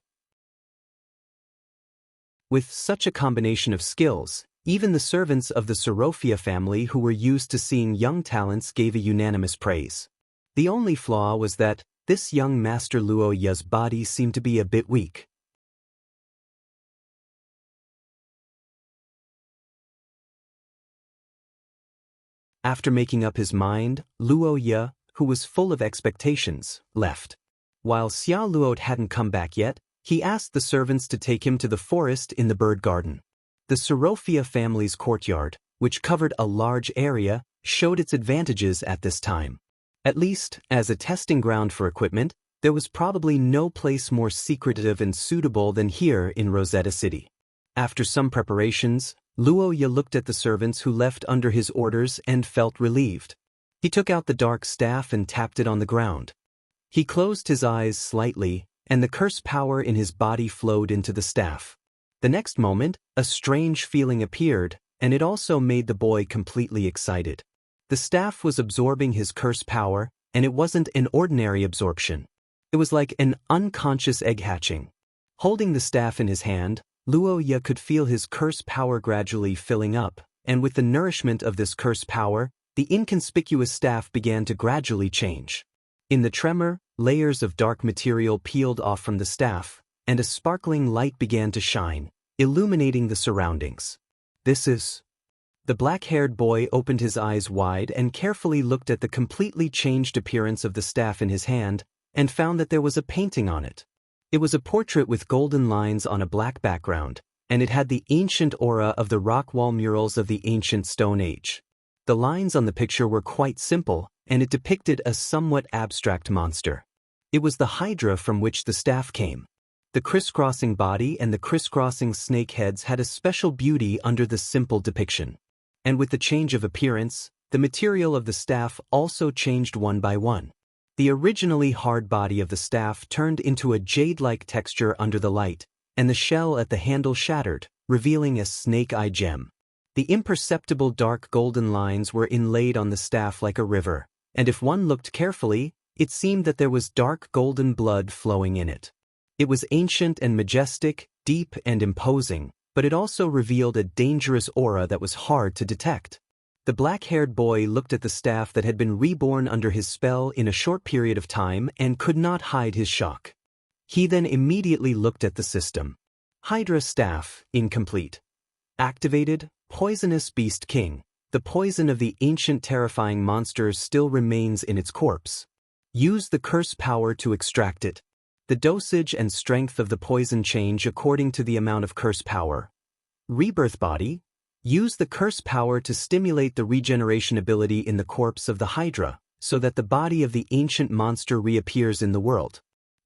With such a combination of skills, even the servants of the Sorofia family who were used to seeing young talents gave a unanimous praise. The only flaw was that this young master Luoya's body seemed to be a bit weak. After making up his mind, Luoya, who was full of expectations, left. While Xia Luot hadn't come back yet, he asked the servants to take him to the forest in the bird garden. The Sorofia family's courtyard, which covered a large area, showed its advantages at this time. At least, as a testing ground for equipment, there was probably no place more secretive and suitable than here in Rosetta City. After some preparations, Luoya looked at the servants who left under his orders and felt relieved. He took out the dark staff and tapped it on the ground. He closed his eyes slightly, and the curse power in his body flowed into the staff. The next moment, a strange feeling appeared, and it also made the boy completely excited. The staff was absorbing his curse power, and it wasn't an ordinary absorption. It was like an unconscious egg hatching. Holding the staff in his hand, Luoya could feel his curse power gradually filling up, and with the nourishment of this curse power, the inconspicuous staff began to gradually change. In the tremor, layers of dark material peeled off from the staff, and a sparkling light began to shine, illuminating the surroundings. This is... The black-haired boy opened his eyes wide and carefully looked at the completely changed appearance of the staff in his hand, and found that there was a painting on it. It was a portrait with golden lines on a black background, and it had the ancient aura of the rock wall murals of the ancient Stone Age. The lines on the picture were quite simple, and it depicted a somewhat abstract monster. It was the Hydra from which the staff came. The crisscrossing body and the crisscrossing snake heads had a special beauty under the simple depiction. And with the change of appearance, the material of the staff also changed one by one. The originally hard body of the staff turned into a jade-like texture under the light, and the shell at the handle shattered, revealing a snake-eye gem. The imperceptible dark golden lines were inlaid on the staff like a river, and if one looked carefully, it seemed that there was dark golden blood flowing in it. It was ancient and majestic, deep and imposing, but it also revealed a dangerous aura that was hard to detect. The black-haired boy looked at the staff that had been reborn under his spell in a short period of time and could not hide his shock. He then immediately looked at the system. Hydra staff, incomplete. Activated, poisonous beast king. The poison of the ancient terrifying monsters still remains in its corpse. Use the curse power to extract it. The dosage and strength of the poison change according to the amount of curse power. Rebirth body. Use the curse power to stimulate the regeneration ability in the corpse of the Hydra, so that the body of the ancient monster reappears in the world.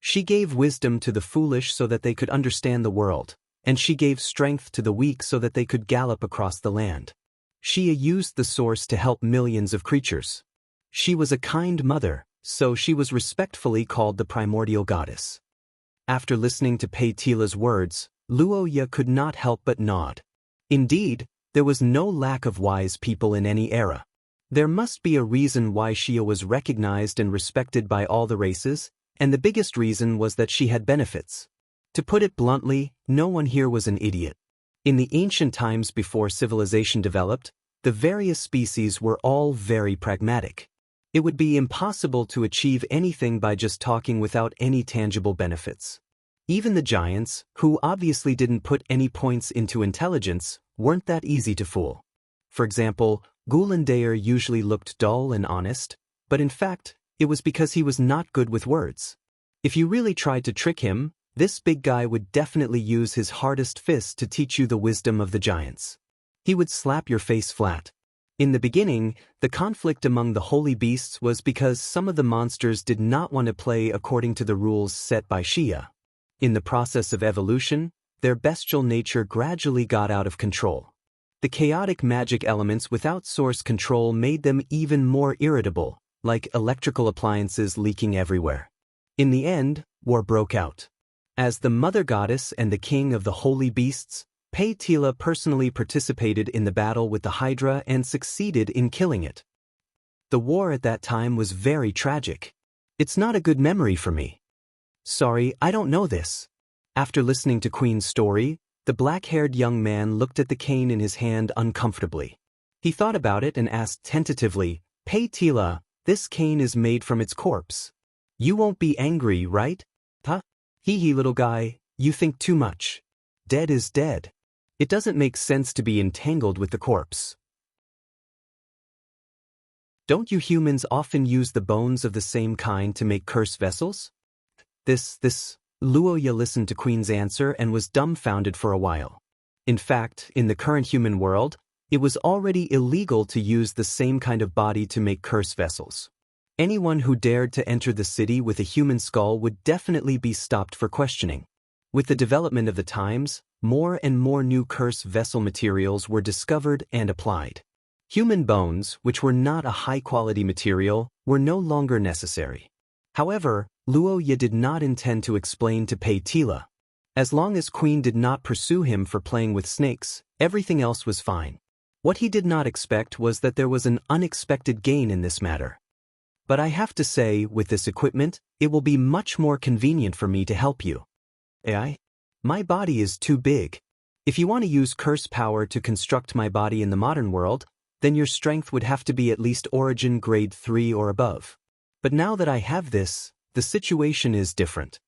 She gave wisdom to the foolish so that they could understand the world, and she gave strength to the weak so that they could gallop across the land. She used the source to help millions of creatures. She was a kind mother, so she was respectfully called the primordial goddess. After listening to Paitila's words, Luoya could not help but nod. Indeed, there was no lack of wise people in any era. There must be a reason why Xia was recognized and respected by all the races, and the biggest reason was that she had benefits. To put it bluntly, no one here was an idiot. In the ancient times before civilization developed, the various species were all very pragmatic. It would be impossible to achieve anything by just talking without any tangible benefits. Even the giants, who obviously didn't put any points into intelligence, weren't that easy to fool. For example, Gulandair usually looked dull and honest, but in fact, it was because he was not good with words. If you really tried to trick him, this big guy would definitely use his hardest fist to teach you the wisdom of the giants. He would slap your face flat. In the beginning, the conflict among the holy beasts was because some of the monsters did not want to play according to the rules set by Xia. In the process of evolution, their bestial nature gradually got out of control. The chaotic magic elements without source control made them even more irritable, like electrical appliances leaking everywhere. In the end, war broke out. As the mother goddess and the king of the holy beasts, Paitila personally participated in the battle with the Hydra and succeeded in killing it. The war at that time was very tragic. It's not a good memory for me. Sorry, I don't know this. After listening to Queen's story, the black-haired young man looked at the cane in his hand uncomfortably. He thought about it and asked tentatively, Paitila, this cane is made from its corpse. You won't be angry, right? Huh? Hee little guy, you think too much. Dead is dead. It doesn't make sense to be entangled with the corpse. Don't you humans often use the bones of the same kind to make curse vessels? Luoya listened to Queen's answer and was dumbfounded for a while. In fact, in the current human world, it was already illegal to use the same kind of body to make curse vessels. Anyone who dared to enter the city with a human skull would definitely be stopped for questioning. With the development of the times, more and more new curse vessel materials were discovered and applied. Human bones, which were not a high-quality material, were no longer necessary. However, Luoya did not intend to explain to Paitila. As long as Queen did not pursue him for playing with snakes, everything else was fine. What he did not expect was that there was an unexpected gain in this matter. But I have to say, with this equipment, it will be much more convenient for me to help you. My body is too big. If you want to use curse power to construct my body in the modern world, then your strength would have to be at least origin grade 3 or above. But now that I have this, the situation is different.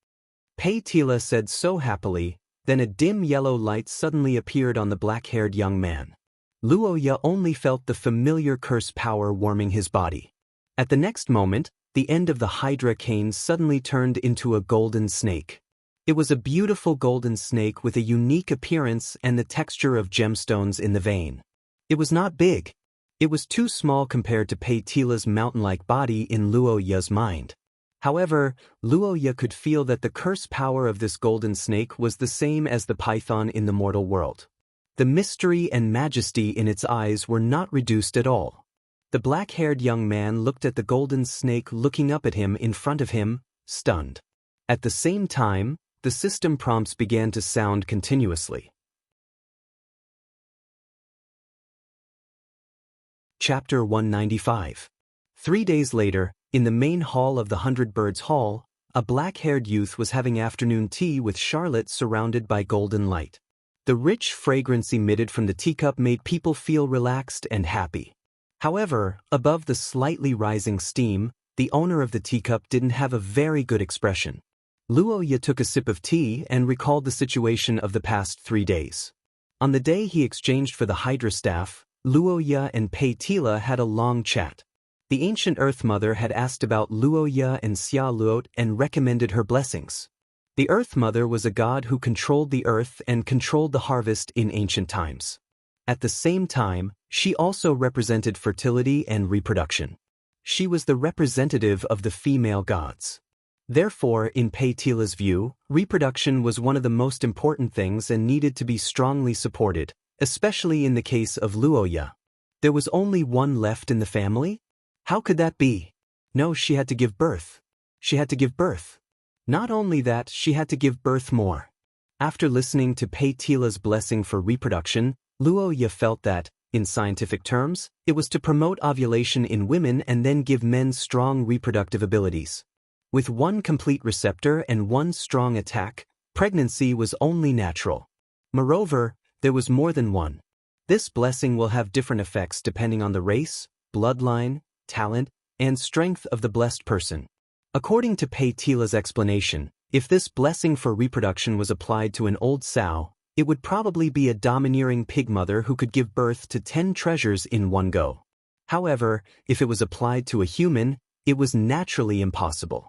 Paitila said so happily, then a dim yellow light suddenly appeared on the black-haired young man. Luoya only felt the familiar curse power warming his body. At the next moment, the end of the Hydra cane suddenly turned into a golden snake. It was a beautiful golden snake with a unique appearance and the texture of gemstones in the vein. It was not big. It was too small compared to Paitila's mountain-like body in Luoya's mind. However, Luoya could feel that the curse power of this golden snake was the same as the python in the mortal world. The mystery and majesty in its eyes were not reduced at all. The black-haired young man looked at the golden snake looking up at him in front of him, stunned. At the same time, the system prompts began to sound continuously. Chapter 195. 3 days later, in the main hall of the 100 Birds Hall, a black-haired youth was having afternoon tea with Charlotte surrounded by golden light. The rich fragrance emitted from the teacup made people feel relaxed and happy. However, above the slightly rising steam, the owner of the teacup didn't have a very good expression. Luoya took a sip of tea and recalled the situation of the past 3 days. On the day he exchanged for the Hydra staff, Luoya and Paitila had a long chat. The ancient Earth Mother had asked about Luoya and Xia Luot and recommended her blessings. The Earth Mother was a god who controlled the earth and controlled the harvest in ancient times. At the same time, she also represented fertility and reproduction. She was the representative of the female gods. Therefore, in Paitila's view, reproduction was one of the most important things and needed to be strongly supported, especially in the case of Luoya. There was only one left in the family? How could that be? No, she had to give birth. She had to give birth. Not only that, she had to give birth more. After listening to Paitila's blessing for reproduction, Luoya felt that, in scientific terms, it was to promote ovulation in women and then give men strong reproductive abilities. With one complete receptor and one strong attack, pregnancy was only natural. Moreover, there was more than one. This blessing will have different effects depending on the race, bloodline, talent, and strength of the blessed person. According to Paitila's explanation, if this blessing for reproduction was applied to an old sow, it would probably be a domineering pig mother who could give birth to 10 treasures in one go. However, if it was applied to a human, it was naturally impossible.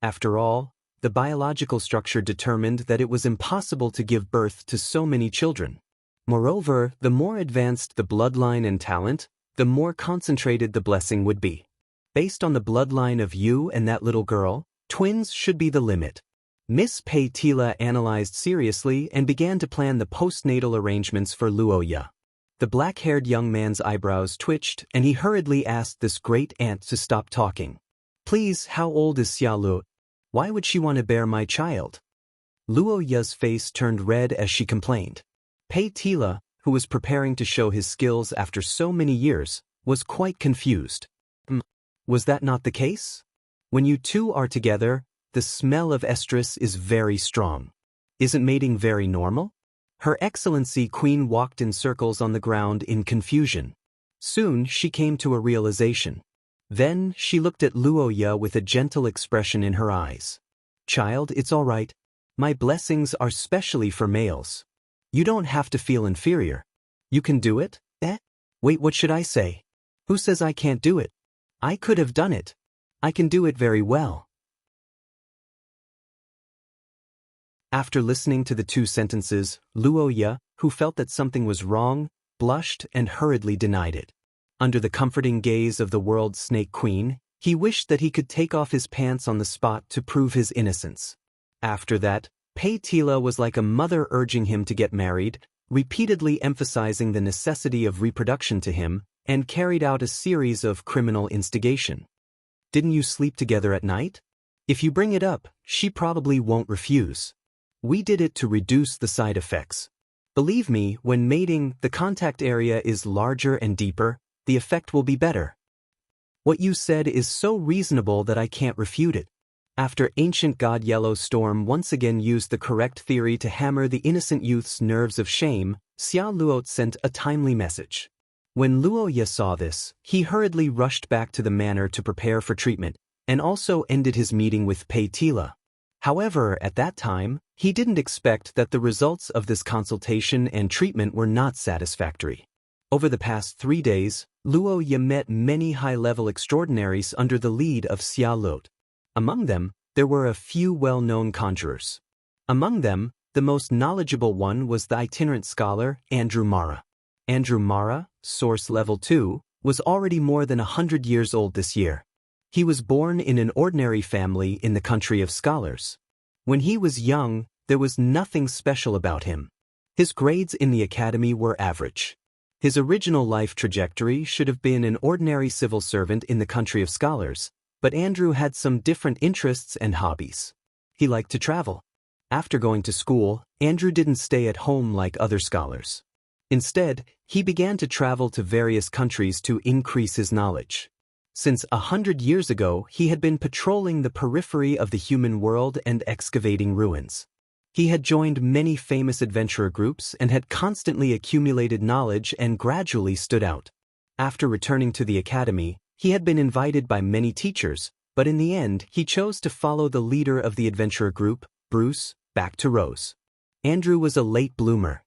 After all, the biological structure determined that it was impossible to give birth to so many children. Moreover, the more advanced the bloodline and talent, the more concentrated the blessing would be. Based on the bloodline of you and that little girl, twins should be the limit. Miss Paitila analyzed seriously and began to plan the postnatal arrangements for Luoya. The black-haired young man's eyebrows twitched and he hurriedly asked this great aunt to stop talking. Please, how old is Xiaolu? Why would she want to bear my child? Luoya's face turned red as she complained. Paitila, who was preparing to show his skills after so many years, was quite confused. Was that not the case? When you two are together, the smell of estrus is very strong. Isn't mating very normal? Her Excellency Queen walked in circles on the ground in confusion. Soon she came to a realization. Then she looked at Luoya with a gentle expression in her eyes. Child, it's all right. My blessings are specially for males. You don't have to feel inferior. You can do it? Wait, what should I say? Who says I can't do it? I could have done it. I can do it very well. After listening to the two sentences, Luoya, who felt that something was wrong, blushed and hurriedly denied it. Under the comforting gaze of the world snake queen, he wished that he could take off his pants on the spot to prove his innocence. After that, Paitila was like a mother urging him to get married, repeatedly emphasizing the necessity of reproduction to him, and carried out a series of criminal instigation. Didn't you sleep together at night? If you bring it up, she probably won't refuse. We did it to reduce the side effects. Believe me, when mating, the contact area is larger and deeper, the effect will be better. What you said is so reasonable that I can't refute it. After ancient god Yellowstorm once again used the correct theory to hammer the innocent youth's nerves of shame, Xia Luot sent a timely message. When Luoya saw this, he hurriedly rushed back to the manor to prepare for treatment, and also ended his meeting with Paitila. However, at that time, he didn't expect that the results of this consultation and treatment were not satisfactory. Over the past 3 days, Luoya met many high-level extraordinaries under the lead of Xia Lot. Among them, there were a few well-known conjurers. Among them, the most knowledgeable one was the itinerant scholar Andrew Mara. Andrew Mara, Source Level 2, was already more than 100 years old this year. He was born in an ordinary family in the country of scholars. When he was young, there was nothing special about him. His grades in the academy were average. His original life trajectory should have been an ordinary civil servant in the country of scholars, but Andrew had some different interests and hobbies. He liked to travel. After going to school, Andrew didn't stay at home like other scholars. Instead, he began to travel to various countries to increase his knowledge. Since 100 years ago, he had been patrolling the periphery of the human world and excavating ruins. He had joined many famous adventurer groups and had constantly accumulated knowledge and gradually stood out. After returning to the academy, he had been invited by many teachers, but in the end, he chose to follow the leader of the adventurer group, Bruce, back to Rose. Andrew was a late bloomer.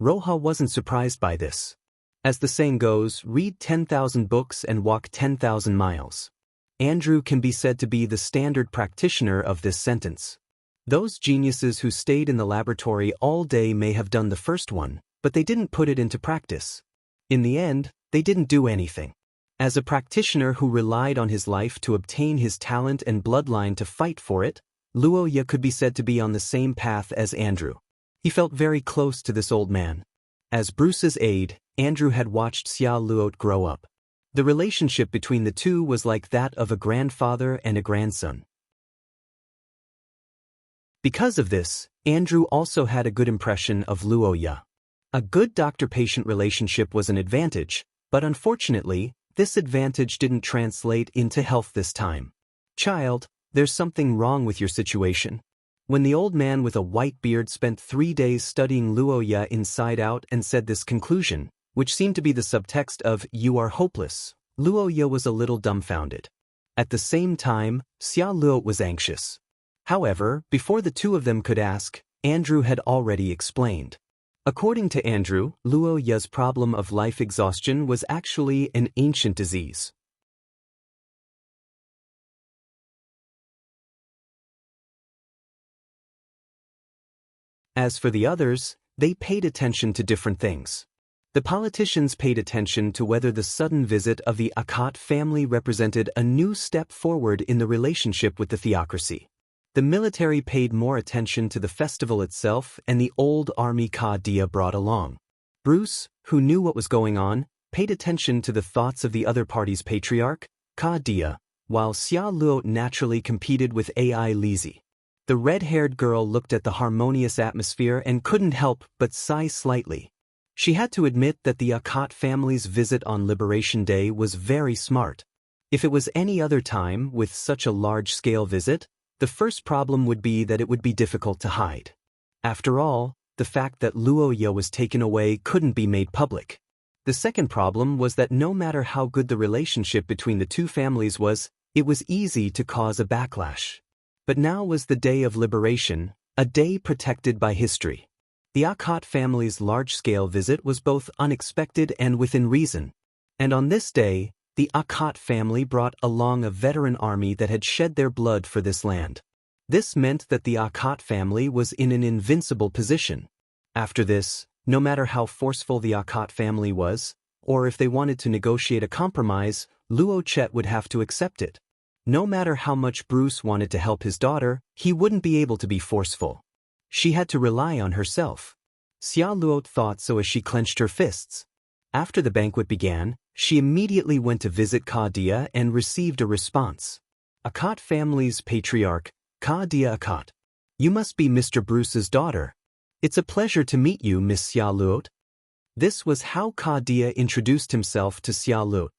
Roja wasn't surprised by this. As the saying goes, read 10,000 books and walk 10,000 miles. Andrew can be said to be the standard practitioner of this sentence. Those geniuses who stayed in the laboratory all day may have done the first one, but they didn't put it into practice. In the end, they didn't do anything. As a practitioner who relied on his life to obtain his talent and bloodline to fight for it, Luo Ye could be said to be on the same path as Andrew. He felt very close to this old man. As Bruce's aide, Andrew had watched Xia Luot grow up. The relationship between the two was like that of a grandfather and a grandson. Because of this, Andrew also had a good impression of Luo Ye. A good doctor-patient relationship was an advantage, but unfortunately, this advantage didn't translate into health this time. Child, there's something wrong with your situation. When the old man with a white beard spent 3 days studying Luo Ye inside out and said this conclusion, which seemed to be the subtext of "you are hopeless," Luo Ye was a little dumbfounded. At the same time, Xia Luot was anxious. However, before the two of them could ask, Andrew had already explained. According to Andrew, Luo Ye's problem of life exhaustion was actually an ancient disease. As for the others, they paid attention to different things. The politicians paid attention to whether the sudden visit of the Akkad family represented a new step forward in the relationship with the theocracy. The military paid more attention to the festival itself and the old army Ka Dia brought along. Bruce, who knew what was going on, paid attention to the thoughts of the other party's patriarch, Ka Dia, while Xia Luot naturally competed with Ai Lizi. The red-haired girl looked at the harmonious atmosphere and couldn't help but sigh slightly. She had to admit that the Akkad family's visit on Liberation Day was very smart. If it was any other time with such a large-scale visit, the first problem would be that it would be difficult to hide. After all, the fact that Luo Ye was taken away couldn't be made public. The second problem was that no matter how good the relationship between the two families was, it was easy to cause a backlash. But now was the day of liberation, a day protected by history. The Akkad family's large-scale visit was both unexpected and within reason. And on this day, the Akkad family brought along a veteran army that had shed their blood for this land. This meant that the Akkad family was in an invincible position. After this, no matter how forceful the Akkad family was, or if they wanted to negotiate a compromise, Luo Chet would have to accept it. No matter how much Bruce wanted to help his daughter, he wouldn't be able to be forceful. She had to rely on herself. Xia Luot thought so as she clenched her fists. After the banquet began, she immediately went to visit Ka Dia and received a response. Akkad family's patriarch, Ka Dia Akkad. You must be Mr. Bruce's daughter. It's a pleasure to meet you, Miss Xia Luot. This was how Ka Dia introduced himself to Xia Luot.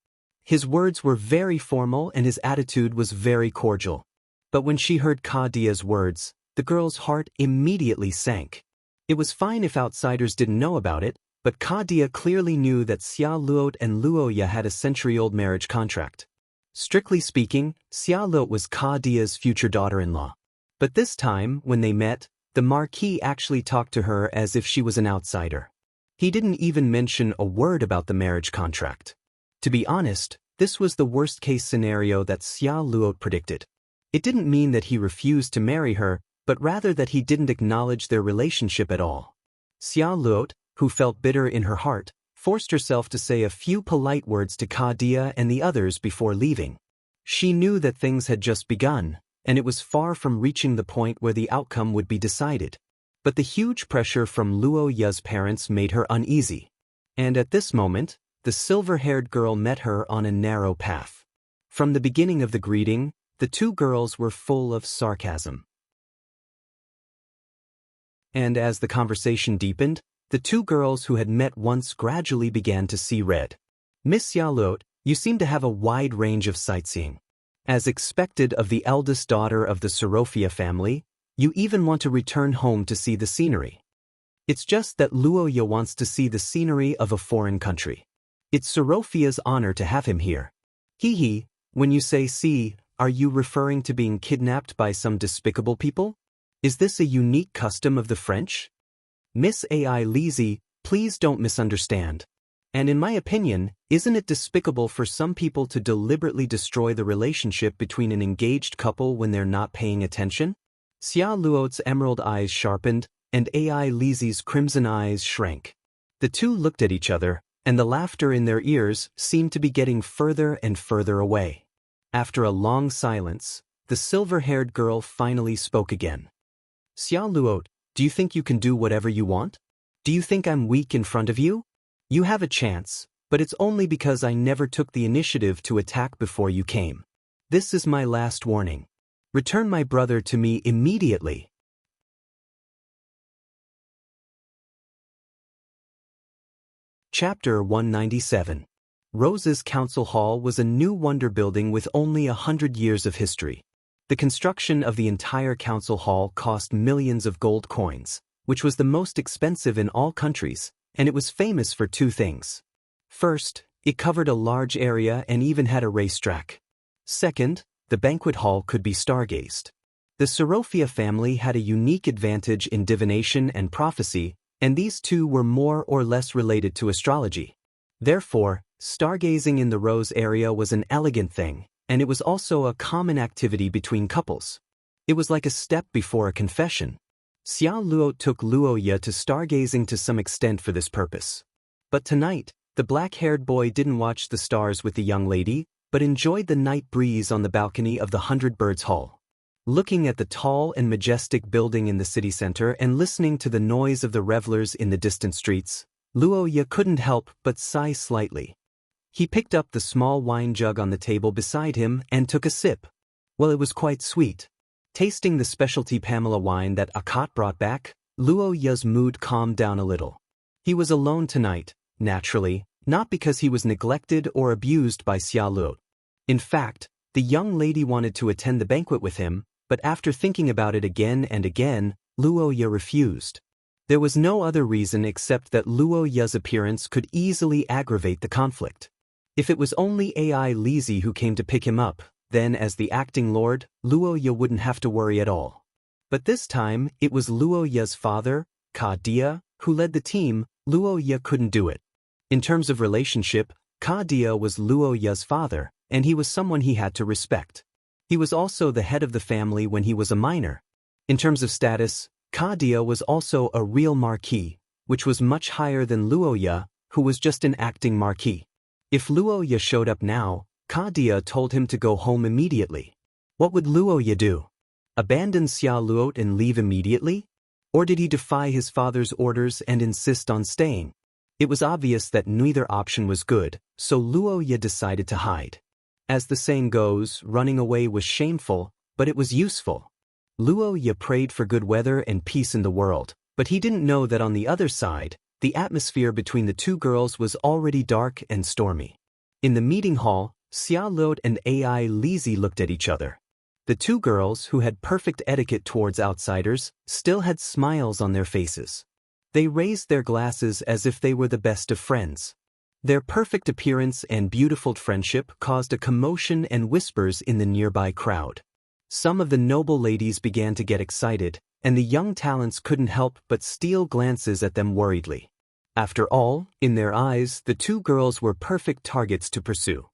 His words were very formal and his attitude was very cordial. But when she heard Ka Dia's words, the girl's heart immediately sank. It was fine if outsiders didn't know about it, but Ka Dia clearly knew that Xia Luot and Luo Ye had a century-old marriage contract. Strictly speaking, Xia Luot was Ka Dia's future daughter-in-law. But this time, when they met, the Marquis actually talked to her as if she was an outsider. He didn't even mention a word about the marriage contract. To be honest, this was the worst-case scenario that Xia Luot predicted. It didn't mean that he refused to marry her, but rather that he didn't acknowledge their relationship at all. Xia Luot, who felt bitter in her heart, forced herself to say a few polite words to Ka Dia and the others before leaving. She knew that things had just begun, and it was far from reaching the point where the outcome would be decided. But the huge pressure from Luo Ye's parents made her uneasy. And at this moment, the silver-haired girl met her on a narrow path. From the beginning of the greeting, the two girls were full of sarcasm. And as the conversation deepened, the two girls who had met once gradually began to see red. Miss Xia Luot, you seem to have a wide range of sightseeing. As expected of the eldest daughter of the Sorofia family, you even want to return home to see the scenery. It's just that Luo Ye wants to see the scenery of a foreign country. It's Sorofia's honor to have him here. Hee, when you say see, are you referring to being kidnapped by some despicable people? Is this a unique custom of the French? Miss Ai Lizi, please don't misunderstand. And in my opinion, isn't it despicable for some people to deliberately destroy the relationship between an engaged couple when they're not paying attention? Xia Luot's emerald eyes sharpened, and Ai Lizi's crimson eyes shrank. The two looked at each other, and the laughter in their ears seemed to be getting further and further away. After a long silence, the silver-haired girl finally spoke again. Xia Luot, do you think you can do whatever you want? Do you think I'm weak in front of you? You have a chance, but it's only because I never took the initiative to attack before you came. This is my last warning. Return my brother to me immediately. Chapter 197. Rose's Council Hall was a new wonder building with only 100 years of history. The construction of the entire council hall cost millions of gold coins, which was the most expensive in all countries, and it was famous for two things. First, it covered a large area and even had a racetrack. Second, the banquet hall could be stargazed. The Sorofia family had a unique advantage in divination and prophecy, and these two were more or less related to astrology. Therefore, stargazing in the Rose area was an elegant thing, and it was also a common activity between couples. It was like a step before a confession. Xia Luo took Luoya to stargazing to some extent for this purpose. But tonight, the black-haired boy didn't watch the stars with the young lady, but enjoyed the night breeze on the balcony of the 100 Birds Hall. Looking at the tall and majestic building in the city center and listening to the noise of the revelers in the distant streets, Luoya couldn't help but sigh slightly. He picked up the small wine jug on the table beside him and took a sip. Well, it was quite sweet. Tasting the specialty Pamela wine that Akat brought back, Luoya's mood calmed down a little. He was alone tonight, naturally, not because he was neglected or abused by Xia Luo. In fact, the young lady wanted to attend the banquet with him, but after thinking about it again and again, Luoya refused. There was no other reason except that Luoya's appearance could easily aggravate the conflict. If it was only AI Lizzie who came to pick him up, then as the acting lord, Luoya wouldn't have to worry at all. But this time, it was Luoya's father, Ka Dia, who led the team. Luoya couldn't do it. In terms of relationship, Ka Dia was Luoya's father, and he was someone he had to respect. He was also the head of the family when he was a minor. In terms of status, Ka Dia was also a real marquis, which was much higher than Luoya, who was just an acting marquis. If Luoya showed up now, Ka Dia told him to go home immediately. What would Luoya do? Abandon Xia Luot and leave immediately? Or did he defy his father's orders and insist on staying? It was obvious that neither option was good, so Luoya decided to hide. As the saying goes, running away was shameful, but it was useful. Luoya prayed for good weather and peace in the world, but he didn't know that on the other side, the atmosphere between the two girls was already dark and stormy. In the meeting hall, Xia Luot and AI Lizzie looked at each other. The two girls, who had perfect etiquette towards outsiders, still had smiles on their faces. They raised their glasses as if they were the best of friends. Their perfect appearance and beautiful friendship caused a commotion and whispers in the nearby crowd. Some of the noble ladies began to get excited, and the young talents couldn't help but steal glances at them worriedly. After all, in their eyes, the two girls were perfect targets to pursue.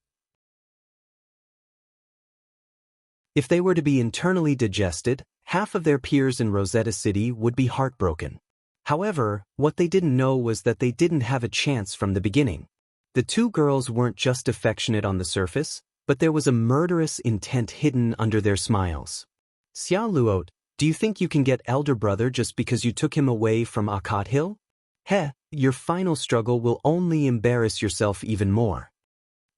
If they were to be internally digested, half of their peers in Rosetta City would be heartbroken. However, what they didn't know was that they didn't have a chance from the beginning. The two girls weren't just affectionate on the surface, but there was a murderous intent hidden under their smiles. Xia Luot, do you think you can get elder brother just because you took him away from Akat Hill? Heh, your final struggle will only embarrass yourself even more.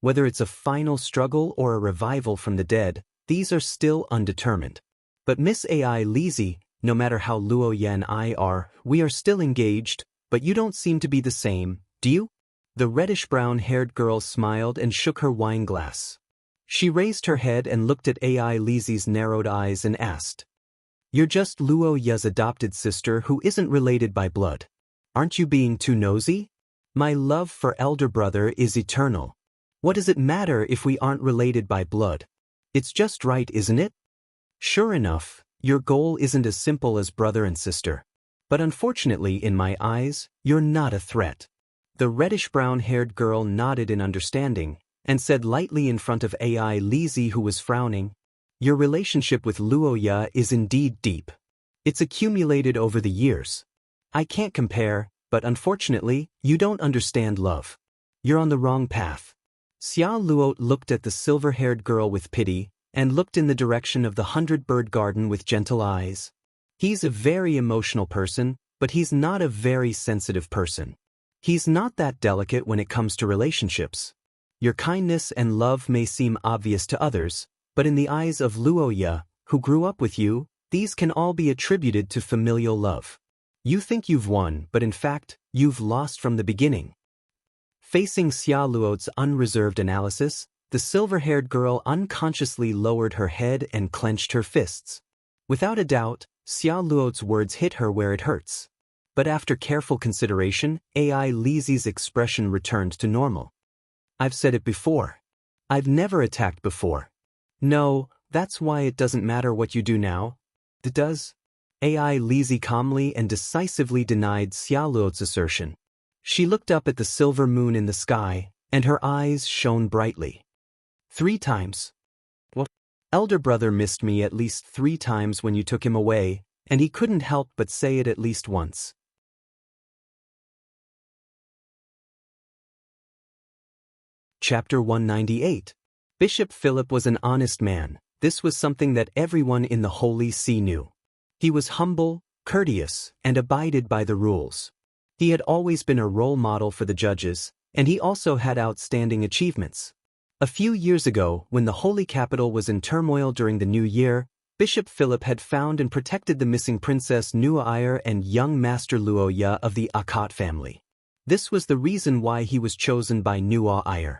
Whether it's a final struggle or a revival from the dead, these are still undetermined. But Miss AI Lizzie, no matter how Luoya and I are, we are still engaged, but you don't seem to be the same, do you? The reddish-brown-haired girl smiled and shook her wine glass. She raised her head and looked at AI Lizzie's narrowed eyes and asked, "You're just Luoya's adopted sister who isn't related by blood. Aren't you being too nosy? My love for elder brother is eternal. What does it matter if we aren't related by blood? It's just right, isn't it?" Sure enough, your goal isn't as simple as brother and sister. But unfortunately, in my eyes, you're not a threat. The reddish-brown-haired girl nodded in understanding, and said lightly in front of AI Lizzie, who was frowning, "Your relationship with Luoya is indeed deep. It's accumulated over the years. I can't compare, but unfortunately, you don't understand love. You're on the wrong path." Xia Luot looked at the silver-haired girl with pity, and looked in the direction of the 100-bird garden with gentle eyes. He's a very emotional person, but he's not a very sensitive person. He's not that delicate when it comes to relationships. Your kindness and love may seem obvious to others, but in the eyes of Luoya, who grew up with you, these can all be attributed to familial love. You think you've won, but in fact, you've lost from the beginning. Facing Xia Luo's unreserved analysis, the silver-haired girl unconsciously lowered her head and clenched her fists. Without a doubt, Xia Luo's words hit her where it hurts. But after careful consideration, AI Lizi's expression returned to normal. I've said it before. I've never attacked before. No, that's why it doesn't matter what you do now. It does. AI Lizi calmly and decisively denied Xia Luo's assertion. She looked up at the silver moon in the sky, and her eyes shone brightly. 3 times. What? Elder brother missed me at least 3 times when you took him away, and he couldn't help but say it at least once. Chapter 198. Bishop Philip was an honest man. This was something that everyone in the Holy See knew. He was humble, courteous, and abided by the rules. He had always been a role model for the judges, and he also had outstanding achievements. A few years ago, when the Holy Capital was in turmoil during the New Year, Bishop Philip had found and protected the missing Princess Nuair and young Master Luoya of the Akat family. This was the reason why he was chosen by Nuair.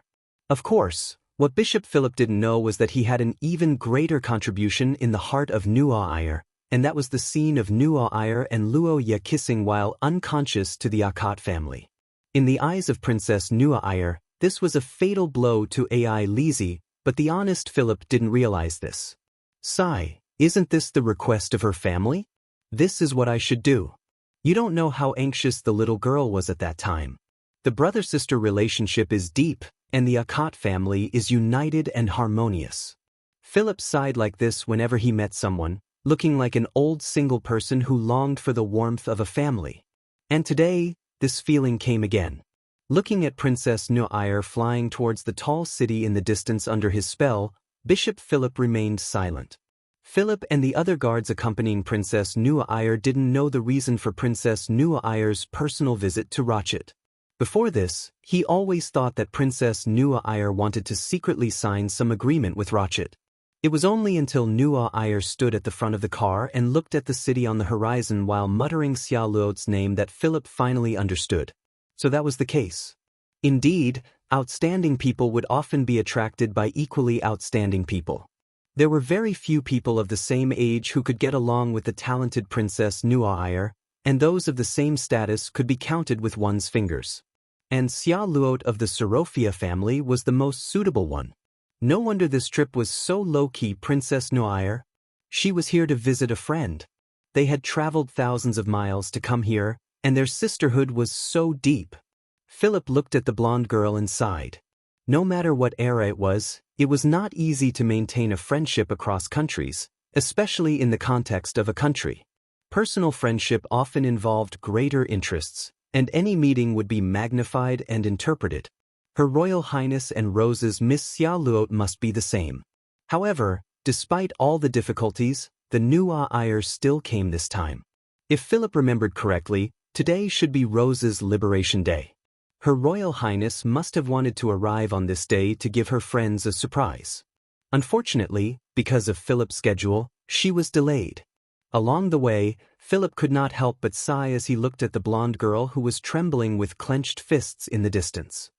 Of course, what Bishop Philip didn't know was that he had an even greater contribution in the heart of Nuair, and that was the scene of Nuair and Luoya kissing while unconscious to the Akat family. In the eyes of Princess Nuair, this was a fatal blow to AI Lizi, but the honest Philip didn't realize this. Sigh, isn't this the request of her family? This is what I should do. You don't know how anxious the little girl was at that time. The brother-sister relationship is deep, and the Akat family is united and harmonious. Philip sighed like this whenever he met someone, looking like an old single person who longed for the warmth of a family. And today, this feeling came again. Looking at Princess Nuair flying towards the tall city in the distance under his spell, Bishop Philip remained silent. Philip and the other guards accompanying Princess Nuair didn't know the reason for Princess Nuair's personal visit to Ratchet. Before this, he always thought that Princess Nuair wanted to secretly sign some agreement with Ratchet. It was only until Nuair stood at the front of the car and looked at the city on the horizon while muttering Xia Luo's name that Philip finally understood. So that was the case. Indeed, outstanding people would often be attracted by equally outstanding people. There were very few people of the same age who could get along with the talented Princess Nuair, and those of the same status could be counted with one's fingers. And Xia Luo of the Sorofia family was the most suitable one. No wonder this trip was so low-key. Princess Nuair. She was here to visit a friend. They had traveled thousands of miles to come here, and their sisterhood was so deep. Philip looked at the blonde girl and sighed. No matter what era it was not easy to maintain a friendship across countries, especially in the context of a country. Personal friendship often involved greater interests, and any meeting would be magnified and interpreted. Her Royal Highness and Rose's Miss Xia Luo must be the same. However, despite all the difficulties, the Nuair still came this time. If Philip remembered correctly, today should be Rose's Liberation Day. Her Royal Highness must have wanted to arrive on this day to give her friends a surprise. Unfortunately, because of Philip's schedule, she was delayed. Along the way, Philip could not help but sigh as he looked at the blonde girl who was trembling with clenched fists in the distance.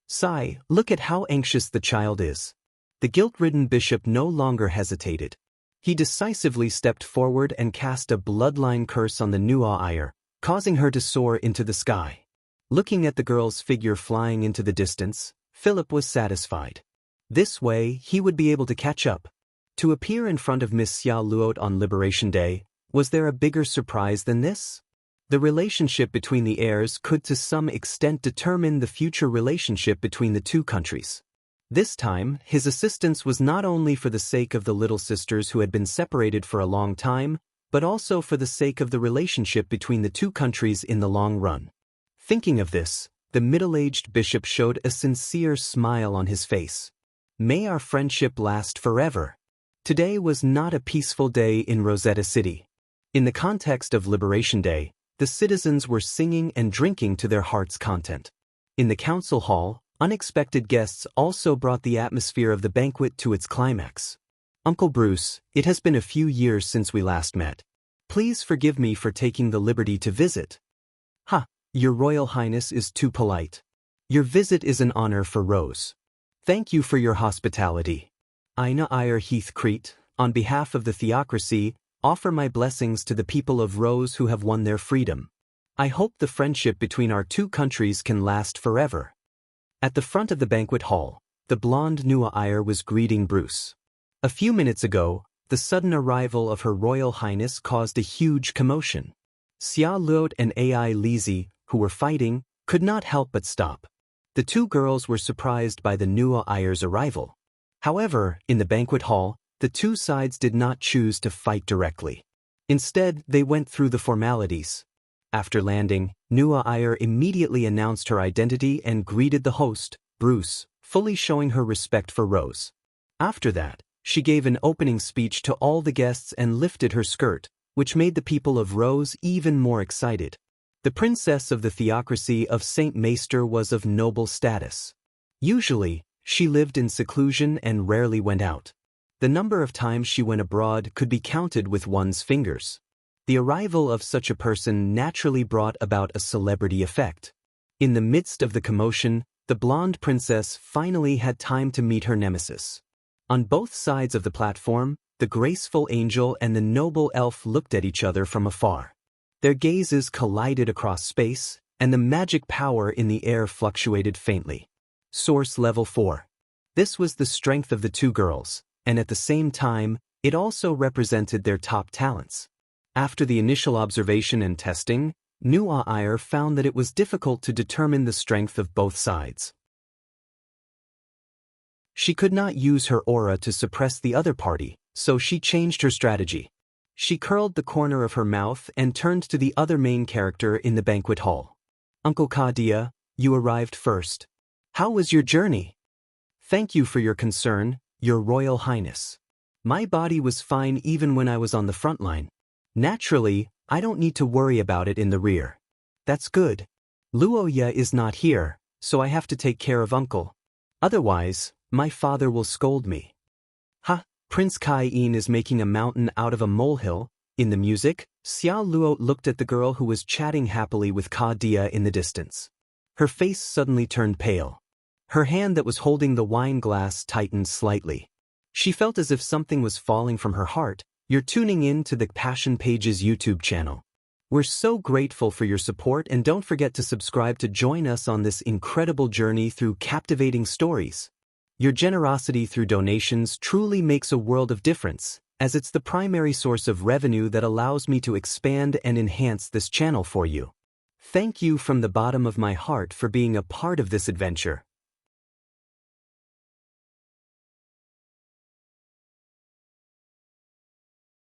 Sigh, look at how anxious the child is. The guilt-ridden bishop no longer hesitated. He decisively stepped forward and cast a bloodline curse on the Nuair, causing her to soar into the sky. Looking at the girl's figure flying into the distance, Philip was satisfied. This way, he would be able to catch up. To appear in front of Miss Xia Luo on Liberation Day, was there a bigger surprise than this? The relationship between the heirs could to some extent determine the future relationship between the two countries. This time, his assistance was not only for the sake of the little sisters who had been separated for a long time, but also for the sake of the relationship between the two countries in the long run. Thinking of this, the middle-aged bishop showed a sincere smile on his face. May our friendship last forever. Today was not a peaceful day in Rosetta City. In the context of Liberation Day, the citizens were singing and drinking to their heart's content. In the council hall, unexpected guests also brought the atmosphere of the banquet to its climax. Uncle Bruce, it has been a few years since we last met. Please forgive me for taking the liberty to visit. Ha, Your Royal Highness is too polite. Your visit is an honor for Rose. Thank you for your hospitality. Ina Eyre Heathcrete, on behalf of the theocracy, offer my blessings to the people of Rose who have won their freedom. I hope the friendship between our two countries can last forever. At the front of the banquet hall, the blonde Nua Eyre was greeting Bruce. A few minutes ago, the sudden arrival of Her Royal Highness caused a huge commotion. Xia Luot and Ai Lizzie, who were fighting, could not help but stop. The two girls were surprised by the Nua Eyre's arrival. However, in the banquet hall, the two sides did not choose to fight directly. Instead, they went through the formalities. After landing, Nua Eyre immediately announced her identity and greeted the host, Bruce, fully showing her respect for Rose. After that, she gave an opening speech to all the guests and lifted her skirt, which made the people of Rose even more excited. The princess of the theocracy of Saint Maester was of noble status. Usually, she lived in seclusion and rarely went out. The number of times she went abroad could be counted with one's fingers. The arrival of such a person naturally brought about a celebrity effect. In the midst of the commotion, the blonde princess finally had time to meet her nemesis. On both sides of the platform, the graceful angel and the noble elf looked at each other from afar. Their gazes collided across space, and the magic power in the air fluctuated faintly. Source Level 4. This was the strength of the two girls, and at the same time, it also represented their top talents. After the initial observation and testing, Nua Eyre found that it was difficult to determine the strength of both sides. She could not use her aura to suppress the other party, so she changed her strategy. She curled the corner of her mouth and turned to the other main character in the banquet hall. Uncle Kadia, you arrived first. How was your journey? Thank you for your concern, Your Royal Highness. My body was fine even when I was on the front line. Naturally, I don't need to worry about it in the rear. That's good. Luoya is not here, so I have to take care of Uncle. Otherwise, my father will scold me. Ha, Prince Kai-in is making a mountain out of a molehill. In the music, Xia Luo looked at the girl who was chatting happily with Kadia in the distance. Her face suddenly turned pale. Her hand that was holding the wine glass tightened slightly. She felt as if something was falling from her heart. You're tuning in to the Passion Pages YouTube channel. We're so grateful for your support, and don't forget to subscribe to join us on this incredible journey through captivating stories. Your generosity through donations truly makes a world of difference, as it's the primary source of revenue that allows me to expand and enhance this channel for you. Thank you from the bottom of my heart for being a part of this adventure.